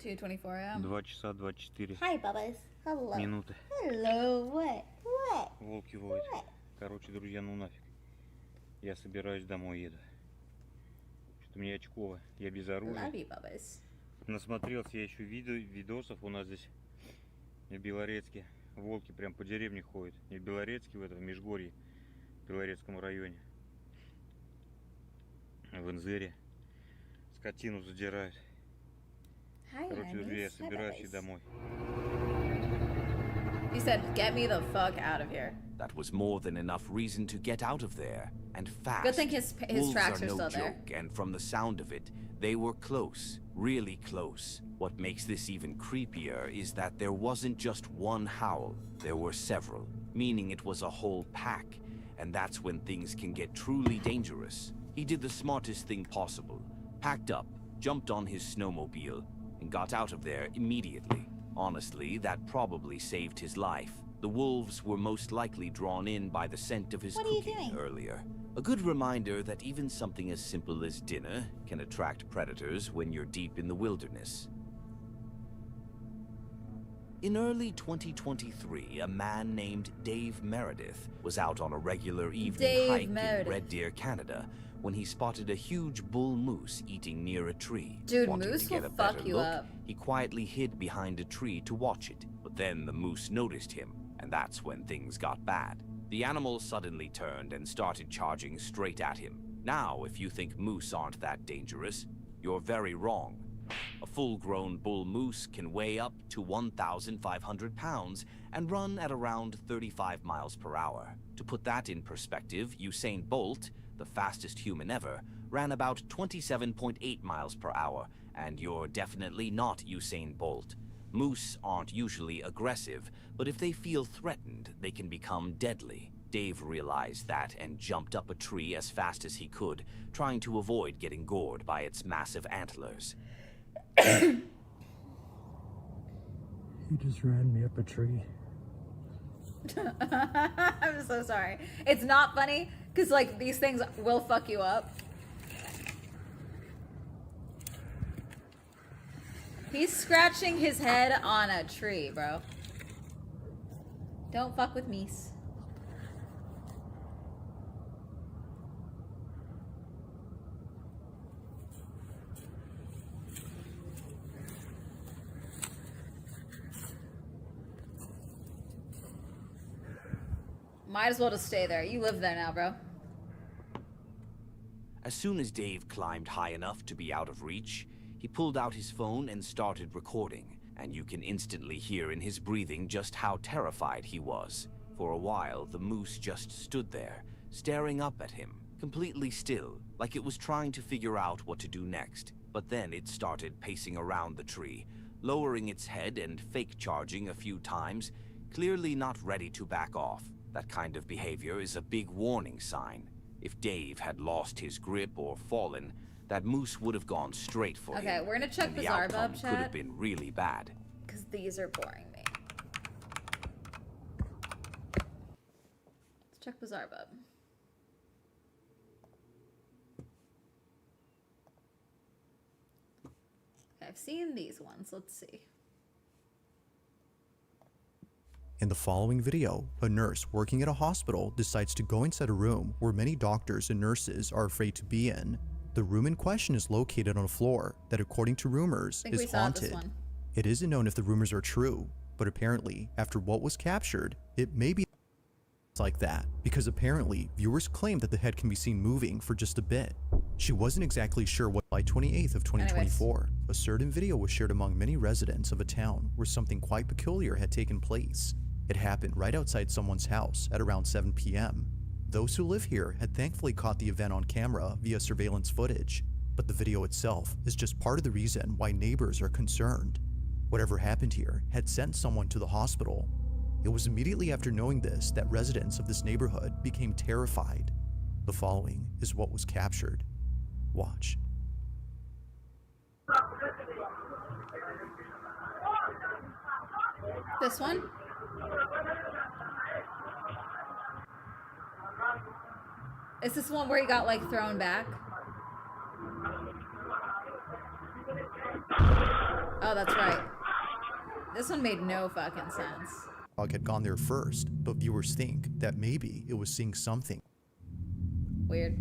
2:24 a.m. 2 часа 24 Hi, Bubba's. Hello. минуты. Hello. What? What? Волки воют. Короче, друзья, ну нафиг. Я собираюсь домой, еду. Что-то мне очково. Я без оружия. Love you, Bubba's. Насмотрелся я еще видосов у нас здесь в Белорецке. Волки прям по деревне ходят. Не в Белорецке, в этом Межгорье, в Белорецком районе. В Инзере. Скотину задирают. Hi, Короче, друзья, я Hermes. Hi, собираюсь и Bubba's. домой. He said, "Get me the fuck out of here." That was more than enough reason to get out of there, and fast. Good thing his Wolves tracks are are no still there. joke, and from the sound of it, they were close, really close. What makes this even creepier is that there wasn't just one howl, there were several, meaning it was a whole pack, and that's when things can get truly dangerous. He did the smartest thing possible, packed up, jumped on his snowmobile, and got out of there immediately. Honestly, that probably saved his life. The wolves were most likely drawn in by the scent of his What are you cooking doing? earlier. A good reminder that even something as simple as dinner can attract predators when you're deep in the wilderness. In early 2023, a man named Dave Meredith was out on a regular evening Dave hike Meredith. in Red Deer, Canada, when he spotted a huge bull moose eating near a tree. Dude, Wanting moose to get will a better fuck you look, up. he quietly hid behind a tree to watch it, but then the moose noticed him, and that's when things got bad. The animal suddenly turned and started charging straight at him. Now, if you think moose aren't that dangerous, you're very wrong. A full-grown bull moose can weigh up to 1,500 pounds and run at around 35 miles per hour. To put that in perspective, Usain Bolt, the fastest human ever, ran about 27.8 miles per hour, and you're definitely not Usain Bolt. Moose aren't usually aggressive, but if they feel threatened, they can become deadly. Dave realized that and jumped up a tree as fast as he could, trying to avoid getting gored by its massive antlers. He just ran me up a tree. I'm so sorry. It's not funny because like these things will fuck you up. He's scratching his head on a tree, bro. Don't fuck with meese. Might as well just stay there. You live there now, bro. As soon as Dave climbed high enough to be out of reach, he pulled out his phone and started recording, and you can instantly hear in his breathing just how terrified he was. For a while, the moose just stood there, staring up at him, completely still, like it was trying to figure out what to do next. But then it started pacing around the tree, lowering its head and fake charging a few times, clearly not ready to back off. That kind of behavior is a big warning sign. If Dave had lost his grip or fallen, that moose would have gone straight for him. Okay, we're gonna check and the Bizarre outcome Bub, could have chat. been really bad. Because these are boring me. Let's check Bizarre Bub. Okay, I've seen these ones. Let's see. In the following video, a nurse working at a hospital decides to go inside a room where many doctors and nurses are afraid to be in. The room in question is located on a floor that, according to rumors, I think we is saw this haunted. one. It isn't known if the rumors are true, but apparently, after what was captured, it may be like that, because apparently, viewers claim that the head can be seen moving for just a bit. She wasn't exactly sure what. July 28th of 2024, a certain video was shared among many residents of a town where something quite peculiar had taken place. It happened right outside someone's house at around 7 p.m. Those who live here had thankfully caught the event on camera via surveillance footage, but the video itself is just part of the reason why neighbors are concerned. Whatever happened here had sent someone to the hospital. It was immediately after knowing this that residents of this neighborhood became terrified. The following is what was captured. Watch. This one? Is this one where he got like thrown back? Oh, that's right. This one made no fucking sense. Dog had gone there first, but viewers think that maybe it was seeing something. Weird.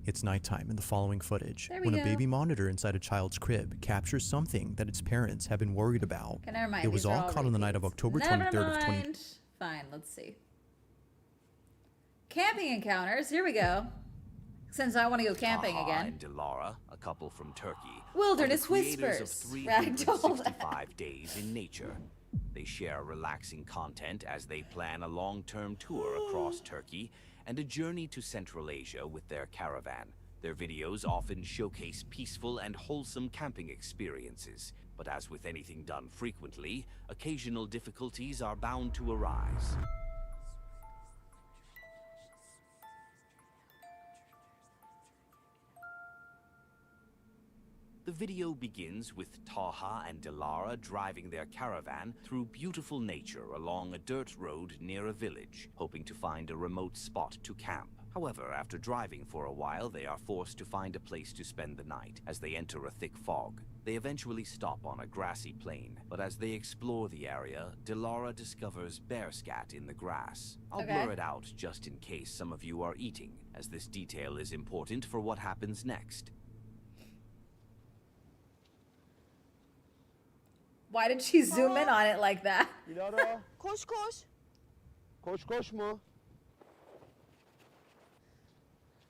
It's nighttime in the following footage There we when go. a baby monitor inside a child's crib captures something that its parents have been worried about. Okay, never mind. It was These are all caught on the night of repeats. October Never 23rd of 20. mind. Fine, let's see. Camping encounters. Here we go. Since I want to go camping Taha again. and Dilara, a couple from Turkey, Wilderness are the creators Whispers. of Ragdoll. 365 Days in Nature. They share relaxing content as they plan a long-term tour across Turkey and a journey to Central Asia with their caravan. Their videos often showcase peaceful and wholesome camping experiences, but as with anything done frequently, occasional difficulties are bound to arise. The video begins with Taha and Dilara driving their caravan through beautiful nature along a dirt road near a village, hoping to find a remote spot to camp. However, after driving for a while, they are forced to find a place to spend the night as they enter a thick fog. They eventually stop on a grassy plain, but as they explore the area, Dilara discovers bear scat in the grass. I'll Okay. blur it out just in case some of you are eating, as this detail is important for what happens next. Why did she zoom in on it like that? Dilara, Koş koş. koş koş mu?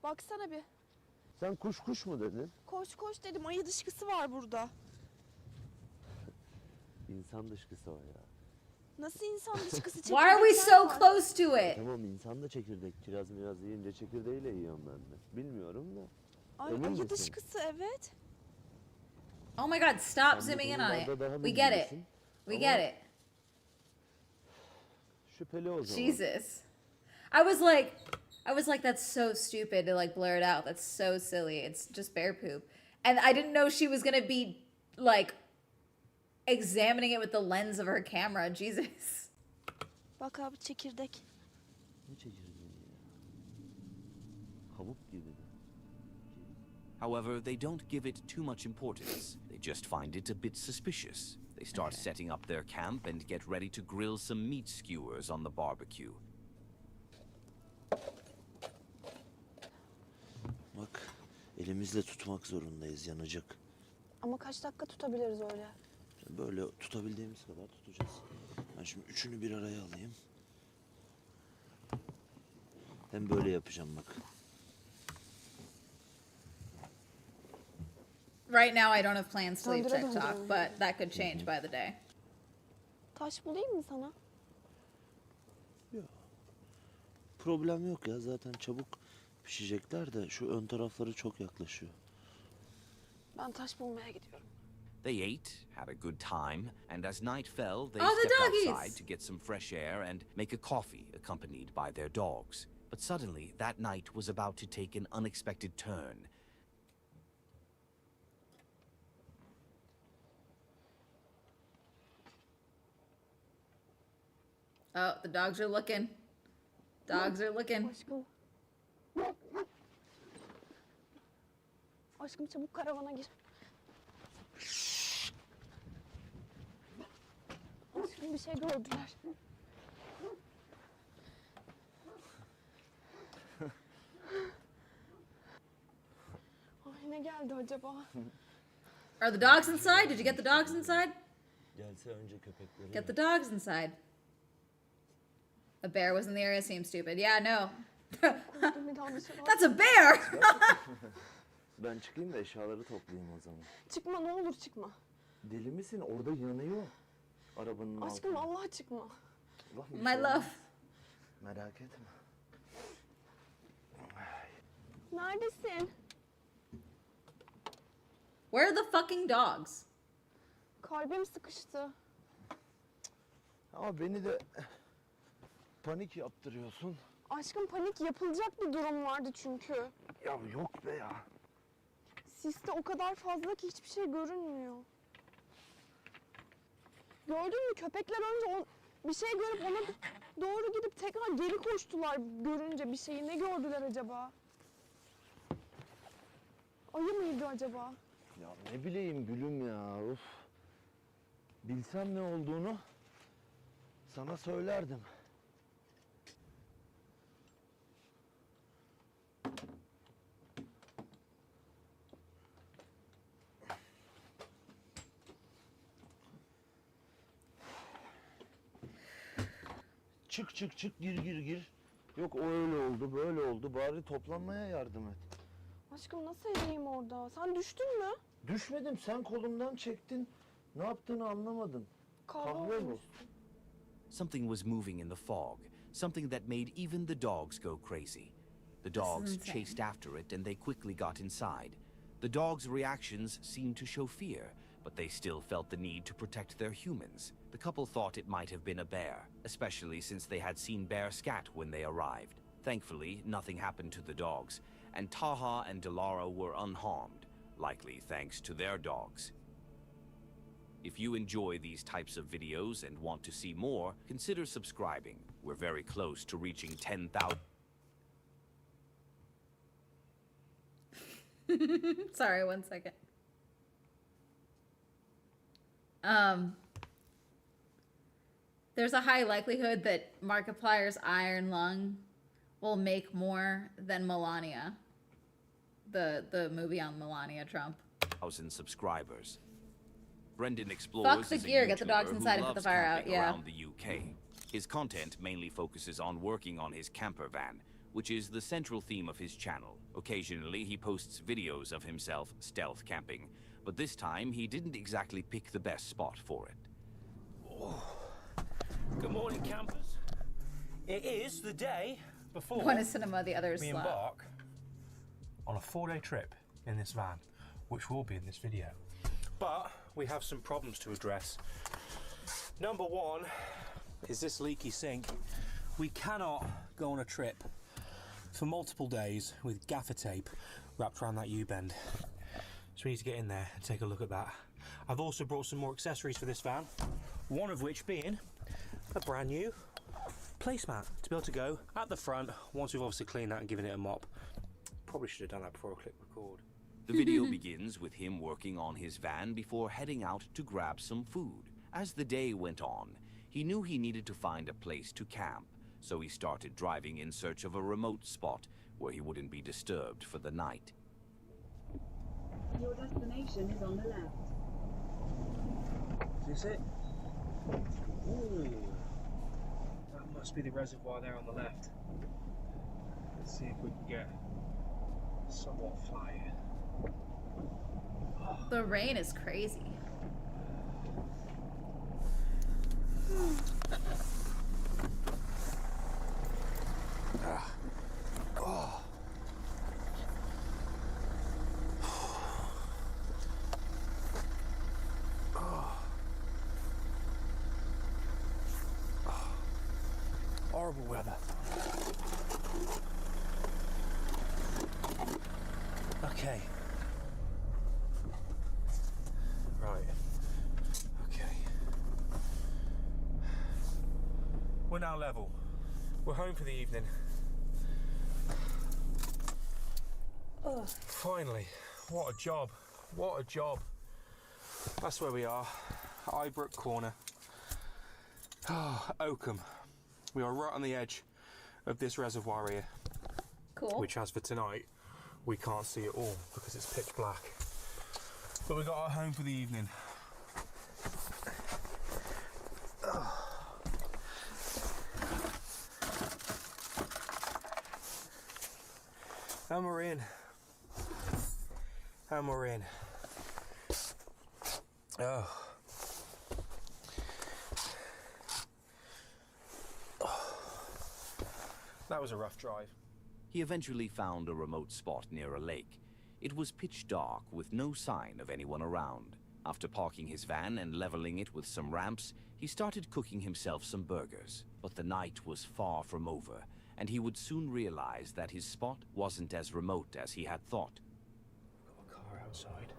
Baksana bir. Sen kuş kuş mu dedin? Koş koş dedim. Ayı dışkısı var burada. İnsan dışkısı o ya. Nasıl insan dışkısı? Why are we Çekirdekler so var. close to it? Tamam insan da çekirdek kiraz miraz yiyince çekirdeğiyle yiyorum ben de. Bilmiyorum da. Ay, Emin ayı misin? dışkısı evet. Oh my god, stop Sen bu zooming in on it. konularda daha We get it. bilgilisin. We Ama get it. Şüpheli o zaman. Jesus. I was like, that's so stupid to like blur it out. That's so silly. It's just bear poop. And I didn't know she was gonna be like examining it with the lens of her camera. Jesus. Bak abi çekirdek. Ne çekirdeği ya? Kabuk gibi. However, they don't give it too much importance. They just find it a bit suspicious. They start setting up their camp and get ready to grill some meat skewers on the barbecue. Bak elimizle tutmak zorundayız yanacak. Ama kaç dakika tutabiliriz öyle? Böyle tutabildiğimiz kadar tutacağız. Ben şimdi üçünü bir araya alayım. Hem böyle yapacağım bak. Right now I don't have plans to leave Döndüre TikTok, döndüre. but that could change by the day. Taş bulayım mı sana? Problem yok ya zaten çabuk pişecekler de şu ön tarafları çok yaklaşıyor. Ben taş bulmaya gidiyorum. They ate, had a good time, and as night fell, they Oh, the stepped doggies! outside to get some fresh air and make a coffee accompanied by their dogs. But suddenly, that night was about to take an unexpected turn. Oh, the dogs are looking. Dogs are looking. Aşkım. Aşkım çabuk karavana gir. Aşkım bir şey gördüler. Ay ne geldi acaba? Are the dogs inside? Did you get the dogs inside? Gelse önce köpekleri. Get the dogs inside. A bear was in the area seems stupid. Yeah, no. Korktum bir daha dışarı. That's a bear! Ben çıkayım da eşyaları toplayayım o zaman. Çıkma ne olur çıkma. Deli misin? Orada yanıyor. Arabanın Aşkım altında. Allah çıkma. Allah bir My şey olmaz. love. Merak etme. Neredesin? Where are the fucking dogs? Kalbim sıkıştı. Ama beni de panik yaptırıyorsun. Aşkım panik yapılacak bir durum vardı çünkü. Ya yok be ya. Siste o kadar fazla ki hiçbir şey görünmüyor. Gördün mü köpekler önce bir şey görüp ona doğru gidip tekrar geri koştular görünce bir şeyi. Ne gördüler acaba? Ayı mıydı acaba? Ya ne bileyim gülüm ya. Uf. Bilsem ne olduğunu sana söylerdim. Çık çık çık gir. Yok o öyle oldu böyle oldu bari toplanmaya yardım et. Aşkım nasıl edeyim orada? Sen düştün mü? Düşmedim sen kolumdan çektin. Ne yaptığını anlamadım. Kahve bu. Something was moving in the fog, something that made even the dogs go crazy. The dogs insane. chased after it and they quickly got inside. The dogs' reactions seemed to show fear, but they still felt the need to protect their humans. The couple thought it might have been a bear, especially since they had seen Bear scat when they arrived. Thankfully, nothing happened to the dogs, and Taha and Delara were unharmed, likely thanks to their dogs. If you enjoy these types of videos and want to see more, consider subscribing. We're very close to reaching 10,000. Sorry, 1 second. There's a high likelihood that Markiplier's Iron Lung will make more than Melania. The movie on Melania Trump. Subscribers. Brendan Explores Fuck the is a gear, get the dogs YouTuber who inside and put the loves fire out, camping yeah. around the UK. His content mainly focuses on working on his camper van, which is the central theme of his channel. Occasionally, he posts videos of himself stealth camping, but this time he didn't exactly pick the best spot for it. Good morning, campers. It is the day before One is cinema, the other is we slot. embark on a 4-day trip in this van, which will be in this video. But we have some problems to address. Number one is this leaky sink. We cannot go on a trip for multiple days with gaffer tape wrapped around that U-bend. So we need to get in there and take a look at that. I've also brought some more accessories for this van, one of which being a brand new placemat to be able to go at the front once we've obviously cleaned that and given it a mop. Probably should have done that before I clicked record. The video begins with him working on his van before heading out to grab some food. As the day went on, he knew he needed to find a place to camp, so he started driving in search of a remote spot where he wouldn't be disturbed for the night. Your destination is on the left. Is this it? Ooh. That must be the reservoir there on the left. Let's see if we can get somewhat fly here. The rain is crazy. Horrible weather. Okay. Right. Okay. We're now level. We're home for the evening. Ugh. Finally. What a job. What a job. That's where we are. Ibrook Corner. Oakham. We are right on the edge of this reservoir here. Cool. Which, as for tonight, we can't see at all because it's pitch black. But we got our home for the evening. And we're in. And we're in. Oh. That was a rough drive. He eventually found a remote spot near a lake. It was pitch dark with no sign of anyone around. After parking his van and leveling it with some ramps, he started cooking himself some burgers. But the night was far from over, and he would soon realize that his spot wasn't as remote as he had thought. Got a car outside.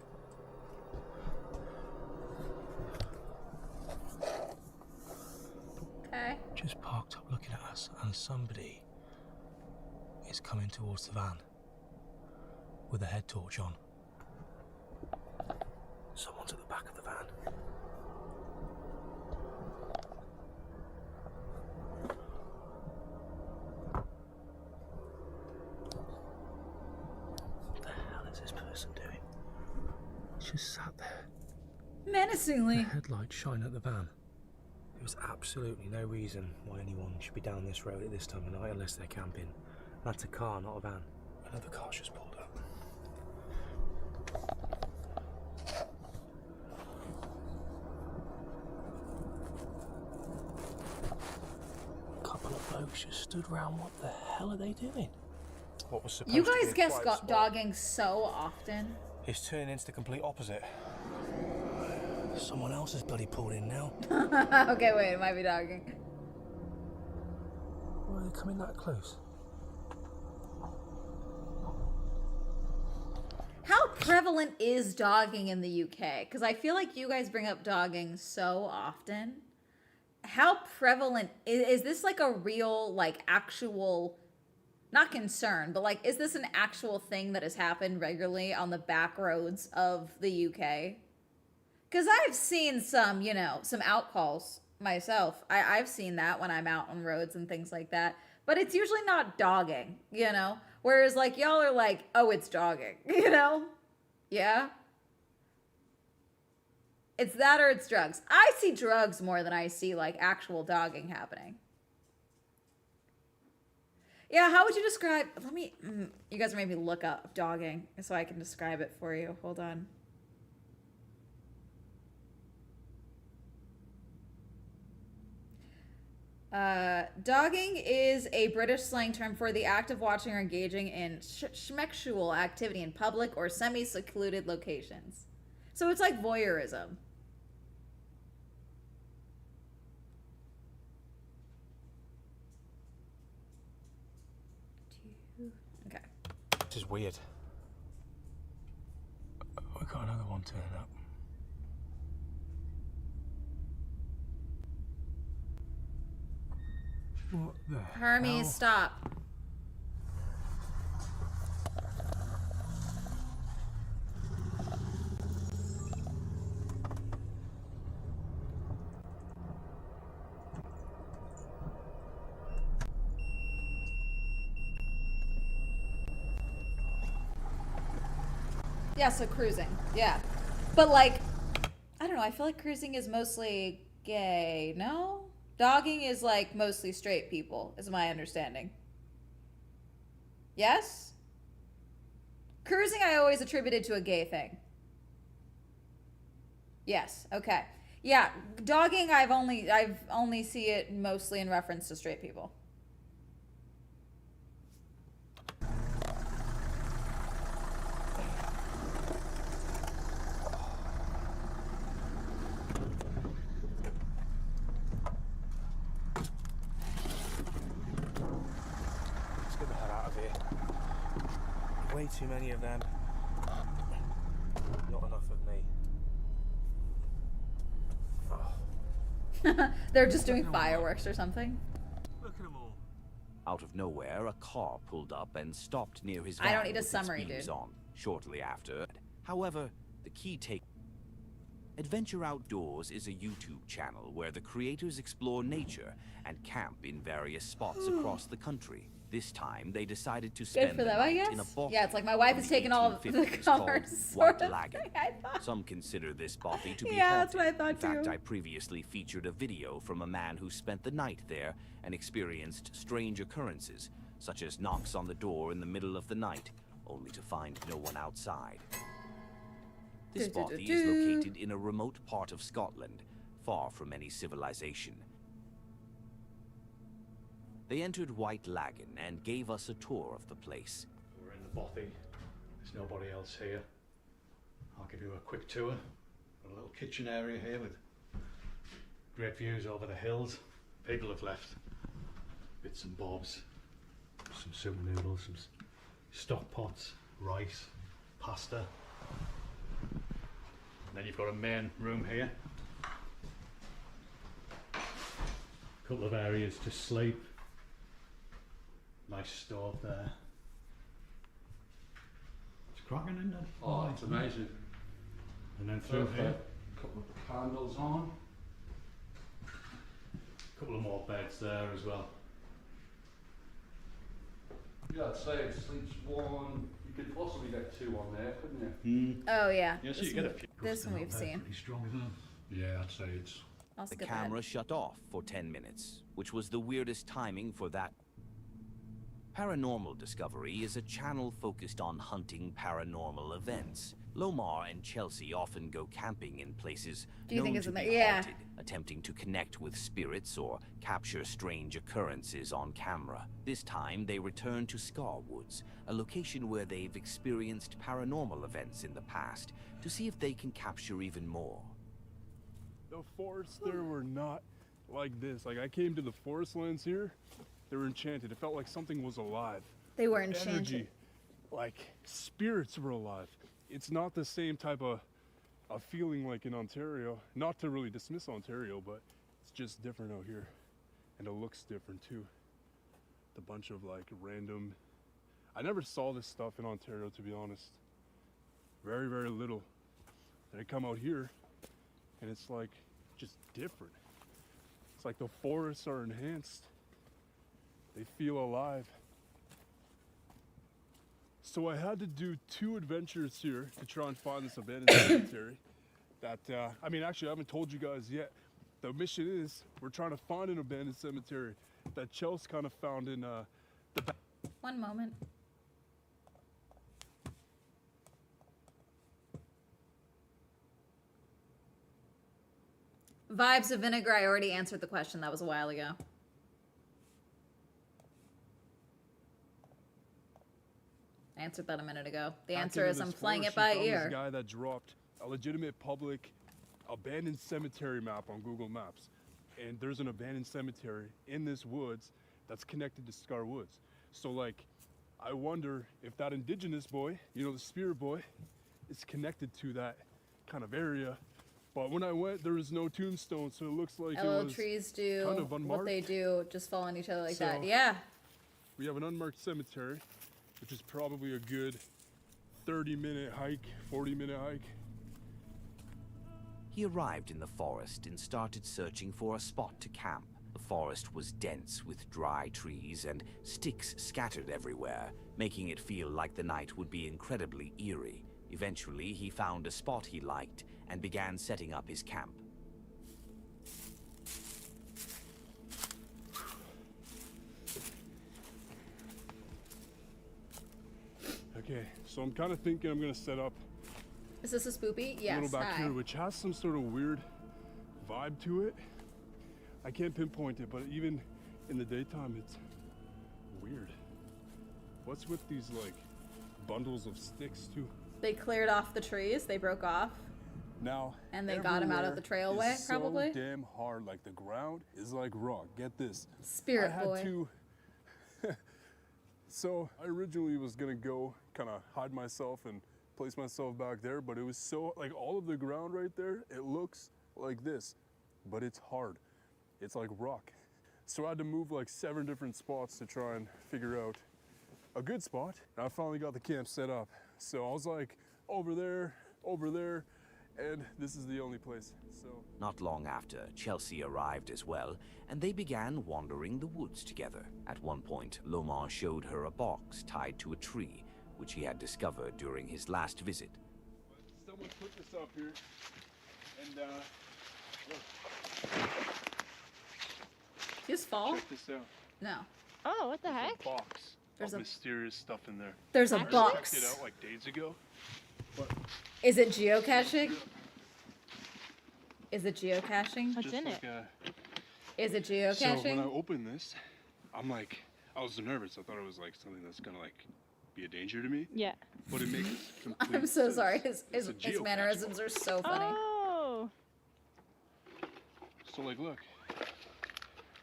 Okay. Just parked up looking at us, and somebody is coming towards the van with a head torch on. Someone's at the back of the van. What the hell is this person doing? He's just sat there. Menacingly. The headlights shine at the van. There's absolutely no reason why anyone should be down this road at this time of night unless they're camping. That's a car, not a van. Another car's just pulled up. A couple of blokes just stood round. What the hell are they doing? What was supposed You to be guys a get quiet spot dogging so often. is turning into the complete opposite. Someone else has bloody pulled in now. Okay, wait, it might be dogging. Why are they coming that close? How prevalent is dogging in the UK? Because I feel like you guys bring up dogging so often. How prevalent is this? Like a real, like actual, not concern, but like, is this an actual thing that has happened regularly on the back roads of the UK? Because I've seen some, you know, some outcalls myself. I've seen that when I'm out on roads and things like that. But it's usually not dogging, you know? Whereas, like, y'all are like, oh, it's dogging, you know? Yeah? It's that or it's drugs. I see drugs more than I see, like, actual dogging happening. Yeah, how would you describe... Let me... you guys are making me look up dogging so I can describe it for you. Hold on. Dogging is a British slang term for the act of watching or engaging in schmexual activity in public or semi-secluded locations. So it's like voyeurism. Okay. This is weird. We got another one turning up. What the Hermes, hell? stop. Yeah, so cruising. Yeah. But like, I don't know, I feel like cruising is mostly gay, no? Dogging is like mostly straight people, is my understanding. Yes? Cruising I always attributed to a gay thing. Yes, okay. Yeah, dogging I've only see it mostly in reference to straight people. Way too many of them. Not enough of me. Oh. They're just doing fireworks or something. Look at them all. Out of nowhere, a car pulled up and stopped near his I van don't need a with its summary, beams dude. on. Shortly after, however, the key take. Adventure Outdoors is a YouTube channel where the creators explore nature and camp in various spots across the country. This time, they decided to Good spend for the them, I night in a guess. bothy Yeah, it's like my wife from is the taking all of the 1850s covers. called Sort White of Lagoon. thing, I thought. Some consider this bothy to be Yeah, that's haunted. what I thought In fact, too. I previously featured a video from a man who spent the night there and experienced strange occurrences, such as knocks on the door in the middle of the night, only to find no one outside. This bothy is located in a remote part of Scotland, far from any civilization. They entered White Lagoon and gave us a tour of the place. We're in the bothy. There's nobody else here. I'll give you a quick tour. Got a little kitchen area here with great views over the hills. People have left bits and bobs, some soup noodles, some stock pots, rice, pasta. And then you've got a main room here. A couple of areas to sleep. Nice stove there. It's cracking, isn't it? Oh, it's amazing. And then through here, a couple of candles on. A couple of more beds there as well. Yeah, I'd say it sleeps one. You could possibly get two on there, couldn't you? Oh yeah. Yeah, so This you get a one- few. This one we've seen. Pretty strong, isn't it? Yeah, I'd say it's. I'll The skip camera ahead. shut off for 10 minutes, which was the weirdest timing for that. Paranormal Discovery is a channel focused on hunting paranormal events. Lomar and Chelsea often go camping in places Do you think known it's to in be the- yeah. haunted, attempting to connect with spirits or capture strange occurrences on camera. This time, they return to Scar Woods, a location where they've experienced paranormal events in the past, to see if they can capture even more. The forests there were not like this. Like I came to the forest lands here, they were enchanted. It felt like something was alive. They were Energy, enchanted. like spirits were alive. It's not the same type of feeling like in Ontario. Not to really dismiss Ontario, but it's just different out here. And it looks different too. The bunch of like random, I never saw this stuff in Ontario, to be honest. Very, very little. Then I come out here and it's like just different. It's like the forests are enhanced. They feel alive. So I had to do 2 adventures here to try and find this abandoned cemetery. That, I mean, actually, I haven't told you guys yet. The mission is we're trying to find an abandoned cemetery that Chelsea kind of found in the back. One moment. Vibes of Vinegar, I already answered the question. That was a while ago. I answered that a minute ago. The Back answer into is I'm this playing forest, it by she found ear. This guy that dropped a legitimate public abandoned cemetery map on Google Maps. And there's an abandoned cemetery in this woods that's connected to Scar Woods. So like, I wonder if that indigenous boy, you know, the spirit boy, is connected to that kind of area. But when I went, there was no tombstone, so it looks like LL it was trees do kind of unmarked. what they do, just fall on each other like that. So- Yeah. We have an unmarked cemetery, which is probably a good 30-minute hike, 40-minute hike. He arrived in the forest and started searching for a spot to camp. The forest was dense with dry trees and sticks scattered everywhere, making it feel like the night would be incredibly eerie. Eventually, he found a spot he liked and began setting up his camp. Okay, so I'm kind of thinking I'm gonna set up Is this a spoopy? a Yes. little back Hi. here, which has some sort of weird vibe to it. I can't pinpoint it, but even in the daytime, it's weird. What's with these like bundles of sticks too? They cleared off the trees. They broke off. Now, And they got him out of the everywhere trailway, is probably? So damn hard, like the ground is like rock. Get this. Spirit I had boy. to. So I originally was gonna go kind of hide myself and place myself back there, but it was so like all of the ground right there. It looks like this, but it's hard. It's like rock. So I had to move like 7 different spots to try and figure out a good spot. And I finally got the camp set up. So I was like over there, and this is the only place. So Not long after, Chelsea arrived as well, and they began wandering the woods together. At one point, Lomar showed her a box tied to a tree, which he had discovered during his last visit. someone put this up here, and look, Did you just fall? check this out. No. Oh, what the There's heck? a box There's of a- mysterious stuff in there. There's a I just box. checked it out like days ago. But Is it geocaching? Is it geocaching? What's in like it? Is it So when I geocaching? opened this, I'm like, I was nervous. I thought it was like something that's gonna like be a danger to me. Yeah. But it makes complete I'm so sense. sorry. It's His a geocache mannerisms are so funny. Oh, So like, look,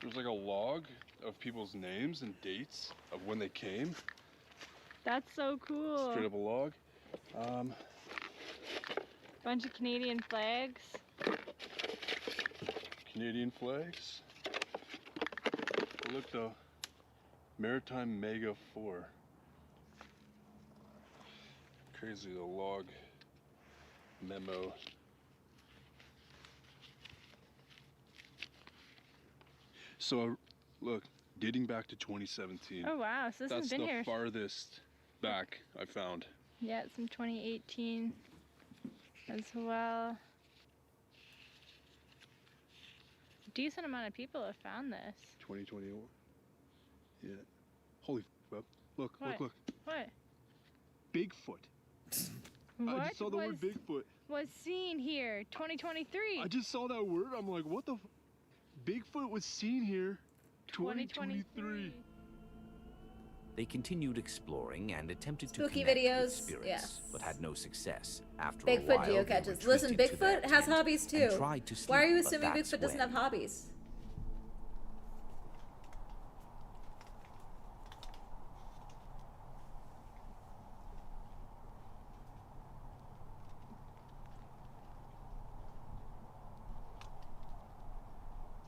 there's like a log of people's names and dates of when they came. That's so cool. Straight up a log. Bunch of Canadian flags. Canadian flags. Look though, Maritime Mega 4. Crazy, the log memo. So, look, dating back to 2017. Oh wow, so this That's has been the here. farthest back I found. Yeah, it's from 2018 as well. Decent amount of people have found this. 2021. Yeah. Holy f, look, What? look, look. What? Bigfoot. I What just saw the word Bigfoot. was seen here? 2023. I just saw that word. I'm like, what the? Bigfoot was seen here. 2023. They continued exploring and attempted Spooky to connect videos, with spirits, yes. but had no success. After Bigfoot a while, they geocaches. Listen, retreated to their Bigfoot has tent hobbies and too. tried to Why are you sleep, but assuming that's Bigfoot doesn't when- have hobbies?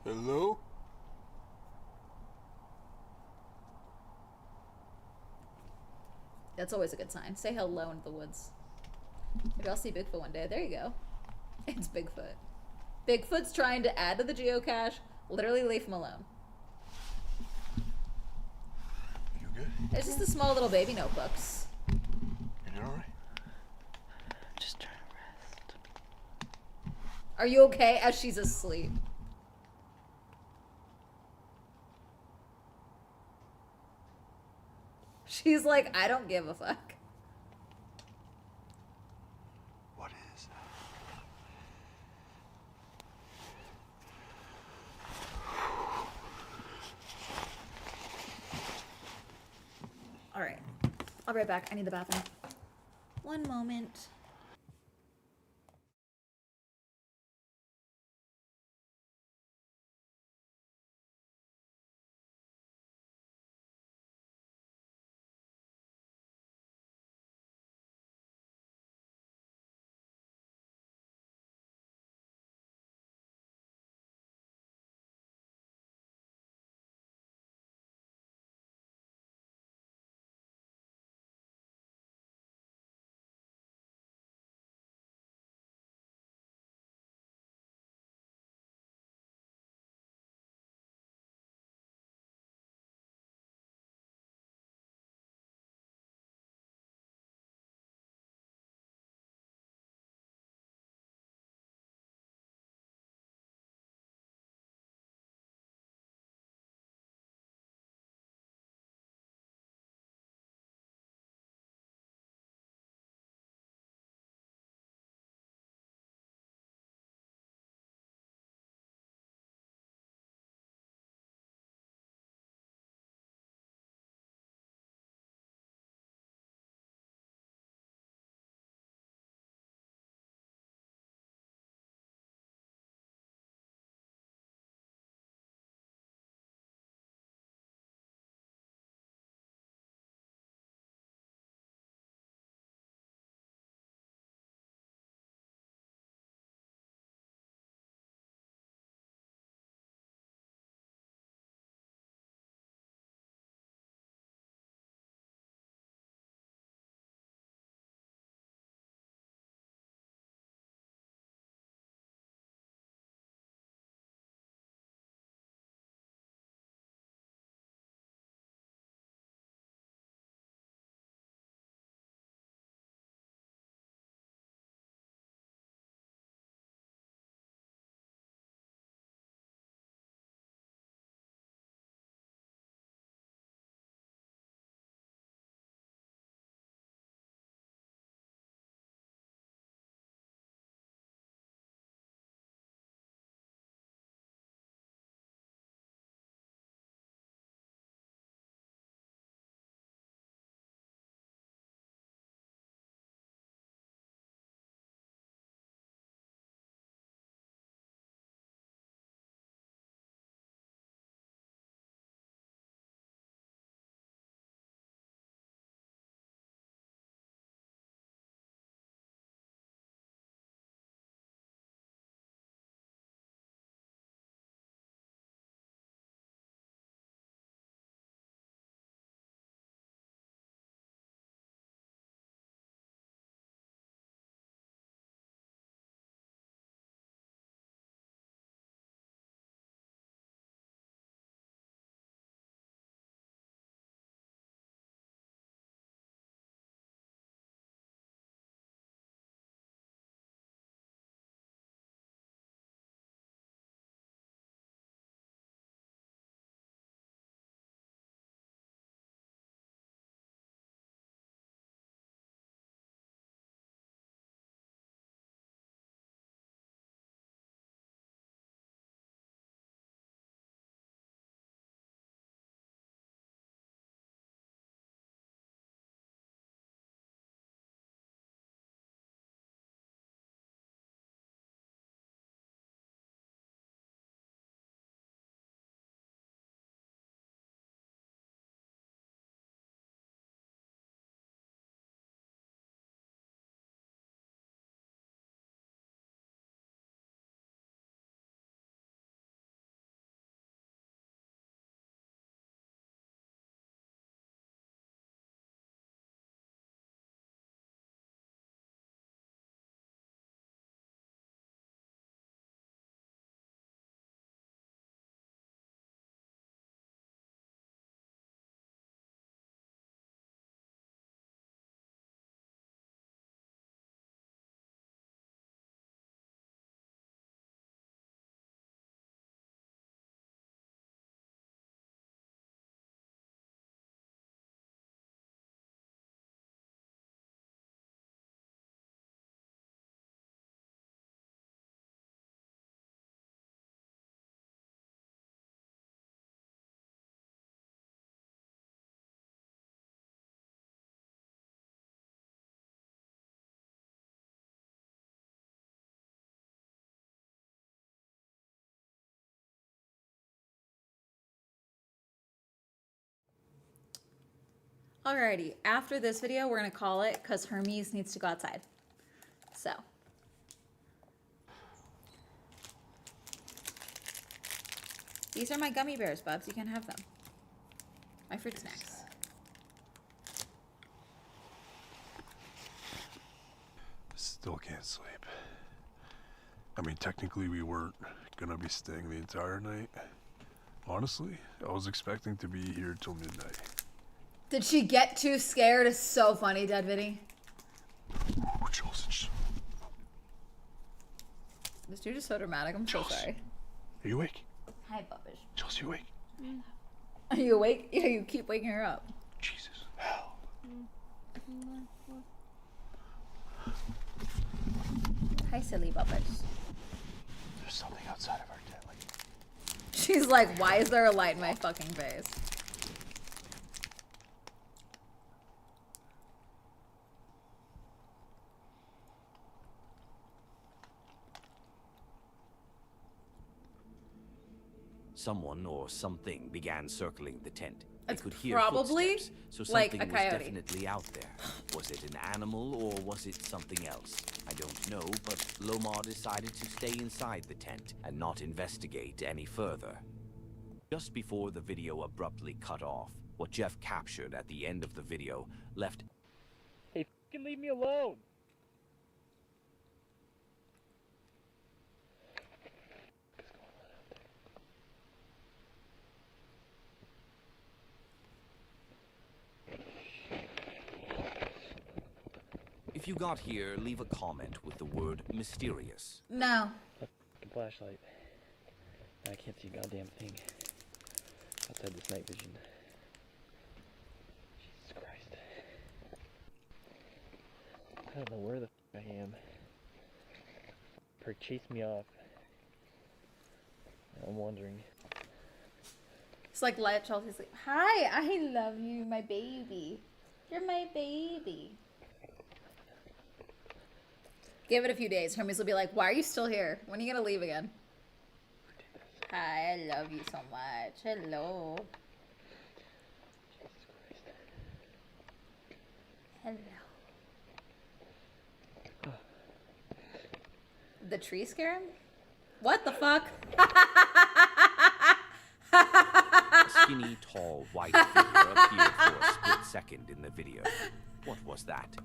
Hello? That's always a good sign. Say hello into the woods. Maybe I'll see Bigfoot one day. There you go. It's Bigfoot. Bigfoot's trying to add to the geocache. Literally leave him alone. You good? It's just the small little baby notebooks. You doing alright? Just trying to rest. Are you okay? As she's asleep. She's like, I don't give a fuck. What is? All right. I'll be right back. I need the bathroom. One moment. Alrighty, after this video, we're gonna call it because Hermes needs to go outside. So. These are my gummy bears, Bubs. You can have them. My fruit snacks. Still can't sleep. I mean, technically we weren't gonna be staying the entire night. Honestly, I was expecting to be here till midnight. Did she get too scared? It's so funny, Dead Viddy. Oh, Jules, This dude is so dramatic. I'm so sorry. are you awake? Hi, Bubbish. Jules, you awake? Are you awake? Yeah, you keep waking her up. Jesus. Hell. Hi, silly Bubbish. There's something outside of our tent. Like, she's like, why is there a light in my fucking face? Someone or something began circling the tent. They It's could hear probably footsteps, so like something a was coyote. definitely out there. Was it an animal or was it something else? I don't know, but Lomar decided to stay inside the tent and not investigate any further. Just before the video abruptly cut off, what Jeff captured at the end of the video left... Hey, fucking leave me alone! If you got here, leave a comment with the word mysterious. No. Fucking flashlight. I can't see a goddamn thing outside this night vision. Jesus Christ. I don't know where the fuck I am. Perk chased me off. I'm wondering. It's like let Chelsea sleep. Hi, I love you, my baby. You're my baby. Give it a few days. Hermes will be like, why are you still here? When are you gonna leave again? Hi, I love you so much. Hello. Hello. The tree scare him? What the fuck? A skinny, tall, white figure appeared for a split second in the video. What was that?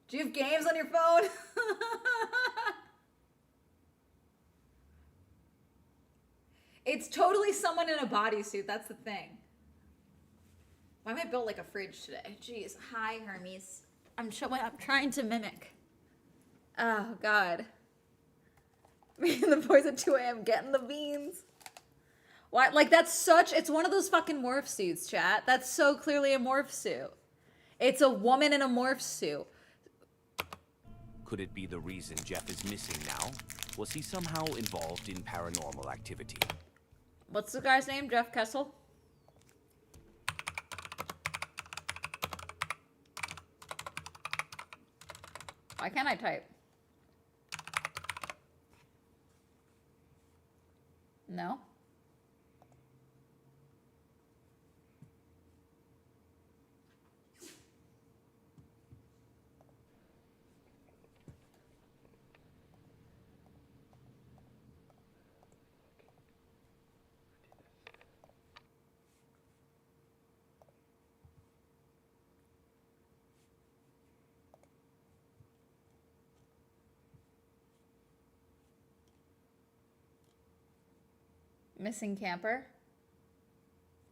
Do you have games on your phone? It's totally someone in a bodysuit. That's the thing. Why am I built like a fridge today? Jeez. Hi, Hermes. I'm trying to mimic. Oh, God. Me and the boys at 2 a.m. getting the beans. Why? Like, that's such... It's one of those fucking morph suits, chat. That's so clearly a morph suit. It's a woman in a morph suit. Could it be the reason Jeff is missing now? Was he somehow involved in paranormal activity? What's the guy's name? Jeff Kessel? Why can't I type? No? Missing camper?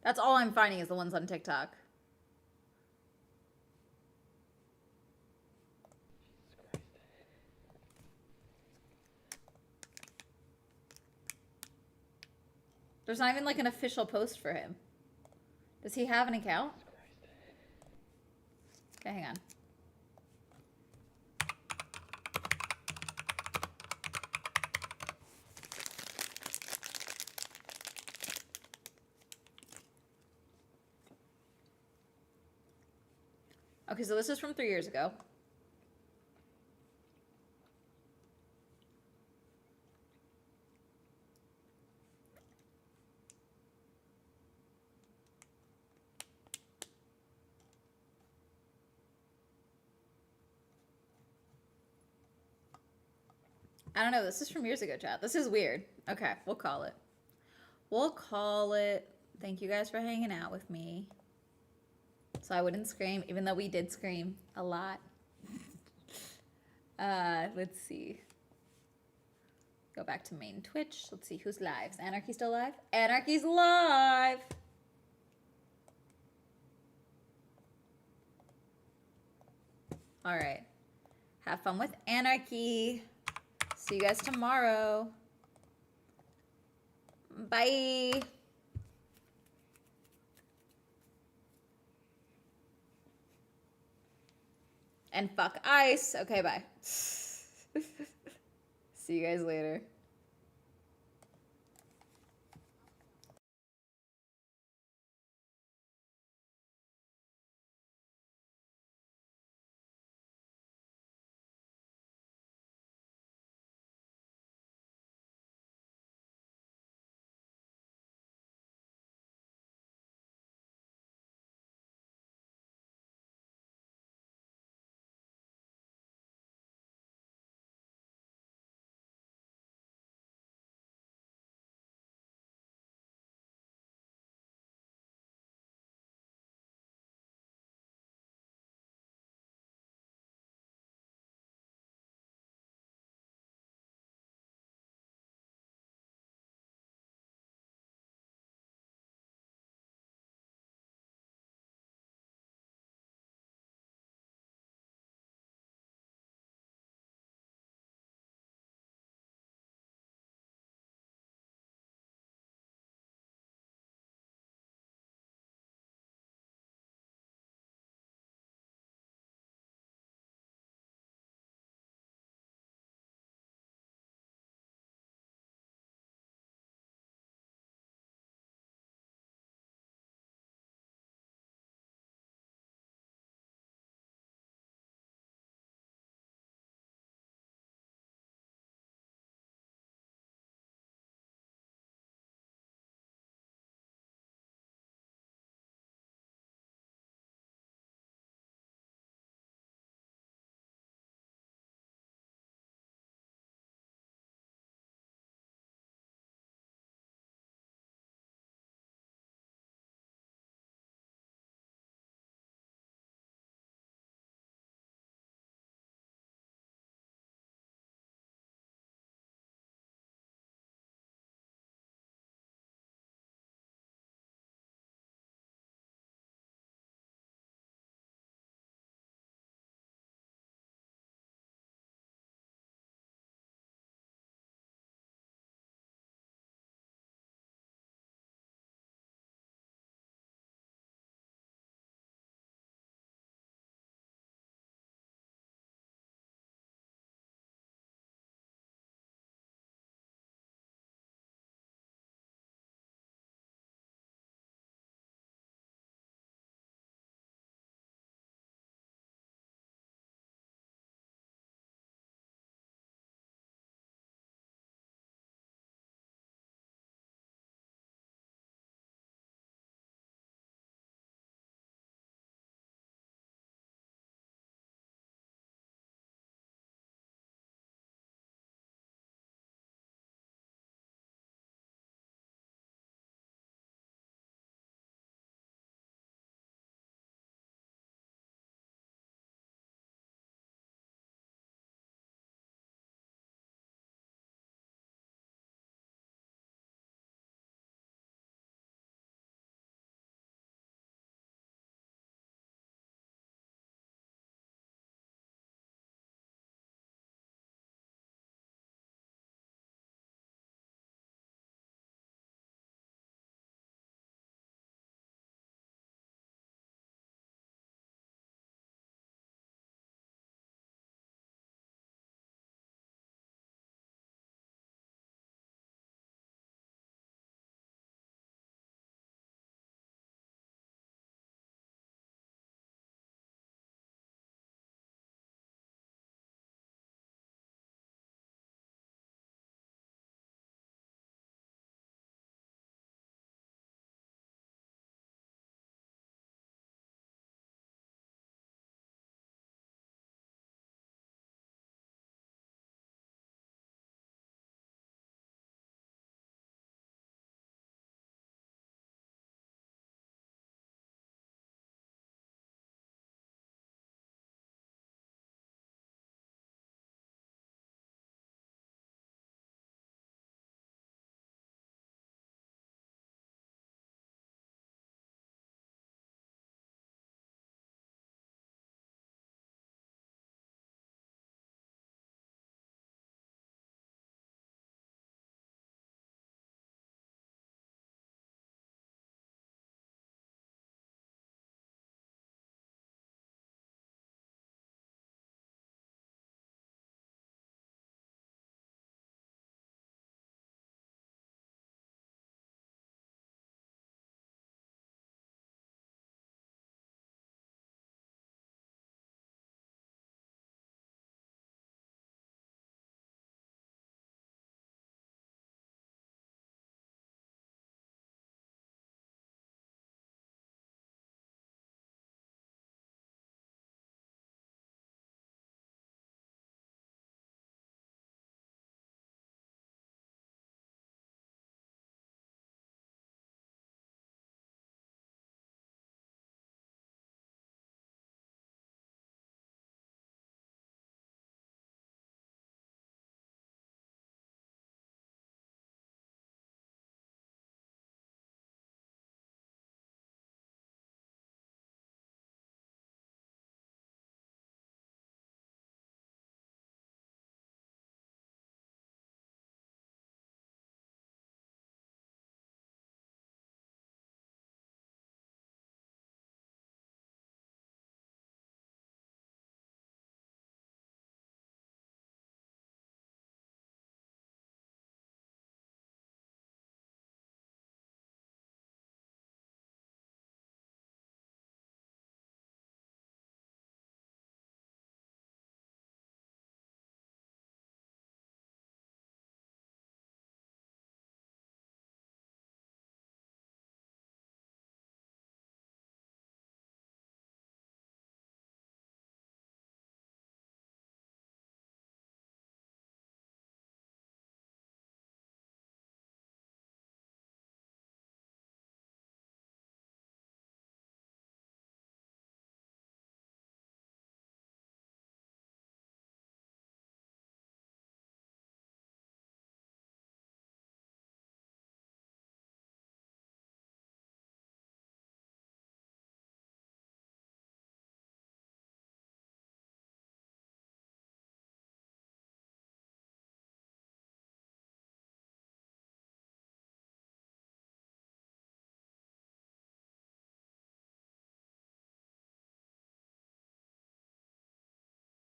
That's all I'm finding is the ones on TikTok. There's not even like an official post for him. Does he have an account? Okay, hang on. Okay, so this is from 3 years ago. I don't know. This is from years ago, chat. This is weird. Okay, we'll call it. We'll call it. Thank you guys for hanging out with me. So I wouldn't scream, even though we did scream a lot. Let's see. Go back to main Twitch. Let's see who's live. Is Anarchy still live? Anarchy's live! All right. Have fun with Anarchy. See you guys tomorrow. Bye. And fuck ice. Okay, bye. See you guys later.